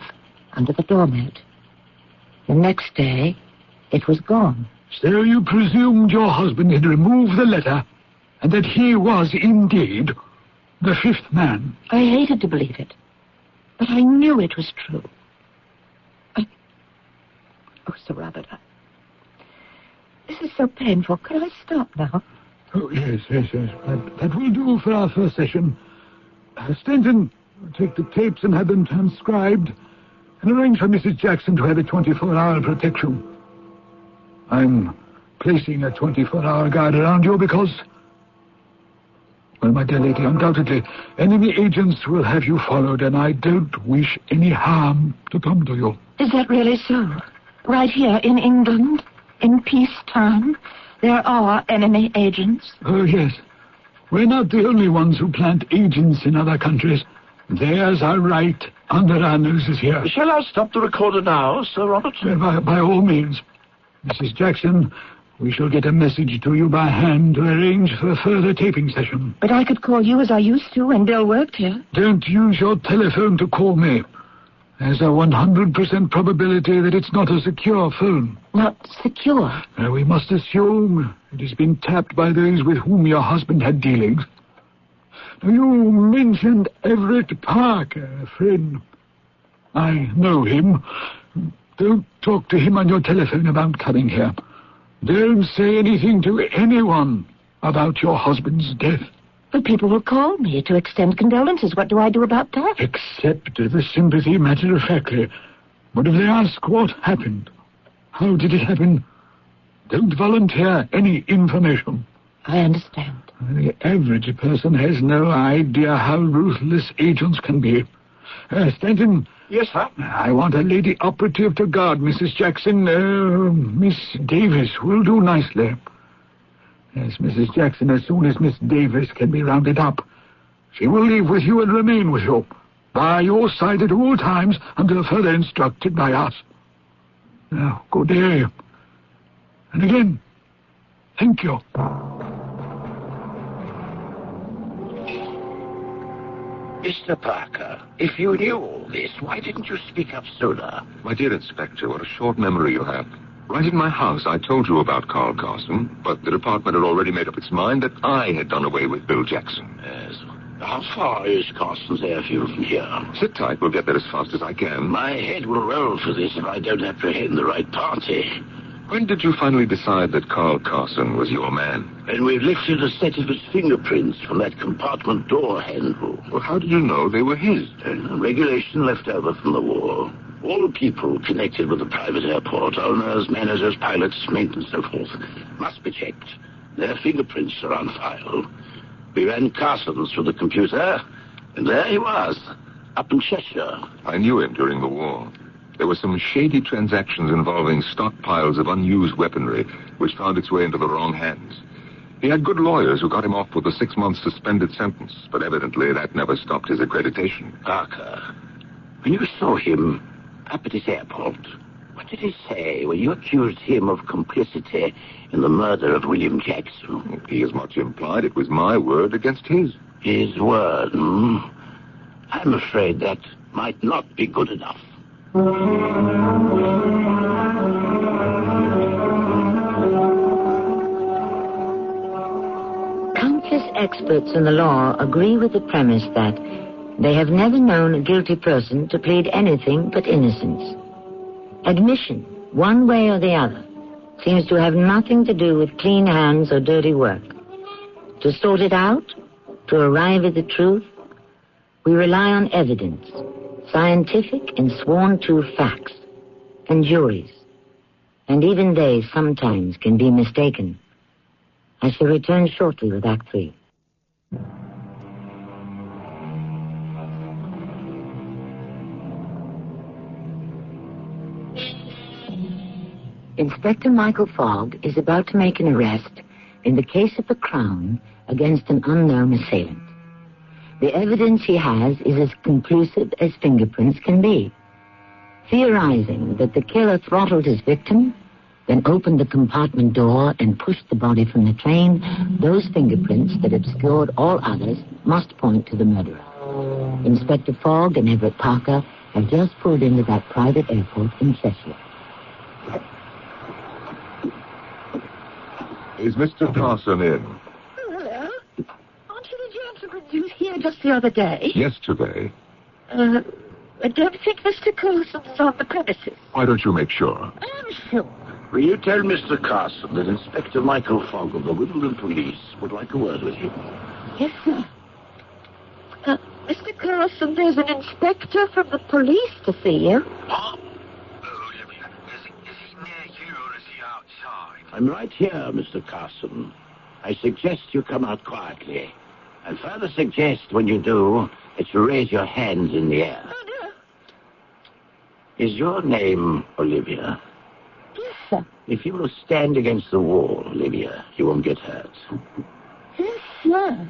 under the doormat. The next day, it was gone. So you presumed your husband had removed the letter, and that he was indeed the 5th man? I hated to believe it, but I knew it was true. Oh, Sir Robert, this is so painful. Could I stop now? Oh, yes. That will do for our first session. Stanton, take the tapes and have them transcribed, and arrange for Mrs. Jackson to have a 24-hour protection. I'm placing a 24-hour guard around you because, well, my dear lady, undoubtedly, enemy agents will have you followed, and I don't wish any harm to come to you. Is that really so? Right here in England, in peacetime, there are enemy agents? Oh, yes. We're not the only ones who plant agents in other countries. Theirs are right under our noses here. Shall I stop the recorder now, Sir Robert? By all means. Mrs. Jackson, we shall get a message to you by hand to arrange for a further taping session. But I could call you as I used to when Bill worked here. Don't use your telephone to call me. There's a 100% probability that it's not a secure phone. Not secure? We must assume it has been tapped by those with whom your husband had dealings. Now, you mentioned Everett Parker, a friend. I know him. Don't talk to him on your telephone about coming here. Don't say anything to anyone about your husband's death. But people will call me to extend condolences. What do I do about that? Accept the sympathy matter-of-factly. But if they ask what happened, how did it happen, don't volunteer any information. I understand. The average person has no idea how ruthless agents can be. Stanton. Yes, sir? I want a lady operative to guard Mrs. Jackson. Miss Davis will do nicely. Yes, Mrs. Jackson, as soon as Miss Davis can be rounded up, she will leave with you and remain with you, by your side at all times, until further instructed by us. Now, good day. And again, thank you. Mr. Parker, if you knew all this, why didn't you speak up sooner? My dear Inspector, what a short memory you have. Right in my house, I told you about Carl Carson, but the department had already made up its mind that I had done away with Bill Jackson. Yes. How far is Carson's airfield from here? Sit tight, we'll get there as fast as I can. My head will roll for this if I don't apprehend the right party. When did you finally decide that Carl Carson was your man? And we've lifted a set of his fingerprints from that compartment door handle. Well, how did you know they were his? Regulation left over from the war. All people connected with the private airport, owners, managers, pilots, maintenance, and so forth, must be checked. Their fingerprints are on file. We ran Carson's through the computer, and there he was, up in Cheshire. I knew him during the war. There were some shady transactions involving stockpiles of unused weaponry, which found its way into the wrong hands. He had good lawyers who got him off with a 6-month suspended sentence, but evidently that never stopped his accreditation. Parker, when you saw him up at his airport, What did he say when you accused him of complicity in the murder of William Jackson? He as much implied it was my word against his. His word, hmm? I'm afraid that might not be good enough. Countless experts in the law agree with the premise that they have never known a guilty person to plead anything but innocence. Admission, one way or the other, seems to have nothing to do with clean hands or dirty work. To sort it out, to arrive at the truth, we rely on evidence, scientific and sworn-to facts, and juries. And even they sometimes can be mistaken. I shall return shortly with Act 3. Inspector Michael Fogg is about to make an arrest in the case of the Crown against an unknown assailant. The evidence he has is as conclusive as fingerprints can be. Theorizing that the killer throttled his victim, then opened the compartment door and pushed the body from the train, those fingerprints that obscured all others must point to the murderer. Inspector Fogg and Everett Parker have just pulled into that private airport in Cheshire. Is Mr. Carson in? Hello. Aren't you the gentleman who was here just the other day? Yesterday. I don't think Mr. Carson's on the premises. Why don't you make sure? I'm sure. Will you tell Mr. Carson that Inspector Michael Fogg of the Wimbledon Police would like a word with him? Yes, sir. Mr. Carson, there's an inspector from the police to see you. I'm right here, Mr. Carson. I suggest you come out quietly. And further suggest, when you do, that you raise your hands in the air. Oh, no. Is your name Olivia? Yes, sir. If you will stand against the wall, Olivia, you won't get hurt. Yes, sir.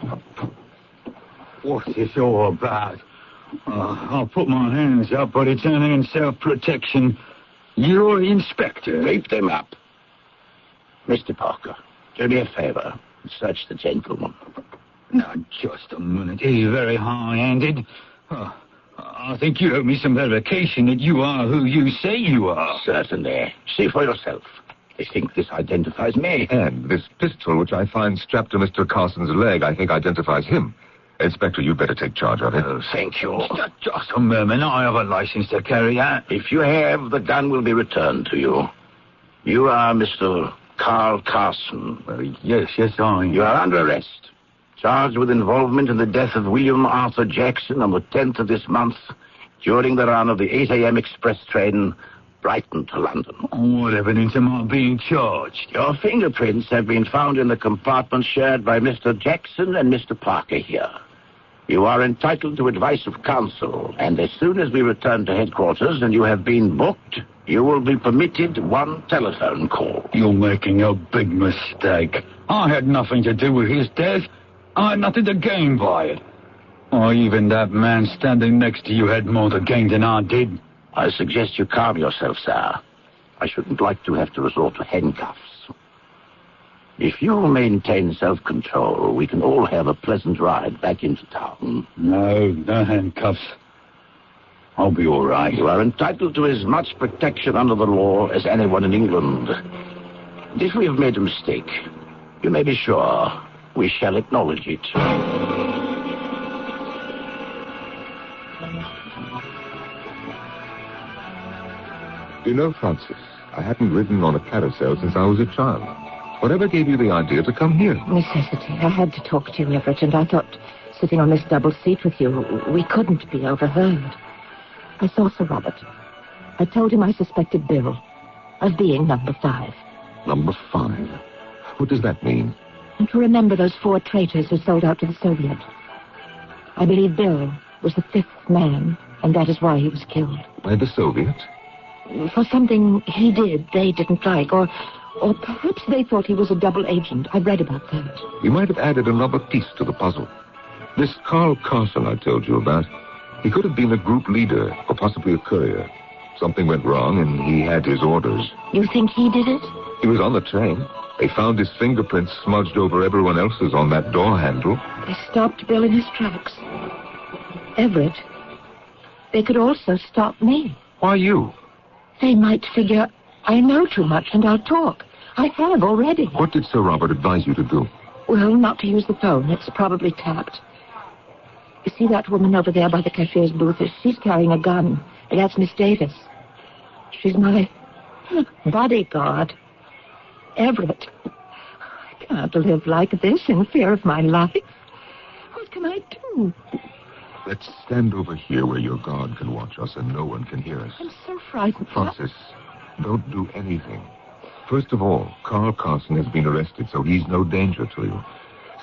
What's this all about? I'll put my hands up, but it's only in self-protection. You're the inspector. Keep them up. Mr. Parker, do me a favor. Search the gentleman. Now, just a minute. He's very high-handed. I think you owe me some verification that you are who you say you are. Certainly. See for yourself. I think this identifies me. And this pistol, which I find strapped to Mr. Carson's leg, I think identifies him. Inspector, you'd better take charge of it. Oh, thank you. Just a moment. I have a license to carry that. If you have, the gun will be returned to you. You are Mr. Carl Carson. Yes, I am. You are under arrest. Charged with involvement in the death of William Arthur Jackson on the 10th of this month during the run of the 8 a.m. express train Brighton to London. What evidence am I being charged? Your fingerprints have been found in the compartment shared by Mr. Jackson and Mr. Parker here. You are entitled to advice of counsel, and as soon as we return to headquarters and you have been booked, you will be permitted one telephone call. You're making a big mistake. I had nothing to do with his death. I had nothing to gain by it. Or even that man standing next to you had more to gain than I did. I suggest you calm yourself, sir. I shouldn't like to have to resort to handcuffs. If you maintain self-control, we can all have a pleasant ride back into town. No handcuffs. I'll be all right. You are entitled to as much protection under the law as anyone in England. And if we have made a mistake, you may be sure we shall acknowledge it. You know, Francis, I hadn't ridden on a carousel since I was a child. Whatever gave you the idea to come here? Necessity. I had to talk to you, Everett, and I thought sitting on this double seat with you, we couldn't be overheard. I saw Sir Robert. I told him I suspected Bill of being number 5. Number 5? What does that mean? And to remember those 4 traitors who sold out to the Soviet. I believe Bill was the 5th man, and that is why he was killed. By the Soviet? For something he did they didn't like, or perhaps they thought he was a double agent. I've read about that. We might have added another piece to the puzzle. This Carl Carson I told you about, he could have been a group leader, or possibly a courier. Something went wrong, and he had his orders. You think he did it? He was on the train. They found his fingerprints smudged over everyone else's on that door handle. They stopped Bill in his tracks. Everett, they could also stop me. Why you? They might figure I know too much and I'll talk. I have already. What did Sir Robert advise you to do? Well, not to use the phone. It's probably tapped. You see that woman over there by the cashier's booth? She's carrying a gun. That's Miss Davis. She's my bodyguard. Everett, I can't live like this in fear of my life. What can I do? Let's stand over here where your guard can watch us and no one can hear us. I'm so frightened. Francis, don't do anything. First of all, Carl Carson has been arrested, so he's no danger to you.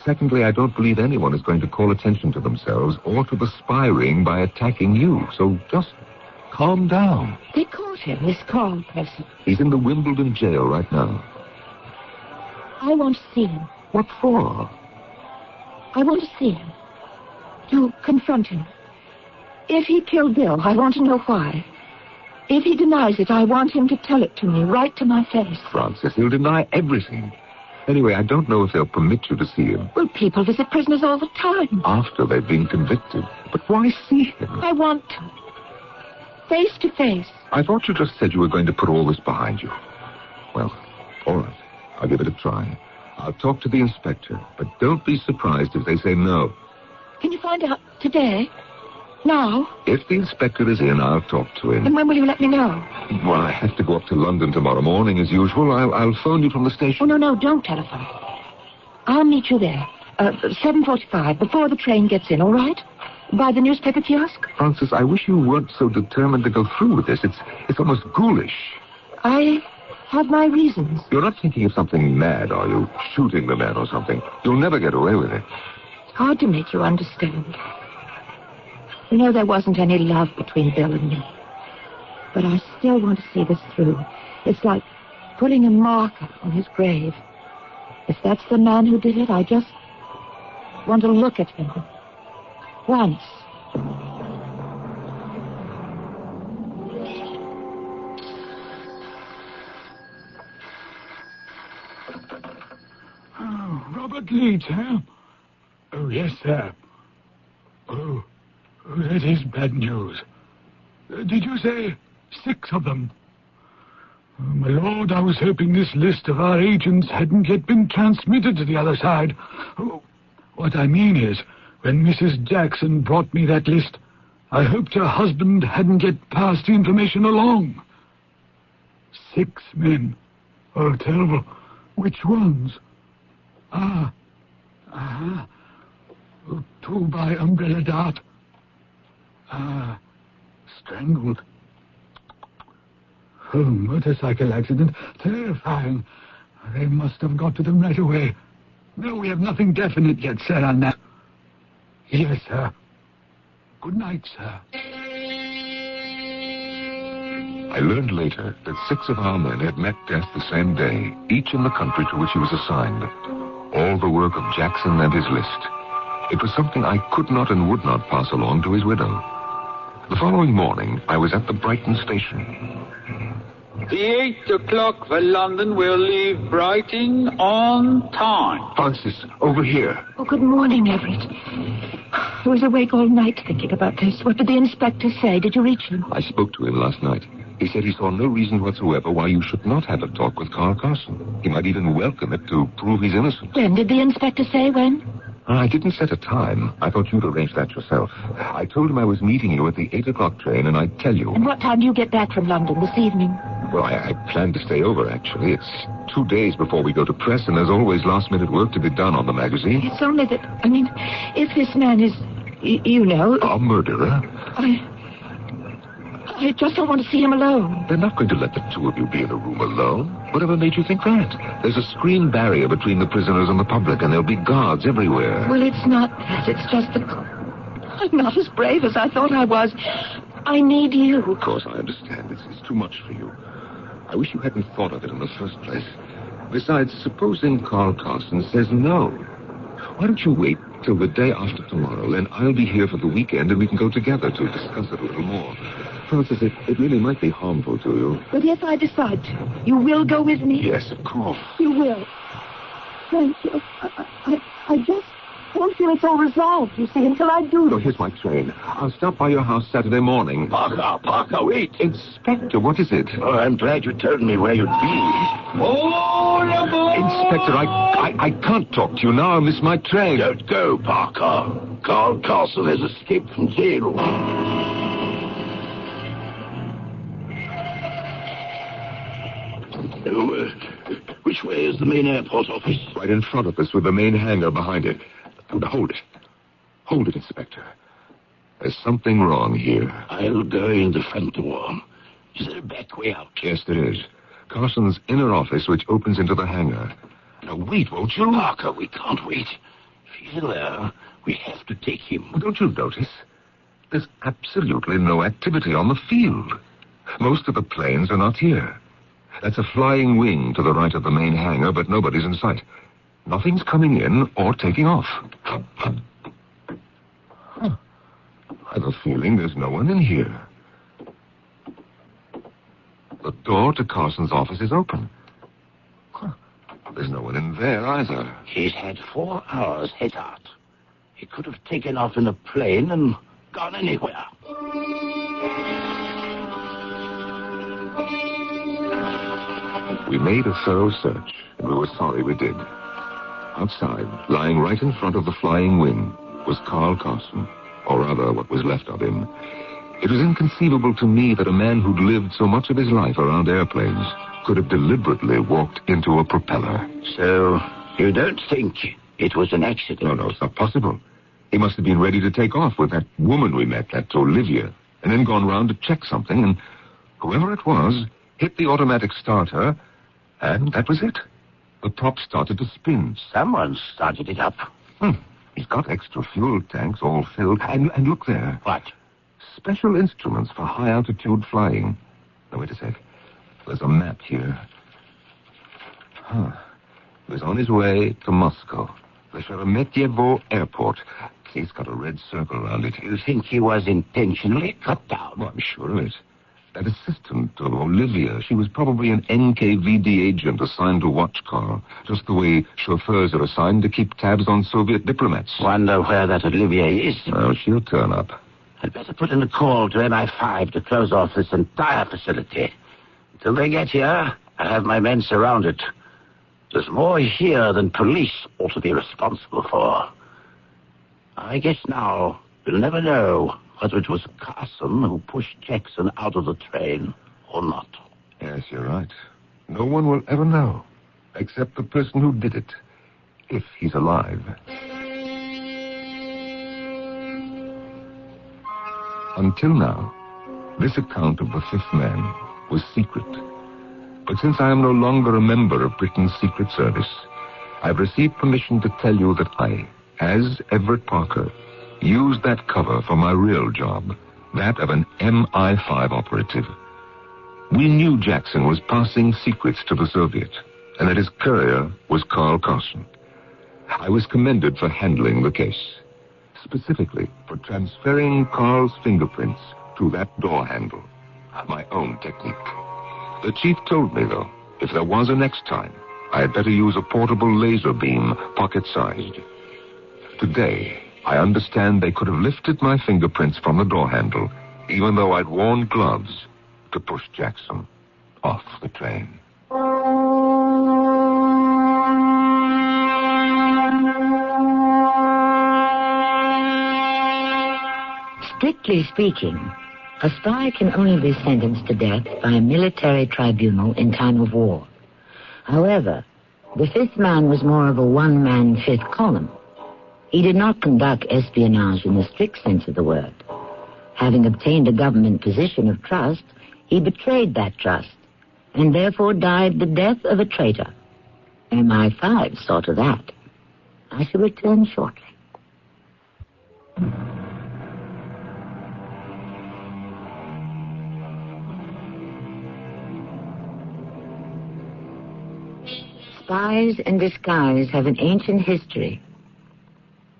Secondly, I don't believe anyone is going to call attention to themselves or to the spy ring by attacking you. So just calm down. They caught him, this Carl person. He's in the Wimbledon jail right now. I want to see him. What for? I want to see him. To confront him. If he killed Bill, I want to know why. If he denies it, I want him to tell it to me, right to my face. Francis, he'll deny everything. Anyway, I don't know if they'll permit you to see him. Well, people visit prisoners all the time. After they've been convicted. But why see him? I want to. Face to face. I thought you just said you were going to put all this behind you. Well, all right. I'll give it a try. I'll talk to the inspector, but don't be surprised if they say no. Can you find out today? Now? If the inspector is in, I'll talk to him. And when will you let me know? Well, I have to go up to London tomorrow morning as usual. I'll phone you from the station. Oh, no, don't telephone. I'll meet you there. 7:45, before the train gets in, all right? By the newspaper kiosk? Francis, I wish you weren't so determined to go through with this. It's almost ghoulish. I have my reasons. You're not thinking of something mad, are you? Shooting the man or something. You'll never get away with it. It's hard to make you understand. You know, there wasn't any love between Bill and me. But I still want to see this through. It's like putting a marker on his grave. If that's the man who did it, I just want to look at him. Once. Oh, Robert Leeds, huh? Oh, yes, sir. Oh, that is bad news. Did you say 6 of them? Oh, my lord, I was hoping this list of our agents hadn't yet been transmitted to the other side. Oh, what I mean is, when Mrs. Jackson brought me that list, I hoped her husband hadn't yet passed the information along. 6 men. Oh, terrible. Which ones? Oh, 2 by umbrella dart. Strangled. Oh, motorcycle accident. Terrifying. They must have got to them right away. No, we have nothing definite yet, sir, on that. Yes, sir. Good night, sir. I learned later that 6 of our men had met death the same day, each in the country to which he was assigned. All the work of Jackson and his list. It was something I could not and would not pass along to his widow. The following morning, I was at the Brighton station. The 8 o'clock for London will leave Brighton on time. Francis, over here. Oh, good morning, Everett. I was awake all night thinking about this. What did the inspector say? Did you reach him? I spoke to him last night. He said he saw no reason whatsoever why you should not have a talk with Carl Carson. He might even welcome it to prove he's innocent. When? Did the inspector say when? I didn't set a time. I thought you'd arrange that yourself. I told him I was meeting you at the 8 o'clock train, and I'd tell you. And what time do you get back from London this evening? Well, I plan to stay over, actually. It's 2 days before we go to press, and there's always last-minute work to be done on the magazine. It's only that, if this man is, you know... A murderer? I just don't want to see him alone. They're not going to let the 2 of you be in a room alone. Whatever made you think that? There's a screen barrier between the prisoners and the public, and there'll be guards everywhere. Well, it's not that. It's just that I'm not as brave as I thought I was. I need you. Of course, I understand. It's too much for you. I wish you hadn't thought of it in the first place. Besides, supposing Carl Carson says no. Why don't you wait till the day after tomorrow, and I'll be here for the weekend, and we can go together to discuss it a little more. Francis, it really might be harmful to you. But if I decide to, you will go with me? Yes, of course. You will. Thank you. I just won't feel it's all resolved, you see, until I do. Oh, here's my train. I'll stop by your house Saturday morning. Parker, wait. Inspector, what is it? Oh, I'm glad you told me where you'd be. Inspector, I can't talk to you now. I'll miss my train. Don't go, Parker. Carl Castle has escaped from jail. Which way is the main airport office? Right in front of us with the main hangar behind it. Hold it. Hold it, Inspector. There's something wrong here. I'll go in the front door. Is there a back way out? Yes, there is. Carson's inner office, which opens into the hangar. Now, wait, won't you? Parker, we can't wait. If he's there, we have to take him. Well, don't you notice? There's absolutely no activity on the field. Most of the planes are not here. That's a flying wing to the right of the main hangar, but nobody's in sight. Nothing's coming in or taking off. I've a feeling there's no one in here. The door to Carson's office is open. There's no one in there either. He's had 4 hours head out. He could have taken off in a plane and gone anywhere. We made a thorough search, and we were sorry we did. Outside, lying right in front of the flying wing, was Carl Carson, or rather what was left of him. It was inconceivable to me that a man who'd lived so much of his life around airplanes could have deliberately walked into a propeller. So, you don't think it was an accident? No, it's not possible. He must have been ready to take off with that woman we met, that Olivia, and then gone round to check something, and whoever it was hit the automatic starter, and that was it. The prop started to spin. Someone started it up. He's got extra fuel tanks all filled. And look there. What? Special instruments for high-altitude flying. Now, wait a sec. There's a map here. He was on his way to Moscow. The Sheremetyevo Airport. He's got a red circle around it. You think he was intentionally cut down? Well, I'm sure of it. That assistant, Olivia, she was probably an NKVD agent assigned to watch Carl, just the way chauffeurs are assigned to keep tabs on Soviet diplomats. Wonder where that Olivia is. Oh, she'll turn up. I'd better put in a call to MI5 to close off this entire facility. Until they get here, I have my men surrounded. There's more here than police ought to be responsible for. I guess now we'll never know whether it was Carson who pushed Jackson out of the train or not. Yes, you're right. No one will ever know, except the person who did it, if he's alive. Until now, this account of the fifth man was secret. But since I am no longer a member of Britain's Secret Service, I've received permission to tell you that I, as Everett Parker, used that cover for my real job, that of an MI5 operative. We knew Jackson was passing secrets to the Soviets, and that his courier was Carl Carson. I was commended for handling the case, specifically for transferring Carl's fingerprints to that door handle, my own technique. The chief told me, though, if there was a next time, I had better use a portable laser beam, pocket-sized. Today, I understand they could have lifted my fingerprints from the door handle, even though I'd worn gloves to push Jackson off the train. Strictly speaking, a spy can only be sentenced to death by a military tribunal in time of war. However, the fifth man was more of a one-man fifth column. He did not conduct espionage in the strict sense of the word. Having obtained a government position of trust, he betrayed that trust, and therefore died the death of a traitor. MI5 saw to that. I shall return shortly. Spies and disguise have an ancient history.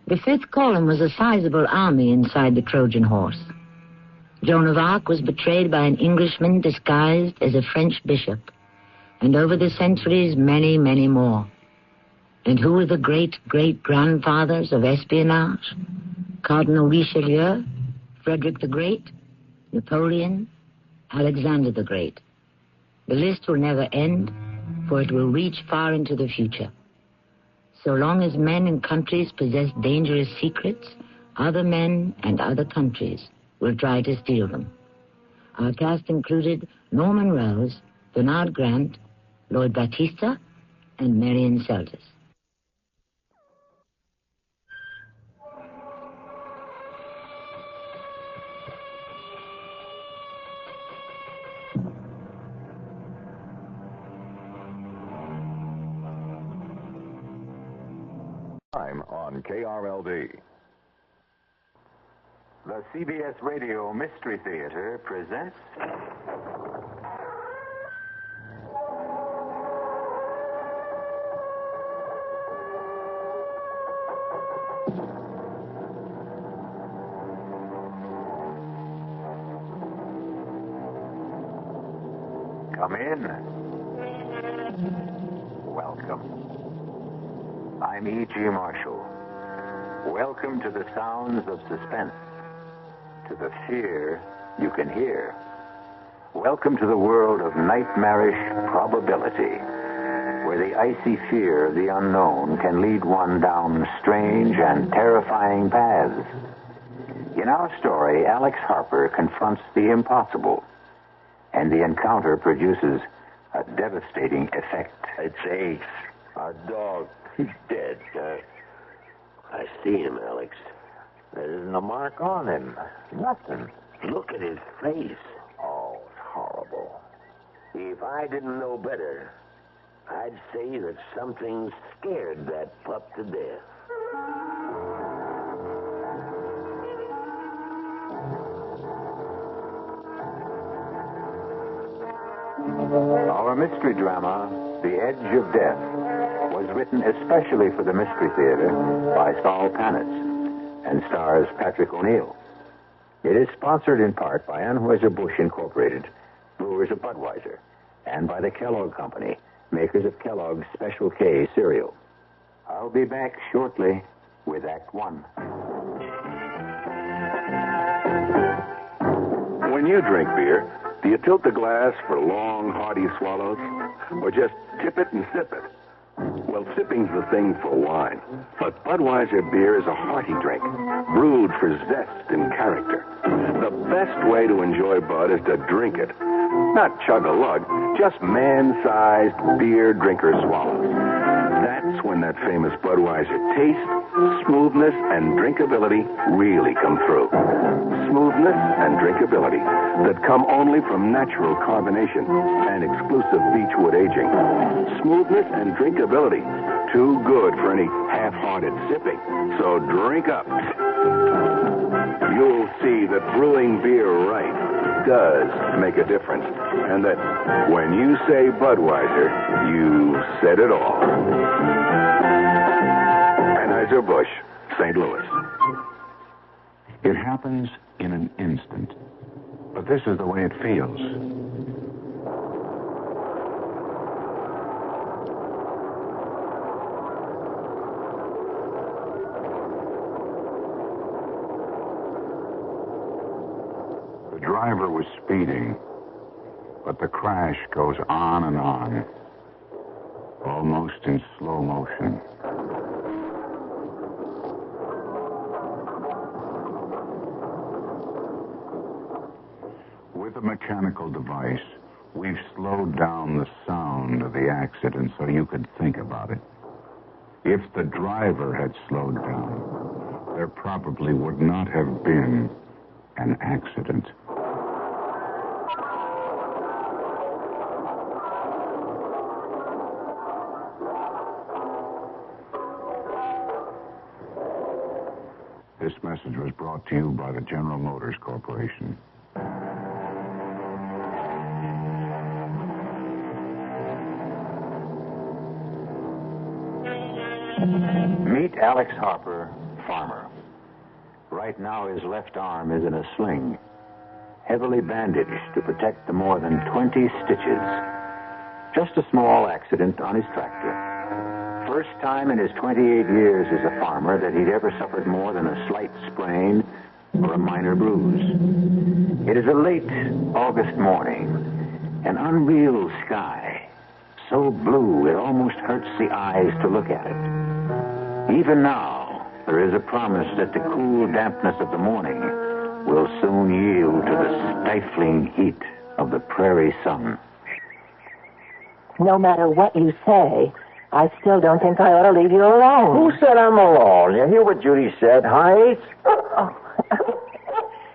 The fifth column was a sizable army inside the Trojan horse. Joan of Arc was betrayed by an Englishman disguised as a French bishop. And over the centuries, many, many more. And who were the great-great-grandfathers of espionage? Cardinal Richelieu, Frederick the Great, Napoleon, Alexander the Great. The list will never end, for it will reach far into the future. So long as men and countries possess dangerous secrets, other men and other countries will try to steal them. Our cast included Norman Rose, Bernard Grant, Lloyd Battista, and Marion Seldes. Time on KRLD. The CBS Radio Mystery Theater presents... Come in. Welcome. I'm E.G. Marshall. Welcome to the sounds of suspense, to the fear you can hear. Welcome to the world of nightmarish probability, where the icy fear of the unknown can lead one down strange and terrifying paths. In our story, Alex Harper confronts the impossible, and the encounter produces a devastating effect. It's Ace, our dog. He's dead. I see him, Alex. There isn't a mark on him. Nothing. Look at his face. Oh, it's horrible. If I didn't know better, I'd say that something scared that pup to death. Our mystery drama, The Edge of Death, was written especially for the Mystery Theater by Saul Panitz and stars Patrick O'Neill. It is sponsored in part by Anheuser-Busch Incorporated, brewers of Budweiser, and by the Kellogg Company, makers of Kellogg's Special K cereal. I'll be back shortly with Act One. When you drink beer, do you tilt the glass for long, hearty swallows? Or just tip it and sip it? Well, sipping's the thing for wine. But Budweiser beer is a hearty drink, brewed for zest and character. The best way to enjoy Bud is to drink it. Not chug-a-lug, just man-sized beer drinker swallows. That's when that famous Budweiser taste, smoothness, and drinkability really come through. Smoothness and drinkability that come only from natural carbonation and exclusive beechwood aging. Smoothness and drinkability, too good for any half-hearted sipping. So drink up. You'll see that brewing beer right does make a difference. And that when you say Budweiser, you said it all. Anheuser-Busch, St. Louis. It happens in an instant. But this is the way it feels. The driver was speeding, but the crash goes on and on, almost in slow motion. With a mechanical device, we've slowed down the sound of the accident so you could think about it. If the driver had slowed down, there probably would not have been an accident. This message was brought to you by the General Motors Corporation. Meet Alex Harper, farmer. Right now his left arm is in a sling. heavily bandaged to protect the more than 20 stitches. Just a small accident on his tractor. First time in his 28 years as a farmer that he'd ever suffered more than a slight sprain or a minor bruise. It is a late August morning, an unreal sky, so blue it almost hurts the eyes to look at it. Even now, there is a promise that the cool dampness of the morning will soon yield to the stifling heat of the prairie sun. No matter what you say, I still don't think I ought to leave you alone. Who said I'm alone? You hear what Judy said, huh, Ace? Oh.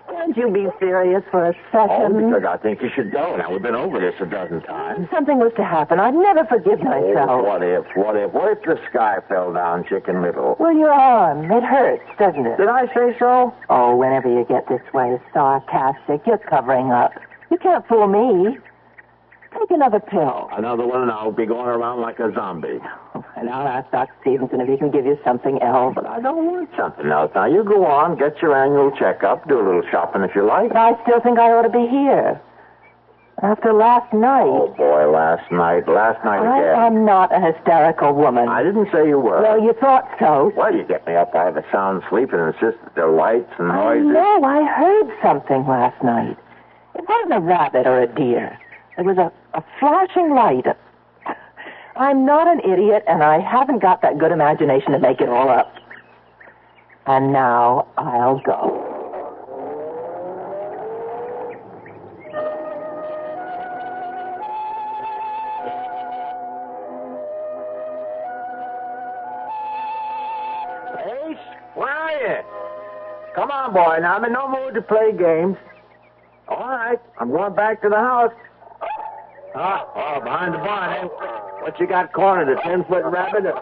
Can't you be serious for a second? Oh, because I think you should go. Now, we've been over this a dozen times. Something was to happen. I'd never forgive myself. Oh, what if the sky fell down, Chicken Little? Well, your arm. It hurts, doesn't it? Did I say so? Oh, whenever you get this way sarcastic, you're covering up. You can't fool me. Take another pill. Another one, and I'll be going around like a zombie. And I'll ask Doc Stevenson if he can give you something else. But I don't want something else. Now, you go on, get your annual checkup, do a little shopping if you like. But I still think I ought to be here. After last night. Oh, boy, last night again. I'm not a hysterical woman. I didn't say you were. Well, you thought so. Well, you get me up out of a sound sleep and insist that there are lights and noises. No, I heard something last night. It wasn't a rabbit or a deer. There was a flashing light. I'm not an idiot, and I haven't got that good imagination to make it all up. And now I'll go. Ace, where are you? Come on, boy. Now, I'm in no mood to play games. All right, I'm going back to the house. Oh, behind the barn, eh? What you got cornered, a 10-foot rabbit?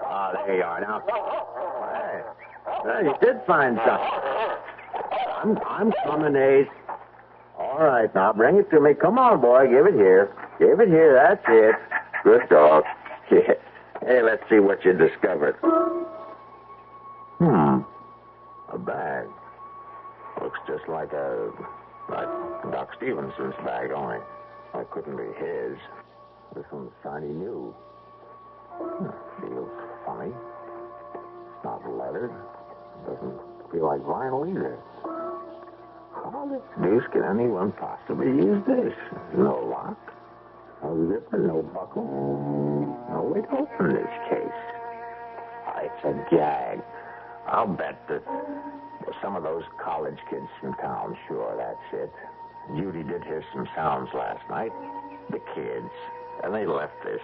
Oh, there you are now. Hey, well, you did find something. I'm coming, Ace. All right, now bring it to me. Come on, boy, give it here. Give it here, that's it. Good dog. Yeah. Hey, let's see what you discovered. A bag. Looks just like Doc Stevenson's bag, only. That couldn't be his. This one's shiny new. Feels funny. It's not leather. Doesn't feel like vinyl either. How the deuce can anyone possibly use this? No lock, no zipper, no buckle. No way to open this case. It's a gag. I'll bet that some of those college kids from town, sure, that's it. Judy did hear some sounds last night. The kids. And they left this.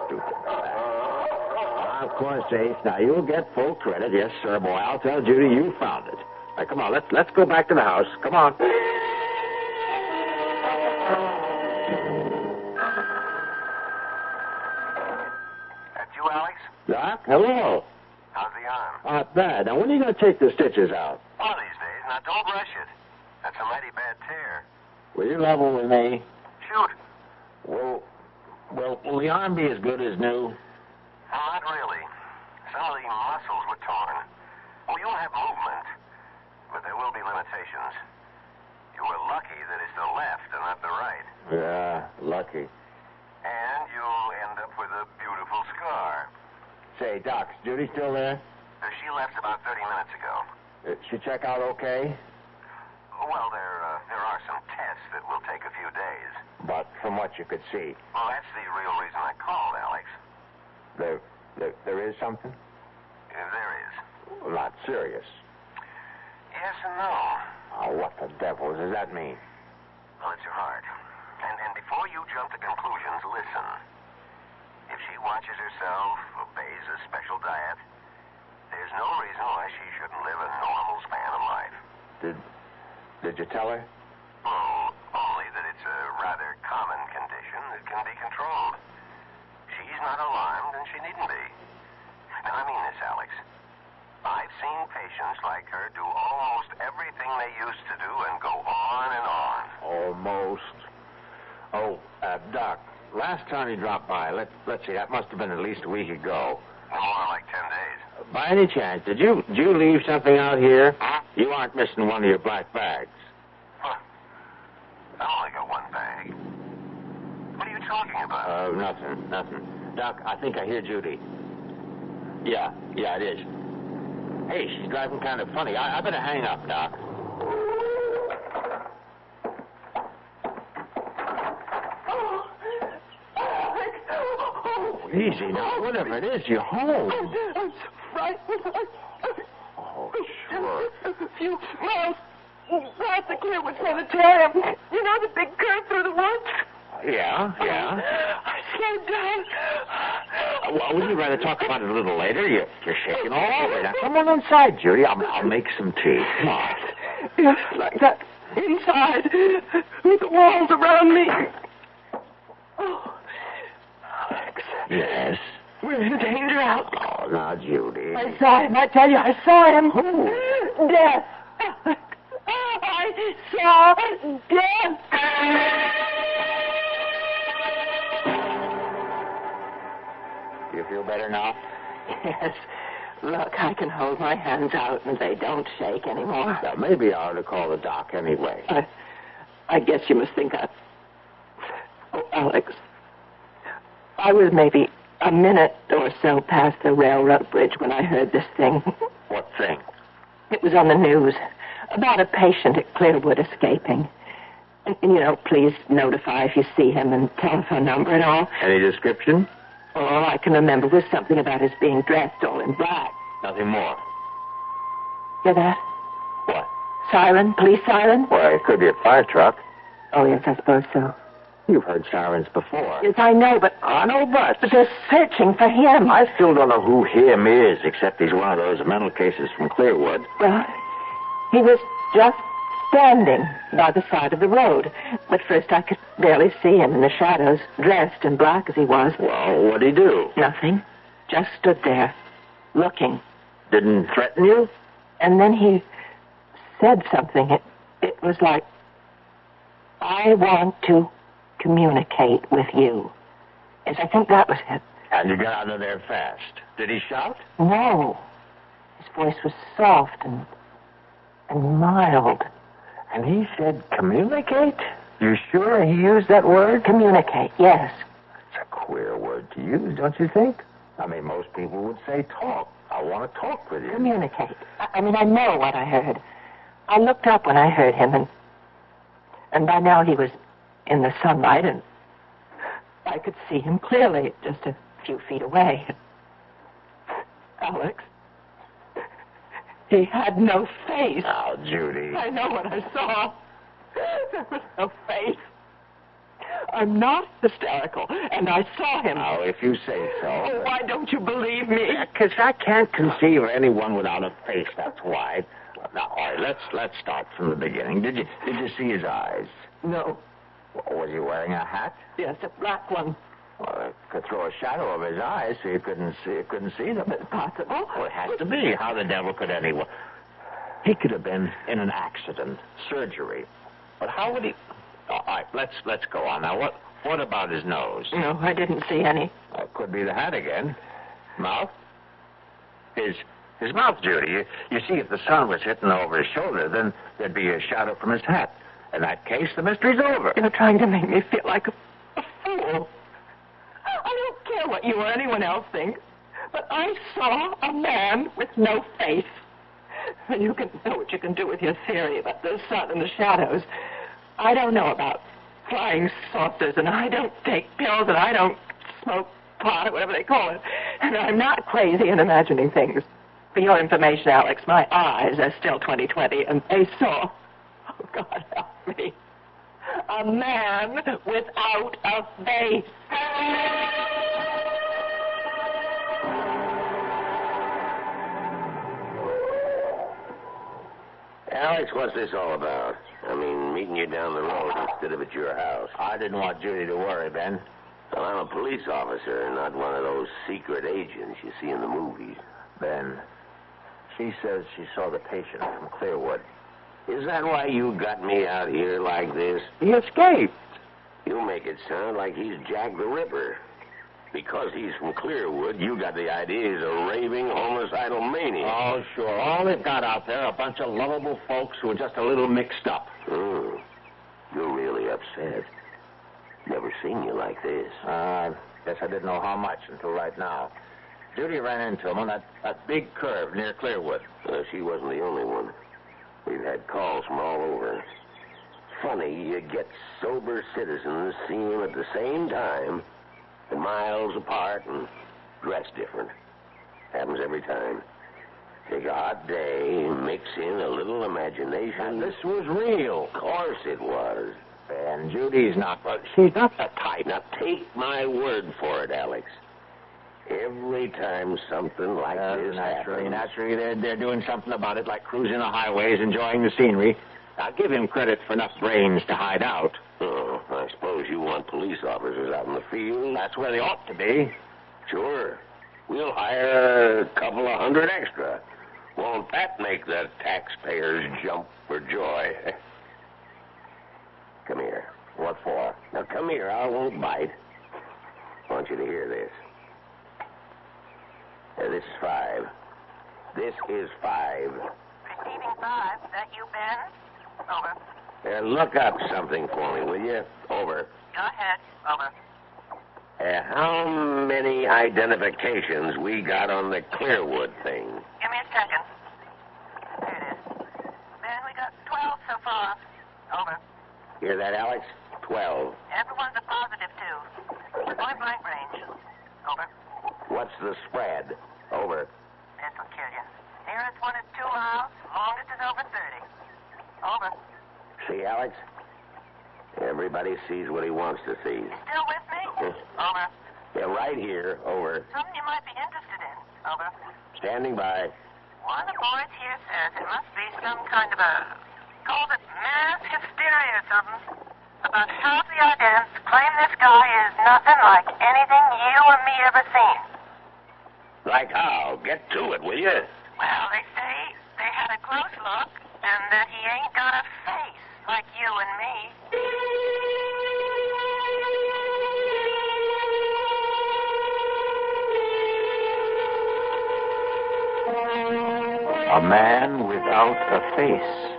Stupid bag. Of course, Ace. Now, you'll get full credit. Yes, sir, boy. I'll tell Judy you found it. Now, come on. Let's go back to the house. Come on. That's you, Alex? Doc, hello. How's the arm? Not bad. Now, when are you going to take the stitches out? One of these days. Now, don't rush it. That's a mighty bad tear. Will you level with me? Shoot. Will the arm be as good as new? Well, not really. Some of the muscles were torn. Well, you'll have movement, but there will be limitations. You were lucky that it's the left and not the right. Yeah, lucky. And you'll end up with a beautiful scar. Say, Doc, is Judy still there? She left about 30 minutes ago. Did she check out okay? Well, there are some tests that will take a few days. But from what you could see. Well, that's the real reason I called, Alex. There is something? There is. Well, not serious. Yes and no. Oh, what the devil does that mean? Well, it's your heart. And before you jump to conclusions, listen. If she watches herself, obeys a special diet, there's no reason why she shouldn't live a normal span of life. Did you tell her? Oh, only that it's a rather common condition that can be controlled. She's not alarmed, and she needn't be. Now, I mean this, Alex. I've seen patients like her do almost everything they used to do and go on and on. Almost. Oh, Doc, last time you dropped by, let's see, that must have been at least a week ago. More like 10 days. By any chance, did you leave something out here? You aren't missing one of your black bags. Huh. talking about? Nothing. Doc, I think I hear Judy. Yeah, it is. Hey, she's driving kind of funny. I better hang up, Doc. Easy now. Whatever it is, you're home. I'm so frightened. Oh, sure. A few miles past the Clearwood Sanitarium. You know the big curve through the woods? Yeah. I slowed down. Well, would you rather talk about it a little later? You're shaking all over. Now, come on inside, Judy. I'll make some tea. Come on. Yes, like that. Inside. With the walls around me. Oh, Alex. Yes? We're in danger, Alex. Oh, now, Judy. I saw him. I tell you, I saw him. Who? Death. Alex. I saw death. You feel better now? Yes. Look, I can hold my hands out and they don't shake anymore. Now, maybe I ought to call the doc anyway. I guess you must think Oh, Alex. I was maybe a minute or so past the railroad bridge when I heard this thing. What thing? It was on the news about a patient at Clearwood escaping. And, please notify if you see him and telephone number and all. Any description? All I can remember was something about his being dressed all in black. Nothing more. Hear that? What? Siren? Police siren? Well, it could be a fire truck. Oh, yes, I suppose so. You've heard sirens before. Yes, I know, but... I know, but they're searching for him. I still don't know who him is, except he's one of those mental cases from Clearwood. Well, he was just standing by the side of the road. But first I could barely see him in the shadows, dressed in black as he was. Well, what'd he do? Nothing. Just stood there, looking. Didn't threaten you? And then he said something. It was like, I want to communicate with you. Yes, I think that was it. And you got out of there fast. Did he shout? No. His voice was soft and mild. And he said communicate? You sure he used that word? Communicate, yes. It's a queer word to use, don't you think? I mean, most people would say talk. I want to talk with you. Communicate. I know what I heard. I looked up when I heard him, and by now he was in the sunlight, and I could see him clearly, just a few feet away. Alex, he had no face. Now, Judy. I know what I saw. There was no face. I'm not hysterical, and I saw him. Now, if you say so. Oh, why don't you believe me? Because I can't conceive of anyone without a face, that's why. Now, all right, let's start from the beginning. Did you see his eyes? No. Was he wearing a hat? Yes, a black one. Well, it could throw a shadow over his eyes so you couldn't see them. It's possible. Well, it has to be. How the devil could anyone? He could have been in an accident, surgery. But how would he... All right, let's go on. Now, what about his nose? No, I didn't see any. Could be the hat again. Mouth? His mouth, Judy. You see, if the sun was hitting over his shoulder, then there'd be a shadow from his hat. In that case, the mystery's over. You're trying to make me feel like a fool. I don't care what you or anyone else thinks, but I saw a man with no face. And you can know what you can do with your theory about the sun and the shadows. I don't know about flying saucers, and I don't take pills, and I don't smoke pot, or whatever they call it. And I'm not crazy in imagining things. For your information, Alex, my eyes are still 20/20, and they saw... Oh, God help me. A man without a face. Alex, what's this all about? I mean, meeting you down the road instead of at your house. I didn't want Judy to worry, Ben. Well, I'm a police officer, not one of those secret agents you see in the movies. Ben, she says she saw the patient from Clearwood. Is that why you got me out here like this? He escaped. You make it sound like he's Jack the Ripper. Because he's from Clearwood, you got the idea he's a raving, homicidal maniac. Oh, sure. All they've got out there are a bunch of lovable folks who are just a little mixed up. You're really upset. Never seen you like this. Guess I didn't know how much until right now. Judy ran into him on that big curve near Clearwood. She wasn't the only one. We've had calls from all over. Funny, you get sober citizens seeing him at the same time, and miles apart, and dressed different. Happens every time. Take a hot day, mix in a little imagination. Now, this was real. Of course it was. And Judy's not, but she's not that type. Now, take my word for it, Alex. Every time something like this happens... Naturally, they're doing something about it, like cruising the highways, enjoying the scenery. I'll give him credit for enough brains to hide out. Oh, I suppose you want police officers out in the field? That's where they ought to be. Sure. We'll hire a couple of hundred extra. Won't that make the taxpayers jump for joy? Come here. What for? Now, come here. I won't bite. I want you to hear this. This is 5. This is 5. Receiving 5. That you, Ben? Over. Look up something for me, will you? Over. Go ahead. Over. How many identifications we got on the Clearwood thing? Give me a second. There it is. Ben, we got 12 so far. Over. Hear that, Alex? 12. Everyone's a positive, too. Point blank range. Over. What's the spread? Over. This'll kill you. Nearest one is 2 miles. Longest is over 30. Over. See, Alex? Everybody sees what he wants to see. You still with me? Over. Yeah, right here. Over. Something you might be interested in. Over. Standing by. One of the boys here says it must be some kind of a... calls it mass hysteria or something. About half the identities claim this guy is nothing like anything you or me ever seen. Like how? Get to it, will you? Well, they say they had a close look and that he ain't got a face like you and me. A man without a face.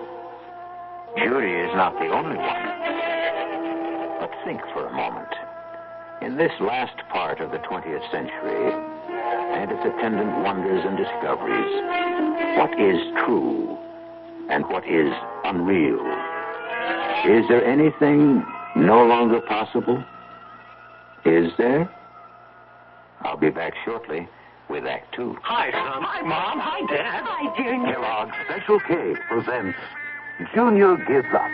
Judy is not the only one. But think for a moment. In this last part of the 20th century, and its attendant wonders and discoveries, what is true and what is unreal? Is there anything no longer possible? Is there? I'll be back shortly with Act 2. Hi, son. Hi, Mom. Hi, Dad. Hi, Junior. Kellogg's Special K presents Junior Gives Up.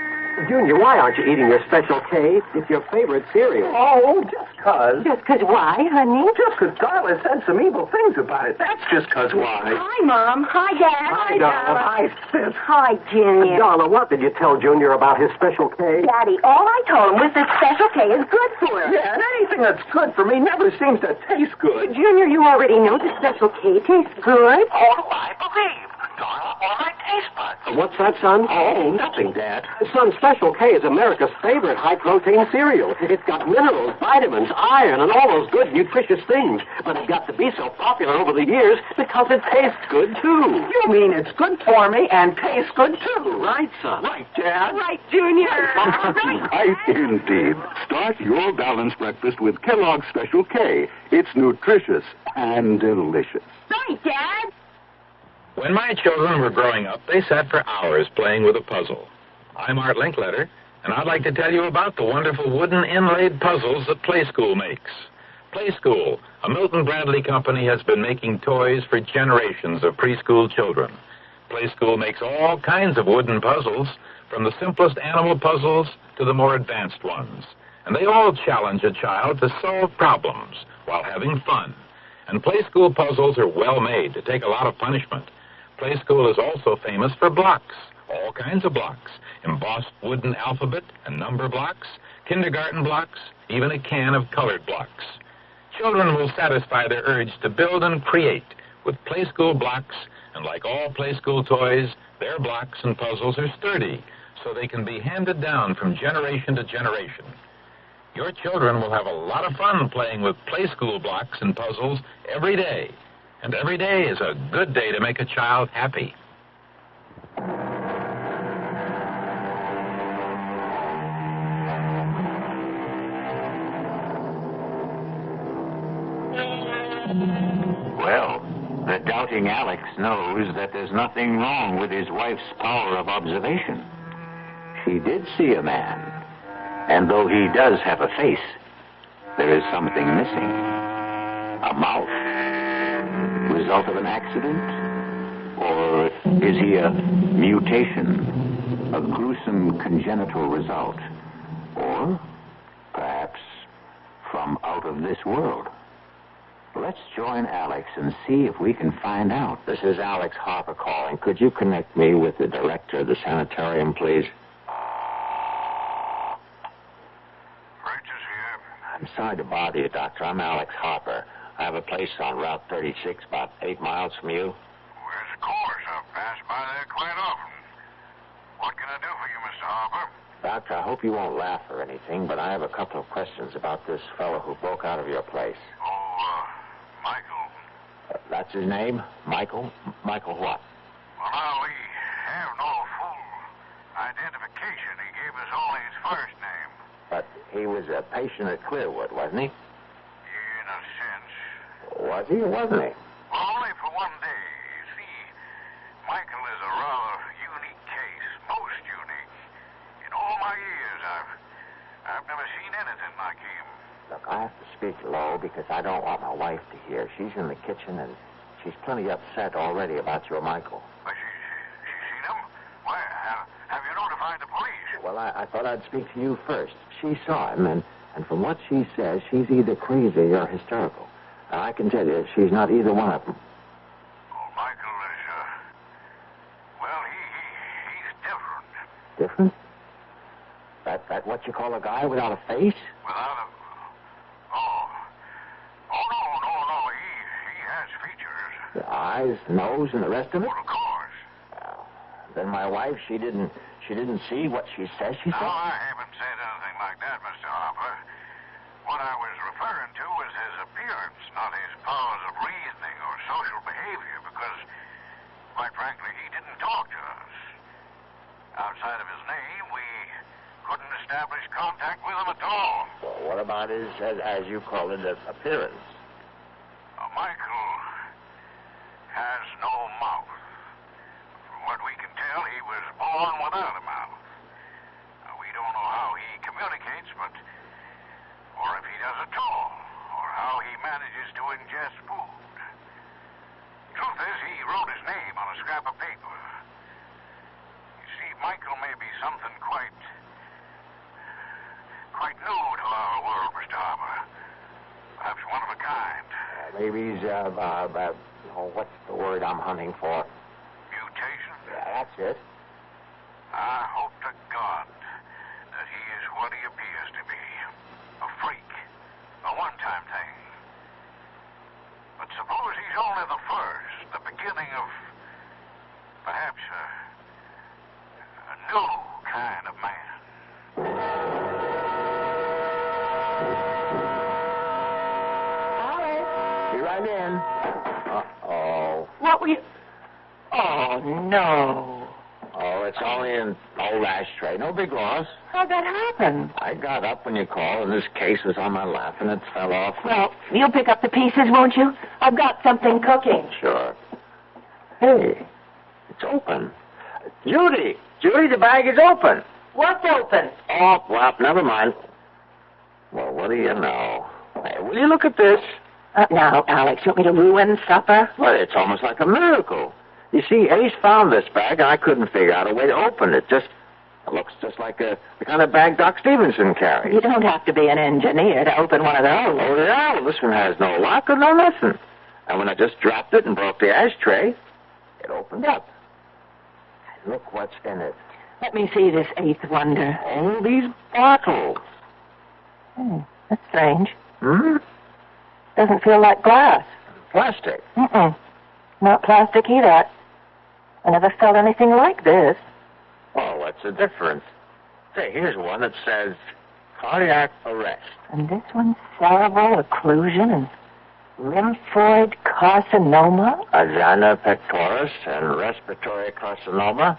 Junior, why aren't you eating your Special K? It's your favorite cereal. Oh, just 'cause. Just 'cause why, honey? Just 'cause Darla said some evil things about it. That's just 'cause why. Hi, Mom. Hi, Dad. Hi, Darla. Hi, Sis. Hi, Junior. Darla, what did you tell Junior about his Special K? Daddy, all I told him was that Special K is good for him. Yeah, and anything that's good for me never seems to taste good. Junior, you already know that Special K tastes good. Oh, do I believe? Darla, all my taste buds. What's that, son? Oh, nothing, Dad. Son, Special K is America's favorite high-protein cereal. It's got minerals, vitamins, iron, and all those good, nutritious things. But it got to be so popular over the years because it tastes good, too. You mean it's good for me and tastes good, too? Right, son. Right, Dad. Right, Junior. Right, indeed. Start your balanced breakfast with Kellogg's Special K. It's nutritious and delicious. Right, Dad. When my children were growing up, they sat for hours playing with a puzzle. I'm Art Linkletter, and I'd like to tell you about the wonderful wooden inlaid puzzles that Play School makes. Play School, a Milton Bradley company, has been making toys for generations of preschool children. Play School makes all kinds of wooden puzzles, from the simplest animal puzzles to the more advanced ones. And they all challenge a child to solve problems while having fun. And Play School puzzles are well made to take a lot of punishment. Play School is also famous for blocks, all kinds of blocks, embossed wooden alphabet and number blocks, kindergarten blocks, even a can of colored blocks. Children will satisfy their urge to build and create with Play School blocks, and like all Play School toys, their blocks and puzzles are sturdy, so they can be handed down from generation to generation. Your children will have a lot of fun playing with Play School blocks and puzzles every day. And every day is a good day to make a child happy. Well, the doubting Alex knows that there's nothing wrong with his wife's power of observation. She did see a man, and though he does have a face, there is something missing. A mouth. Result of an accident? Or is he a mutation? A gruesome congenital result? Or perhaps from out of this world? Let's join Alex and see if we can find out. This is Alex Harper calling. Could you connect me with the director of the sanitarium, please? I'm sorry to bother you, Doctor. I'm Alex Harper. I have a place on Route 36, about 8 miles from you. Well, of course. I've passed by there quite often. What can I do for you, Mr. Harper? Doctor, I hope you won't laugh or anything, but I have a couple of questions about this fellow who broke out of your place. Michael. That's his name? Michael? Michael what? Well, now, we have no full identification. He gave us only his first name. But he was a patient at Clearwood, wasn't he? In a sense. Was he or wasn't he? Well, only for one day. You see, Michael is a rather unique case, most unique. In all my years, I've never seen anything like him. Look, I have to speak low because I don't want my wife to hear. She's in the kitchen and she's plenty upset already about your Michael. But she's seen him? Where? Have you notified the police? Well, I thought I'd speak to you first. She saw him, and from what she says, she's either crazy or hysterical. And I can tell you, she's not either one of them. Oh, Michael is, well, he's different. Different? That what you call a guy without a face? Without a... No, he has features. The eyes, nose, and the rest of it? Well, of course. Then my wife, she didn't see what she says she saw? No, I haven't said anything like that, Mr. Harper. What I was referring to was his appearance, not his powers of reasoning or social behavior, because, quite frankly, he didn't talk to us. Outside of his name, we couldn't establish contact with him at all. Well, what about his, as you call it, appearance? Michael has no mouth. From what we can tell, he was born without a mouth. We don't know how he communicates, or if he does at all, or how he manages to ingest food. Truth is, he wrote his name on a scrap of paper. You see, Michael may be something quite new to our world, Mr. Harper. Perhaps one of a kind. Maybe he's, what's the word I'm hunting for? Mutation? Yeah, that's it. I hope to God that he is what he appears to be. A freak. A one-time thing. But suppose he's only the first, the beginning of perhaps a new kind of man. Be right in. Uh-oh. What were you... Oh, no. Oh, it's only an old ashtray. No big loss. How'd that happen? I got up when you called, and this case was on my lap, and it fell off. Well, you'll pick up the pieces, won't you? I've got something cooking. Sure. Hey, it's open. Judy, the bag is open. What's open? Oh, well, never mind. Well, what do you know? Hey, will you look at this? Now, Alex, you want me to ruin supper? Well, it's almost like a miracle. You see, Ace found this bag, and I couldn't figure out a way to open it. It looks just like the kind of bag Doc Stevenson carries. You don't have to be an engineer to open one of those. Oh, yeah, well, this one has no lock or no nothing. And when I just dropped it and broke the ashtray, it opened up. And look what's in it. Let me see this eighth wonder. Oh, these bottles. That's strange. Doesn't feel like glass. Plastic? Mm-mm. Not plastic either. I never felt anything like this. Oh, what's the difference? Say, here's one that says cardiac arrest. And this one's cerebral occlusion and lymphoid carcinoma? Angina pectoris and respiratory carcinoma.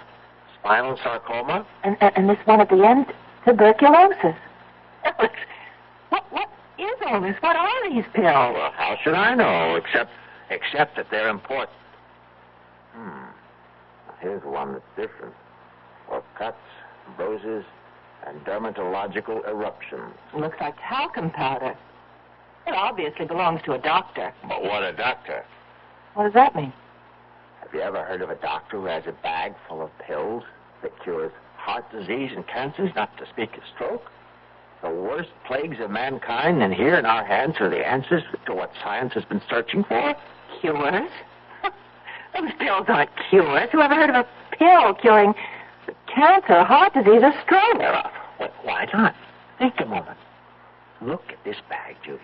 Spinal sarcoma. And this one at the end, tuberculosis. What is pills? What are these pills? Well, how should I know, except that they're important. Here's one that's different. For cuts, bruises, and dermatological eruptions. Looks like talcum powder. It obviously belongs to a doctor. But what a doctor. What does that mean? Have you ever heard of a doctor who has a bag full of pills that cures heart disease and cancers, not to speak of stroke? The worst plagues of mankind, and here in our hands are the answers to what science has been searching for? Cures? Those pills aren't cures. Who ever heard of a pill curing cancer, heart disease, or stroke? Why not? Think a moment. Look at this bag, Judy.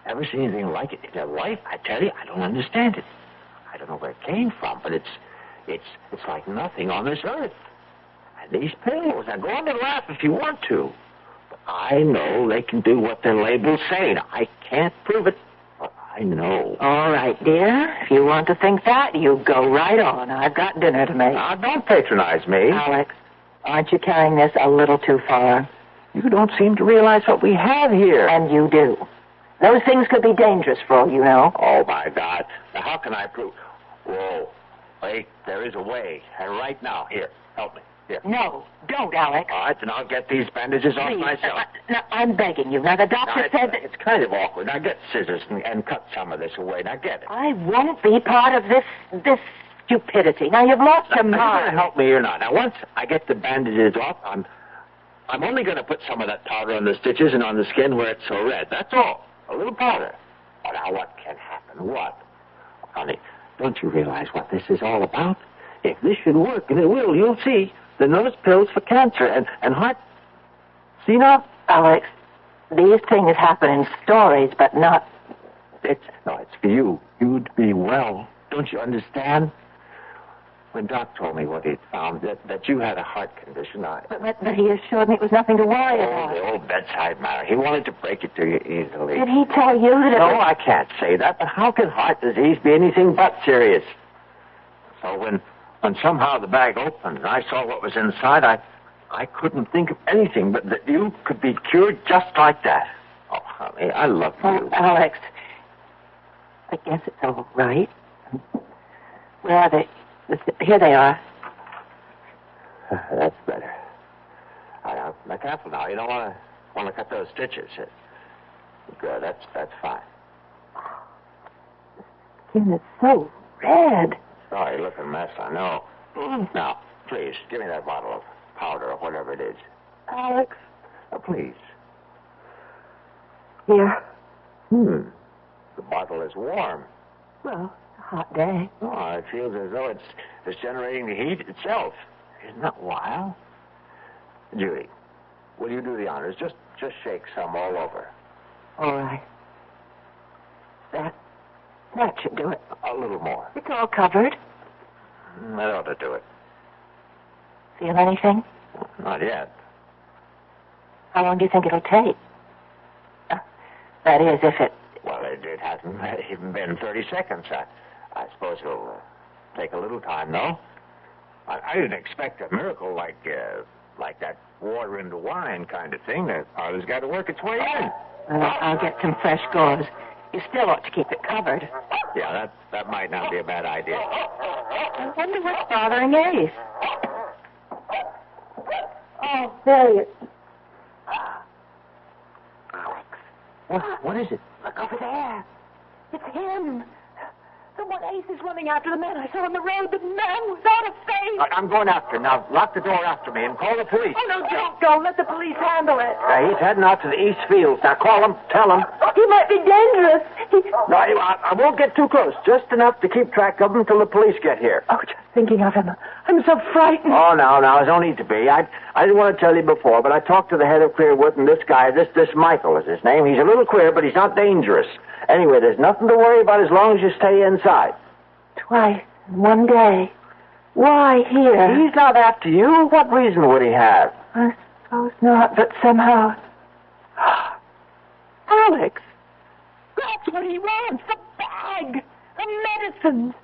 Ever seen anything like it in your life? I tell you, I don't understand it. I don't know where it came from, but it's like nothing on this earth. And these pills, now go on and laugh if you want to. But I know they can do what their labels say. Now, I can't prove it, but I know. All right, dear. If you want to think that, you go right on. I've got dinner to make. Now, don't patronize me. Alex, aren't you carrying this a little too far? You don't seem to realize what we have here. And you do. Those things could be dangerous for all you know. Oh, my God. Now, how can I prove... Whoa. Wait, there is a way. And right now, here, help me. Here. No, don't, Alex. All right, then I'll get these bandages off Please, myself. Now, I'm begging you. Now, the doctor said that... It's kind of awkward. Now, get scissors and cut some of this away. Now, get it. I won't be part of this stupidity. Now, you've lost your mind. You're going to help me or not. Now, once I get the bandages off, I'm only going to put some of that powder on the stitches and on the skin where it's so red. That's all. A little powder. Oh, now, what can happen? What? Honey, don't you realize what this is all about? If this should work, and it will, you'll see. Then those pills for cancer and heart... See now? Alex, these things happen in stories, but not... It's for you. You'd be well. Don't you understand? When Doc told me what he'd found, that you had a heart condition, But he assured me it was nothing to worry about. The old bedside manner. He wanted to break it to you easily. Did he tell you that it No, was... I can't say that, but how can heart disease be anything but serious? So when somehow the bag opened and I saw what was inside, I couldn't think of anything but that you could be cured just like that. Oh, honey, I love you. Alex, I guess it's all right. Where are they? Here they are. That's better. Now, careful now. You don't want to cut those stitches. Good. That's fine. Skin is so red. Sorry, looking mess. I know. Now, please give me that bottle of powder or whatever it is. Alex. Please. Here. The bottle is warm. Well, it's a hot day. Oh, it feels as though it's generating the heat itself. Isn't that wild? Judy, will you do the honors? Just shake some all over. All right. That should do it. A little more. It's all covered. That ought to do it. Feel anything? Not yet. How long do you think it'll take? That is, if it... Well, it hasn't even been 30 seconds. I suppose it'll take a little time, though. I didn't expect a miracle like that water into wine kind of thing. The powder's got to work its way in. I'll get some fresh gauze. You still ought to keep it covered. Yeah, that might not be a bad idea. I wonder what's bothering Ace. Oh, there he is. Alex. What is it? Look over there. It's him. Someone Ace is running after the man I saw on the road. The man was out of face. I'm going after him. Now, lock the door after me and call the police. Oh, no, don't go. Let the police handle it. He's heading out to the East Fields. Now, call him. Tell him. He might be dangerous. No, I won't get too close. Just enough to keep track of him until the police get here. Oh, just thinking of him. I'm so frightened. Oh, now, there's no need to be. I didn't want to tell you before, but I talked to the head of Clearwood, and this guy, this Michael is his name. He's a little queer, but he's not dangerous. Anyway, there's nothing to worry about as long as you stay inside. Twice in one day. Why here? He's not after you. What reason would he have? I suppose not, but somehow... Alex! That's what he wants, the bag! The medicines!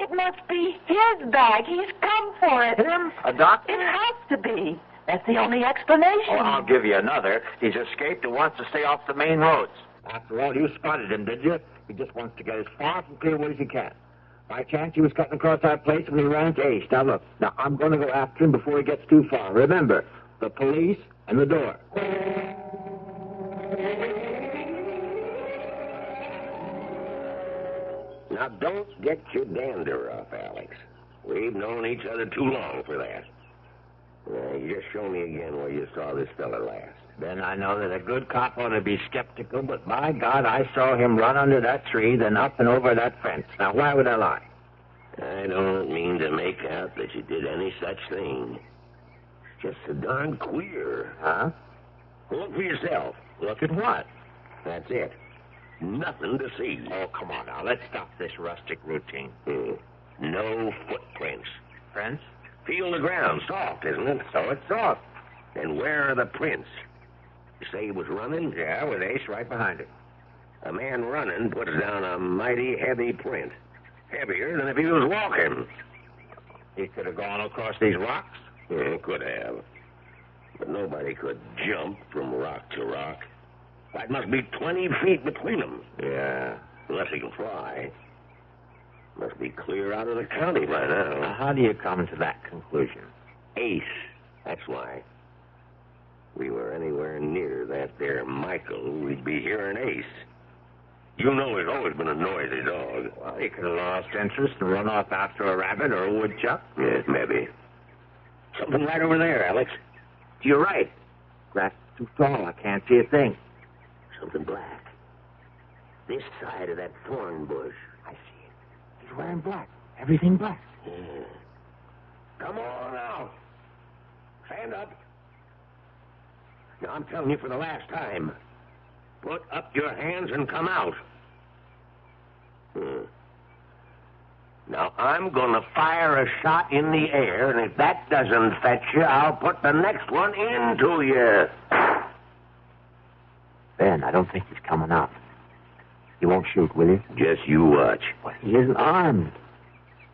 It must be his bag. He's come for it. Him? A doctor? It has to be. That's the only explanation. Oh, I'll give you another. He's escaped and wants to stay off the main roads. After all, you spotted him, did you? He just wants to get as far from Clearwood as he can. By chance, he was cutting across our place when he ran to Ace. Now, look. Now, I'm going to go after him before he gets too far. Remember, the police and the door. Now, don't get your dander off, Alex. We've known each other too long for that. You just show me again where you saw this fella last. Then I know that a good cop ought to be skeptical, but by God, I saw him run under that tree, then up and over that fence. Now, why would I lie? I don't mean to make out that you did any such thing. It's just so darn queer. Huh? Look for yourself. Look at what? That's it. Nothing to see. Oh, come on now. Let's stop this rustic routine. No footprints. Prints? Feel the ground. Soft, isn't it? So it's soft. Then where are the prints? You say he was running? Yeah, with Ace right behind him. A man running puts down a mighty heavy print. Heavier than if he was walking. He could have gone across these rocks? Could have. But nobody could jump from rock to rock. That must be 20 feet between them. Yeah. Unless he can fly. Must be clear out of the county by now. How do you come to that conclusion? Ace. That's why. We were anywhere near that there Michael, we'd be hearing Ace. You know he's always been a noisy dog. Well, he could have lost interest and run off after a rabbit or a woodchuck. Yes, maybe. Something right over there, Alex. To your right. Grass is too tall. I can't see a thing. Something black. This side of that thorn bush. I see it. He's wearing black. Everything black. Yeah. Come on now. Stand up. Now, I'm telling you for the last time. Put up your hands and come out. Now, I'm going to fire a shot in the air, and if that doesn't fetch you, I'll put the next one into you. Ben, I don't think he's coming out. You won't shoot, will you? Just you watch. But he isn't armed.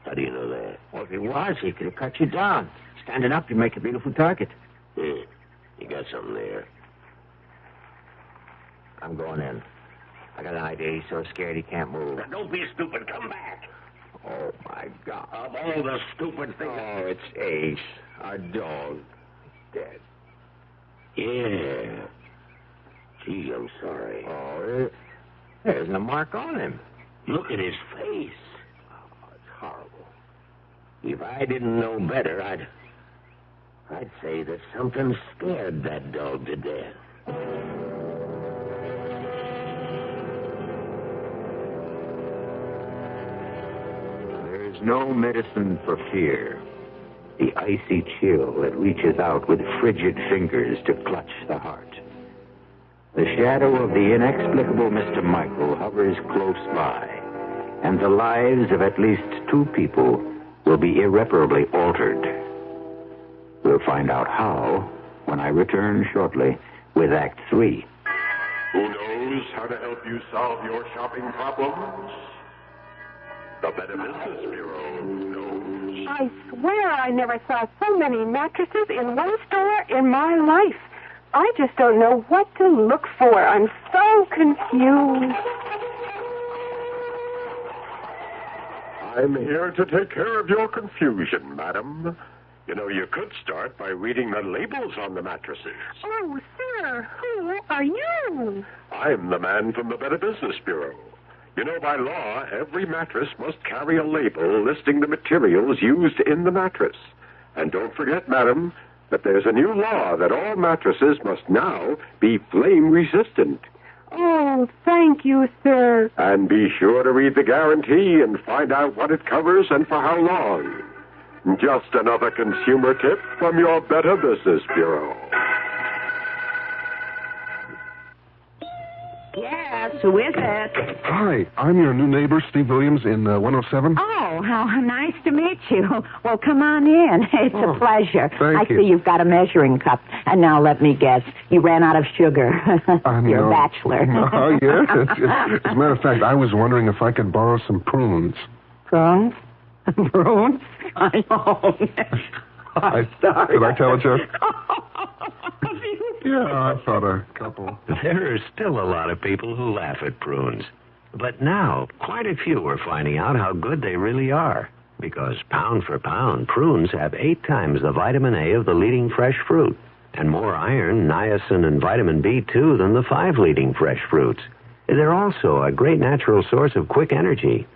How do you know that? Well, if he was, he could have cut you down. Standing up, you make a beautiful target. You got something there. I'm going in. I got an idea. He's so scared he can't move. Now, don't be stupid. Come back. Oh, my God. Of all the stupid things... Oh, it's Ace, our dog. Dead. Yeah. Gee, I'm sorry. Oh, there isn't a mark on him. Look at his face. Oh, it's horrible. If I didn't know better, I'd say that something scared that dog to death. There's no medicine for fear. The icy chill that reaches out with frigid fingers to clutch the heart. The shadow of the inexplicable Mr. Michael hovers close by, and the lives of at least 2 people will be irreparably altered. We'll find out how when I return shortly with Act 3. Who knows how to help you solve your shopping problems? The Better Business Bureau knows. I swear I never saw so many mattresses in one store in my life. I just don't know what to look for. I'm so confused. I'm here to take care of your confusion, madam. You know, you could start by reading the labels on the mattresses. Oh, sir, who are you? I'm the man from the Better Business Bureau. You know, by law, every mattress must carry a label listing the materials used in the mattress. And don't forget, madam, that there's a new law that all mattresses must now be flame-resistant. Oh, thank you, sir. And be sure to read the guarantee and find out what it covers and for how long. Just another consumer tip from your Better Business Bureau. Yes, who is it? Hi, I'm your new neighbor, Steve Williams, in 107. Oh, how nice to meet you. Well, come on in. It's a pleasure. Thank you. I see you've got a measuring cup. And now let me guess, you ran out of sugar. You're a bachelor. Oh, yeah? As a matter of fact, I was wondering if I could borrow some prunes. Prunes? Prunes? I know. I'm sorry. Did I tell a joke? You Yeah, I've thought a couple. There are still a lot of people who laugh at prunes. But now, quite a few are finding out how good they really are. Because pound for pound, prunes have 8 times the vitamin A of the leading fresh fruit. And more iron, niacin, and vitamin B2 than the 5 leading fresh fruits. They're also a great natural source of quick energy.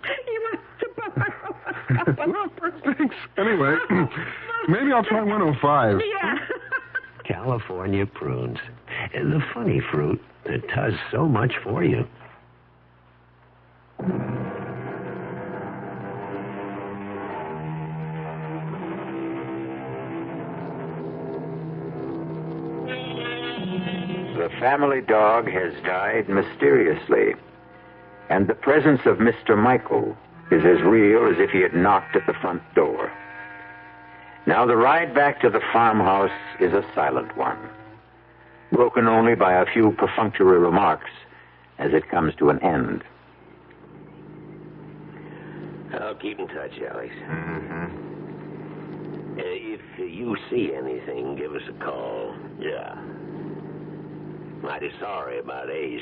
Well, thanks. Anyway, maybe I'll try 105. Yeah. California prunes. The funny fruit that does so much for you. The family dog has died mysteriously, and the presence of Mr. Michael is as real as if he had knocked at the front door. Now the ride back to the farmhouse is a silent one, broken only by a few perfunctory remarks as it comes to an end. I'll keep in touch, Alex. Mm-hmm. If you see anything, give us a call. Yeah. Mighty sorry about Ace.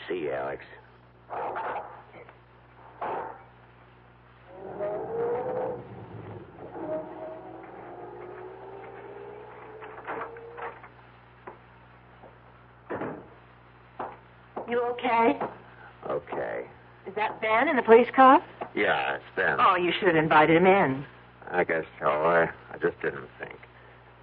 See you, Alex. You okay? Okay. Is that Ben in the police car? Yeah, it's Ben. Oh, you should have invited him in. I guess so. I just didn't think.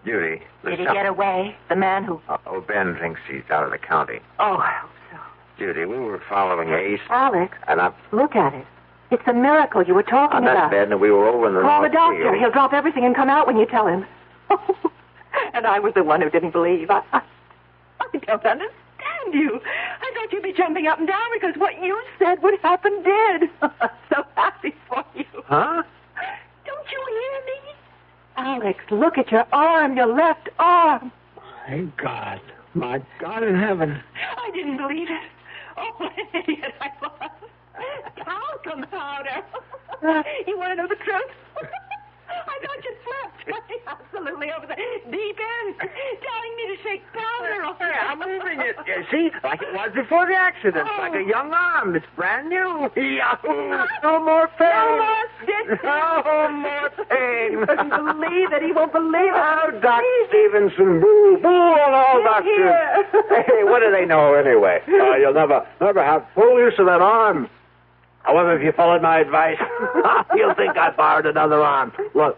Judy. Did he get away? The man who... Oh, Ben thinks he's out of the county. Oh, I hope so. Judy, we were following Ace. Alex, And look at it. It's a miracle you were talking on that about. bed, and we were over in the Call the north doctor. field. He'll drop everything and come out when you tell him. And I was the one who didn't believe. I don't understand you. I thought you'd be jumping up and down because what you said would happen did. So happy for you. Huh? Don't you hear me? Alex, look at your arm, your left arm. My God in heaven. I didn't believe it. Oh, what an idiot I was. Talcum powder. You want to know the truth? I thought you slept absolutely over the deep end, telling me to shake powder off. I'm moving it. See, like it was before the accident. Like a young arm. It's brand new. Yahoo! No more pain. No more stitches. No more pain. He couldn't believe it. He won't believe it. Oh, Doc Stevenson, boo, boo on all doctors. Hey, what do they know anyway? You'll never have full use of that arm. However, if you followed my advice, you'll think I borrowed another arm. Look,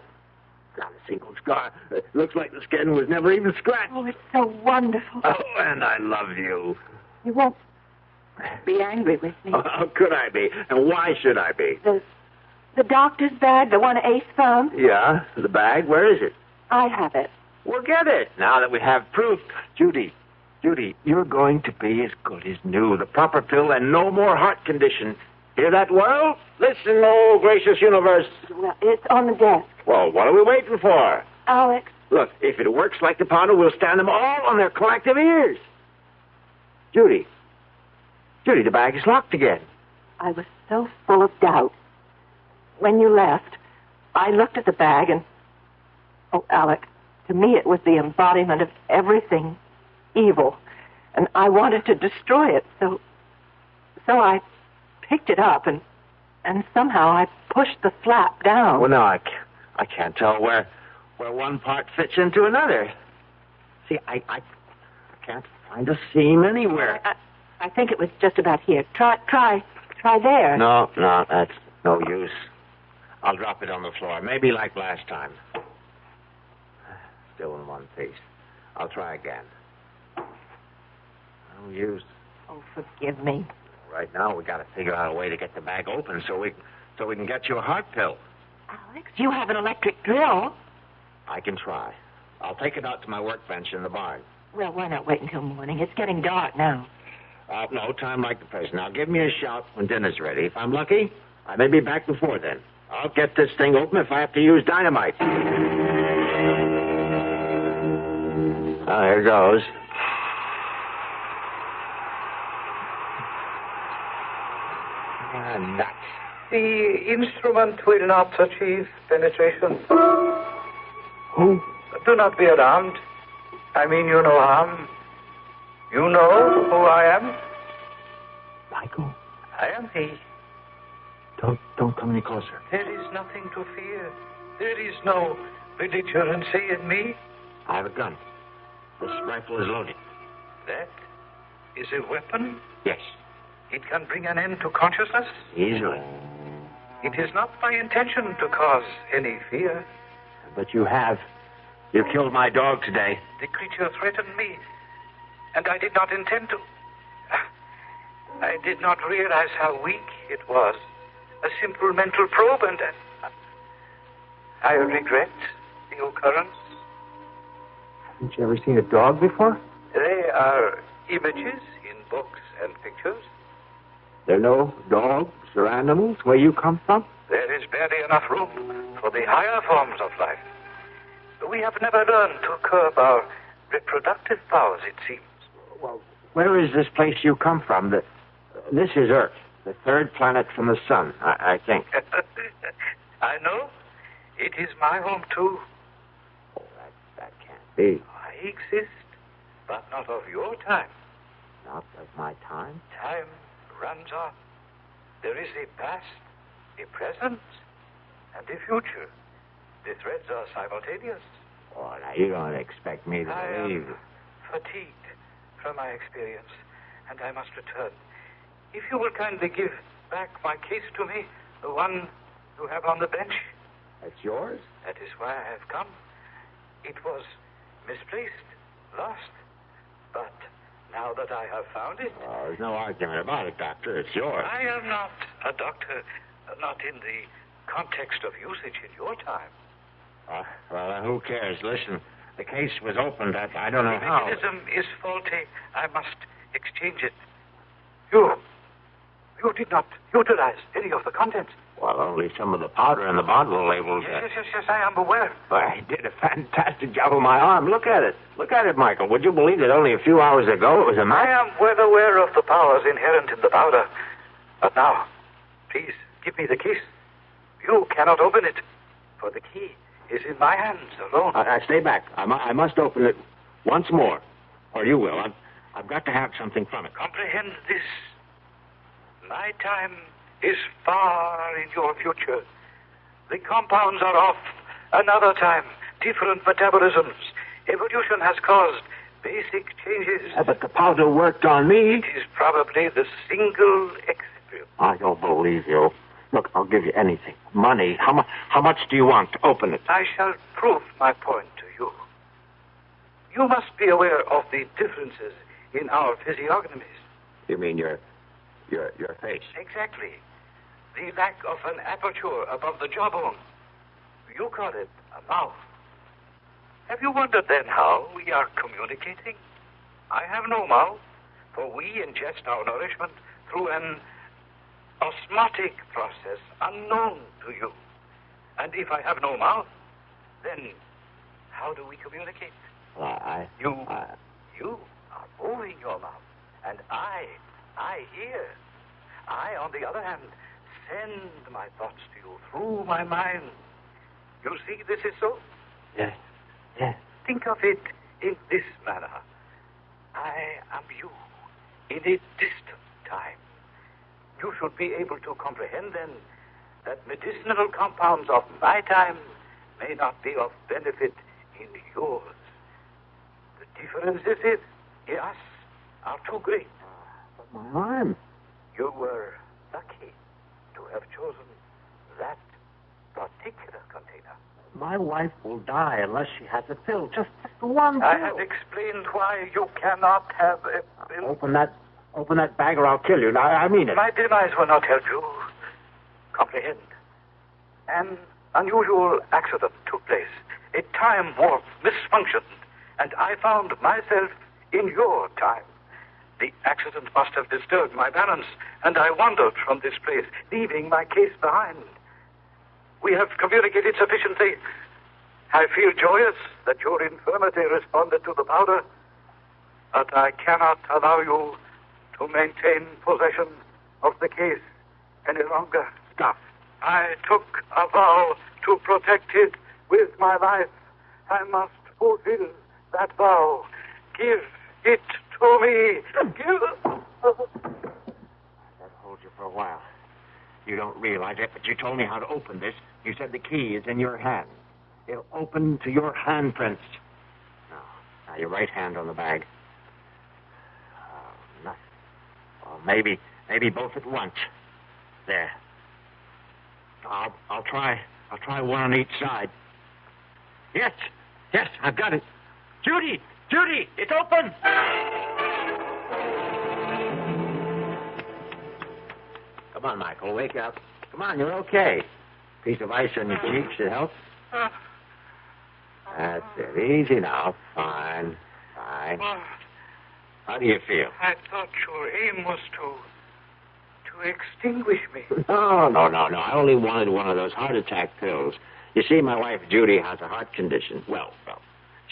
not a single scar. It looks like the skin was never even scratched. Oh, it's so wonderful. Oh, and I love you. You won't be angry with me. Oh, how could I be? And why should I be? The doctor's bag, the one Ace found. Yeah, the bag. Where is it? I have it. Well, get it. Now that we have proof. Judy, you're going to be as good as new. The proper pill and no more heart condition. Hear that, world? Listen, oh, gracious universe. Well, it's on the desk. Well, what are we waiting for? Alex. Look, if it works like the powder, we'll stand them all on their collective ears. Judy, the bag is locked again. I was so full of doubt. When you left, I looked at the bag and... Oh, Alec, to me it was the embodiment of everything evil. And I wanted to destroy it, so I picked it up and somehow I pushed the flap down. Well, now I can't tell where one part fits into another. See, I can't find a seam anywhere. I think it was just about here. Try there. No, that's no use. I'll drop it on the floor, maybe like last time. Still in one piece. I'll try again. No use. Oh, forgive me. Right now, we got to figure out a way to get the bag open so we can get you a heart pill. Alex, you have an electric drill. I can try. I'll take it out to my workbench in the barn. Well, why not wait until morning? It's getting dark now. No time like the present. Now, give me a shout when dinner's ready. If I'm lucky, I may be back before then. I'll get this thing open if I have to use dynamite. Here goes. Nuts. The instrument will not achieve penetration. Who do not be alarmed. I mean you no harm. You know who I am? Michael. I am he. Don't come any closer. There is nothing to fear. There is no belligerency in me. I have a gun. This rifle is loaded. That is a weapon? Yes. It can bring an end to consciousness? Easily. It is not my intention to cause any fear. But you have. You killed my dog today. The creature threatened me, and I did not intend to. I did not realize how weak it was. A simple mental probe, and I regret the occurrence. Haven't you ever seen a dog before? They are images in books and pictures. There are no dogs or animals where you come from? There is barely enough room for the higher forms of life. We have never learned to curb our reproductive powers, it seems. Well, where is this place you come from? This is Earth, the third planet from the sun, I think. I know. It is my home, too. Oh, that can't be. I exist, but not of your time. Not of my time? Time runs on. There is a past, a present, and a future. The threads are simultaneous. Oh, now you don't expect me to believe. I am fatigued from my experience, and I must return. If you will kindly give back my case to me, the one you have on the bench. That's yours? That is why I have come. It was misplaced, lost. But now that I have found it... Oh, there's no argument about it, Doctor. It's yours. I am not a doctor, not in the context of usage in your time. Well, who cares? Listen, the case was opened. I don't know how. The mechanism is faulty. I must exchange it. You did not utilize any of the contents. Well, only some of the powder in the bottle labeled. Yes, I am aware. Well, I did a fantastic job with my arm. Look at it. Look at it, Michael. Would you believe that only a few hours ago it was a match? I am well aware of the powers inherent in the powder. But now, please, give me the case. You cannot open it, for the key is in my hands alone. Stay back. I must open it once more, or you will. I've got to have something from it. Comprehend this. My time is far in your future. The compounds are off. Another time, different metabolisms. Evolution has caused basic changes. But the powder worked on me. It is probably the single excipient. I don't believe you. Look, I'll give you anything. Money. How much do you want to open it? I shall prove my point to you. You must be aware of the differences in our physiognomies. You mean your face? Exactly. The lack of an aperture above the jawbone. You call it a mouth. Have you wondered then how we are communicating? I have no mouth, for we ingest our nourishment through an osmotic process unknown to you. And if I have no mouth, then how do we communicate? You are moving your mouth, and I hear. I, on the other hand, send my thoughts to you through my mind. You see this is so? Yes. Think of it in this manner. I am you in a distant time. You should be able to comprehend then that medicinal compounds of my time may not be of benefit in yours. The differences in us are too great. But my arm. You were lucky to have chosen that particular container. My wife will die unless she has a pill. Just one pill. I have explained why you cannot have a pill. Open that bag or I'll kill you. Now, I mean it. My demise will not help you. Comprehend. An unusual accident took place. A time warp misfunctioned, and I found myself in your time. The accident must have disturbed my balance, and I wandered from this place, leaving my case behind. We have communicated sufficiently. I feel joyous that your infirmity responded to the powder, but I cannot allow you to maintain possession of the case any longer. Stop. I took a vow to protect it with my life. I must fulfill that vow. Give it to me. Give it. That holds you for a while. You don't realize it, but you told me how to open this. You said the key is in your hand. It'll open to your handprints. Now your right hand on the bag. Oh, nothing. Well, maybe both at once. There. I'll try one on each side. Yes, I've got it. Judy, it's open. Come on, Michael, wake up. Come on, you're okay. Piece of ice on your cheek should help. That's it. Easy now. Fine. How do you feel? I thought your aim was to extinguish me. No. I only wanted one of those heart attack pills. You see, my wife Judy has a heart condition. Well,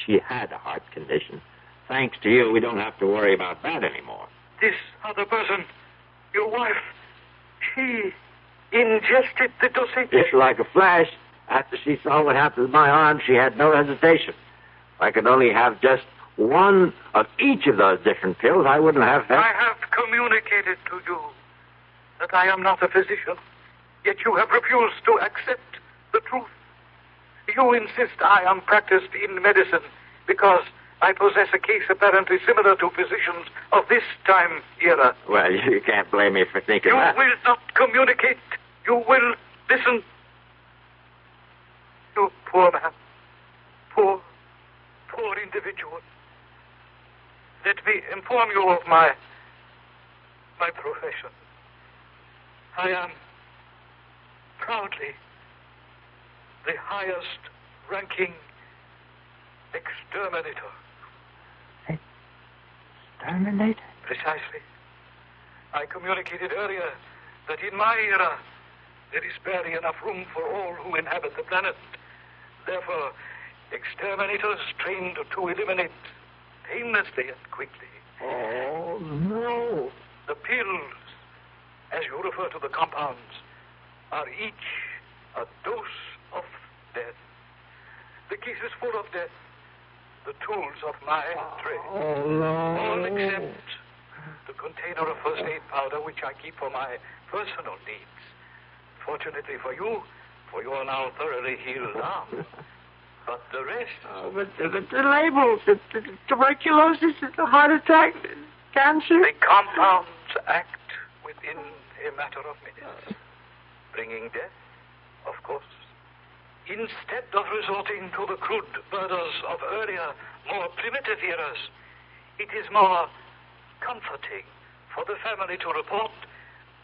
she had a heart condition. Thanks to you, we don't have to worry about that anymore. This other person, your wife, she ingested the dosage. Just like a flash. After she saw what happened to my arm, she had no hesitation. If I could only have just one of each of those different pills, I wouldn't have that. I have communicated to you that I am not a physician, yet you have refused to accept the truth. You insist I am practiced in medicine because I possess a case apparently similar to physicians of this time era. Well, you can't blame me for thinking that. You will not communicate. You will listen. You poor man. Poor individual. Let me inform you of my profession. I am proudly the highest ranking exterminator. Exterminator? Precisely. I communicated earlier that in my era there is barely enough room for all who inhabit the planet. Therefore, exterminators trained to eliminate painlessly and quickly. Oh, no. The pills, as you refer to the compounds, are each a dose of death. The case is full of death. The tools of my trade. Oh, no. All except the container of first aid powder, which I keep for my personal needs. Fortunately for you are now thoroughly healed arm. But the rest... Oh, but the labels, the tuberculosis, the heart attack, cancer... The compounds act within a matter of minutes, bringing death, of course. Instead of resorting to the crude murders of earlier, more primitive eras, it is more comforting for the family to report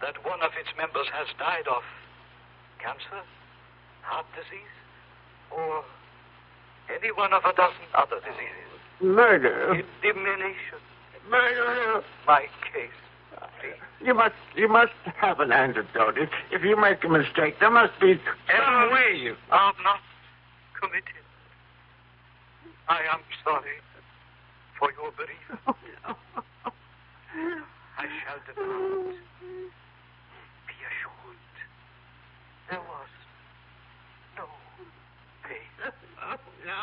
that one of its members has died of cancer, heart disease, or any one of a dozen other diseases. Murder. Elimination. Murder. My case. You must have an antidote. If you make a mistake, there must be some way you... are not committed. I am sorry for your bereavement. I shall depart. Be assured, there was no pain. No.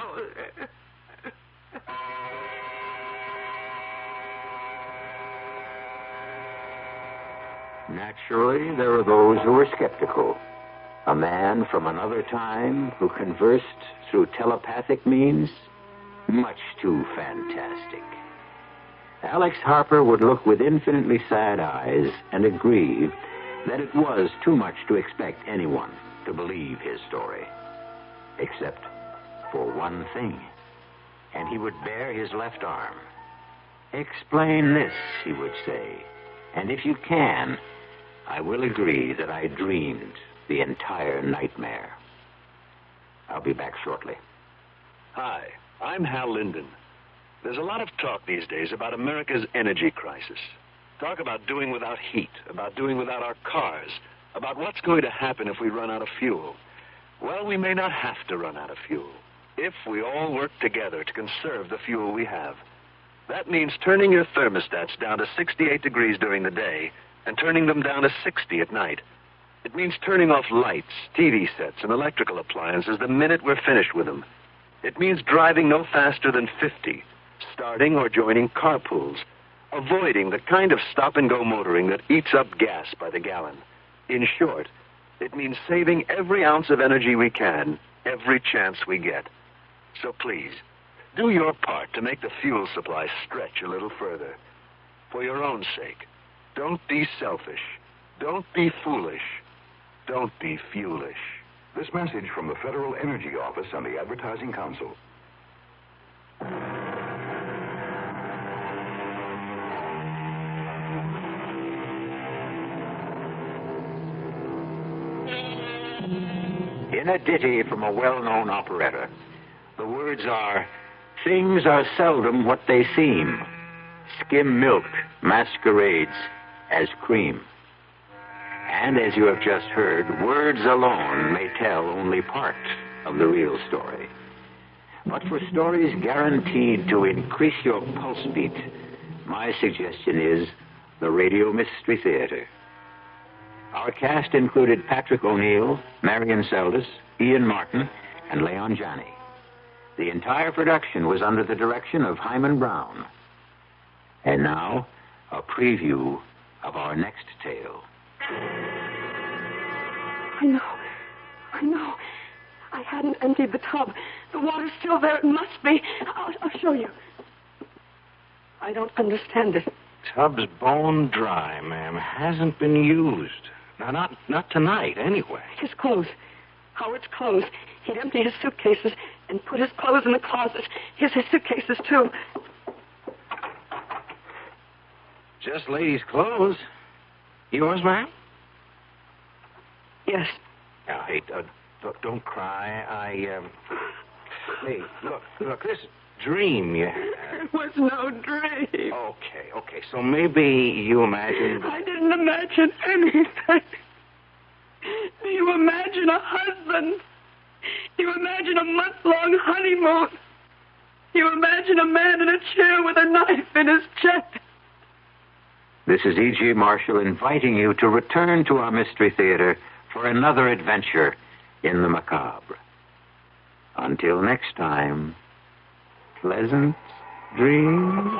Naturally, there are those who are skeptical. A man from another time who conversed through telepathic means? Much too fantastic. Alex Harper would look with infinitely sad eyes and agree that it was too much to expect anyone to believe his story. Except for one thing. And he would bare his left arm. Explain this, he would say. And if you can, I will agree that I dreamed the entire nightmare. I'll be back shortly. Hi, I'm Hal Linden. There's a lot of talk these days about America's energy crisis. Talk about doing without heat, about doing without our cars, about what's going to happen if we run out of fuel. Well, we may not have to run out of fuel if we all work together to conserve the fuel we have. That means turning your thermostats down to 68 degrees during the day and turning them down to 60 at night. It means turning off lights, TV sets, and electrical appliances the minute we're finished with them. It means driving no faster than 50, starting or joining carpools, avoiding the kind of stop-and-go motoring that eats up gas by the gallon. In short, it means saving every ounce of energy we can, every chance we get. So please, do your part to make the fuel supply stretch a little further. For your own sake, don't be selfish. Don't be foolish. Don't be fuelish. This message from the Federal Energy Office and the Advertising Council. In a ditty from a well-known operetta, the words are, "Things are seldom what they seem. Skim milk masquerades as cream." And as you have just heard, words alone may tell only part of the real story. But for stories guaranteed to increase your pulse beat, my suggestion is the Radio Mystery Theater. Our cast included Patrick O'Neill, Marion Seldes, Ian Martin, and Leon Janney. The entire production was under the direction of Hyman Brown. And now, a preview of our next tale. I know. I hadn't emptied the tub. The water's still there. It must be. I'll show you. I don't understand it. Tub's bone dry, ma'am. Hasn't been used. Now, not tonight, anyway. His clothes. Howard's clothes. He'd empty his suitcases and put his clothes in the closet. Here's his suitcases, too. Just ladies' clothes. Yours, ma'am? Yes. Now, hey, don't cry. Hey, look, this dream you had. It was no dream. Okay, so maybe you imagined... I didn't imagine anything. You imagine a husband. You imagine a month-long honeymoon. You imagine a man in a chair with a knife in his chest. This is E.G. Marshall inviting you to return to our Mystery Theater for another adventure in the macabre. Until next time, pleasant dreams.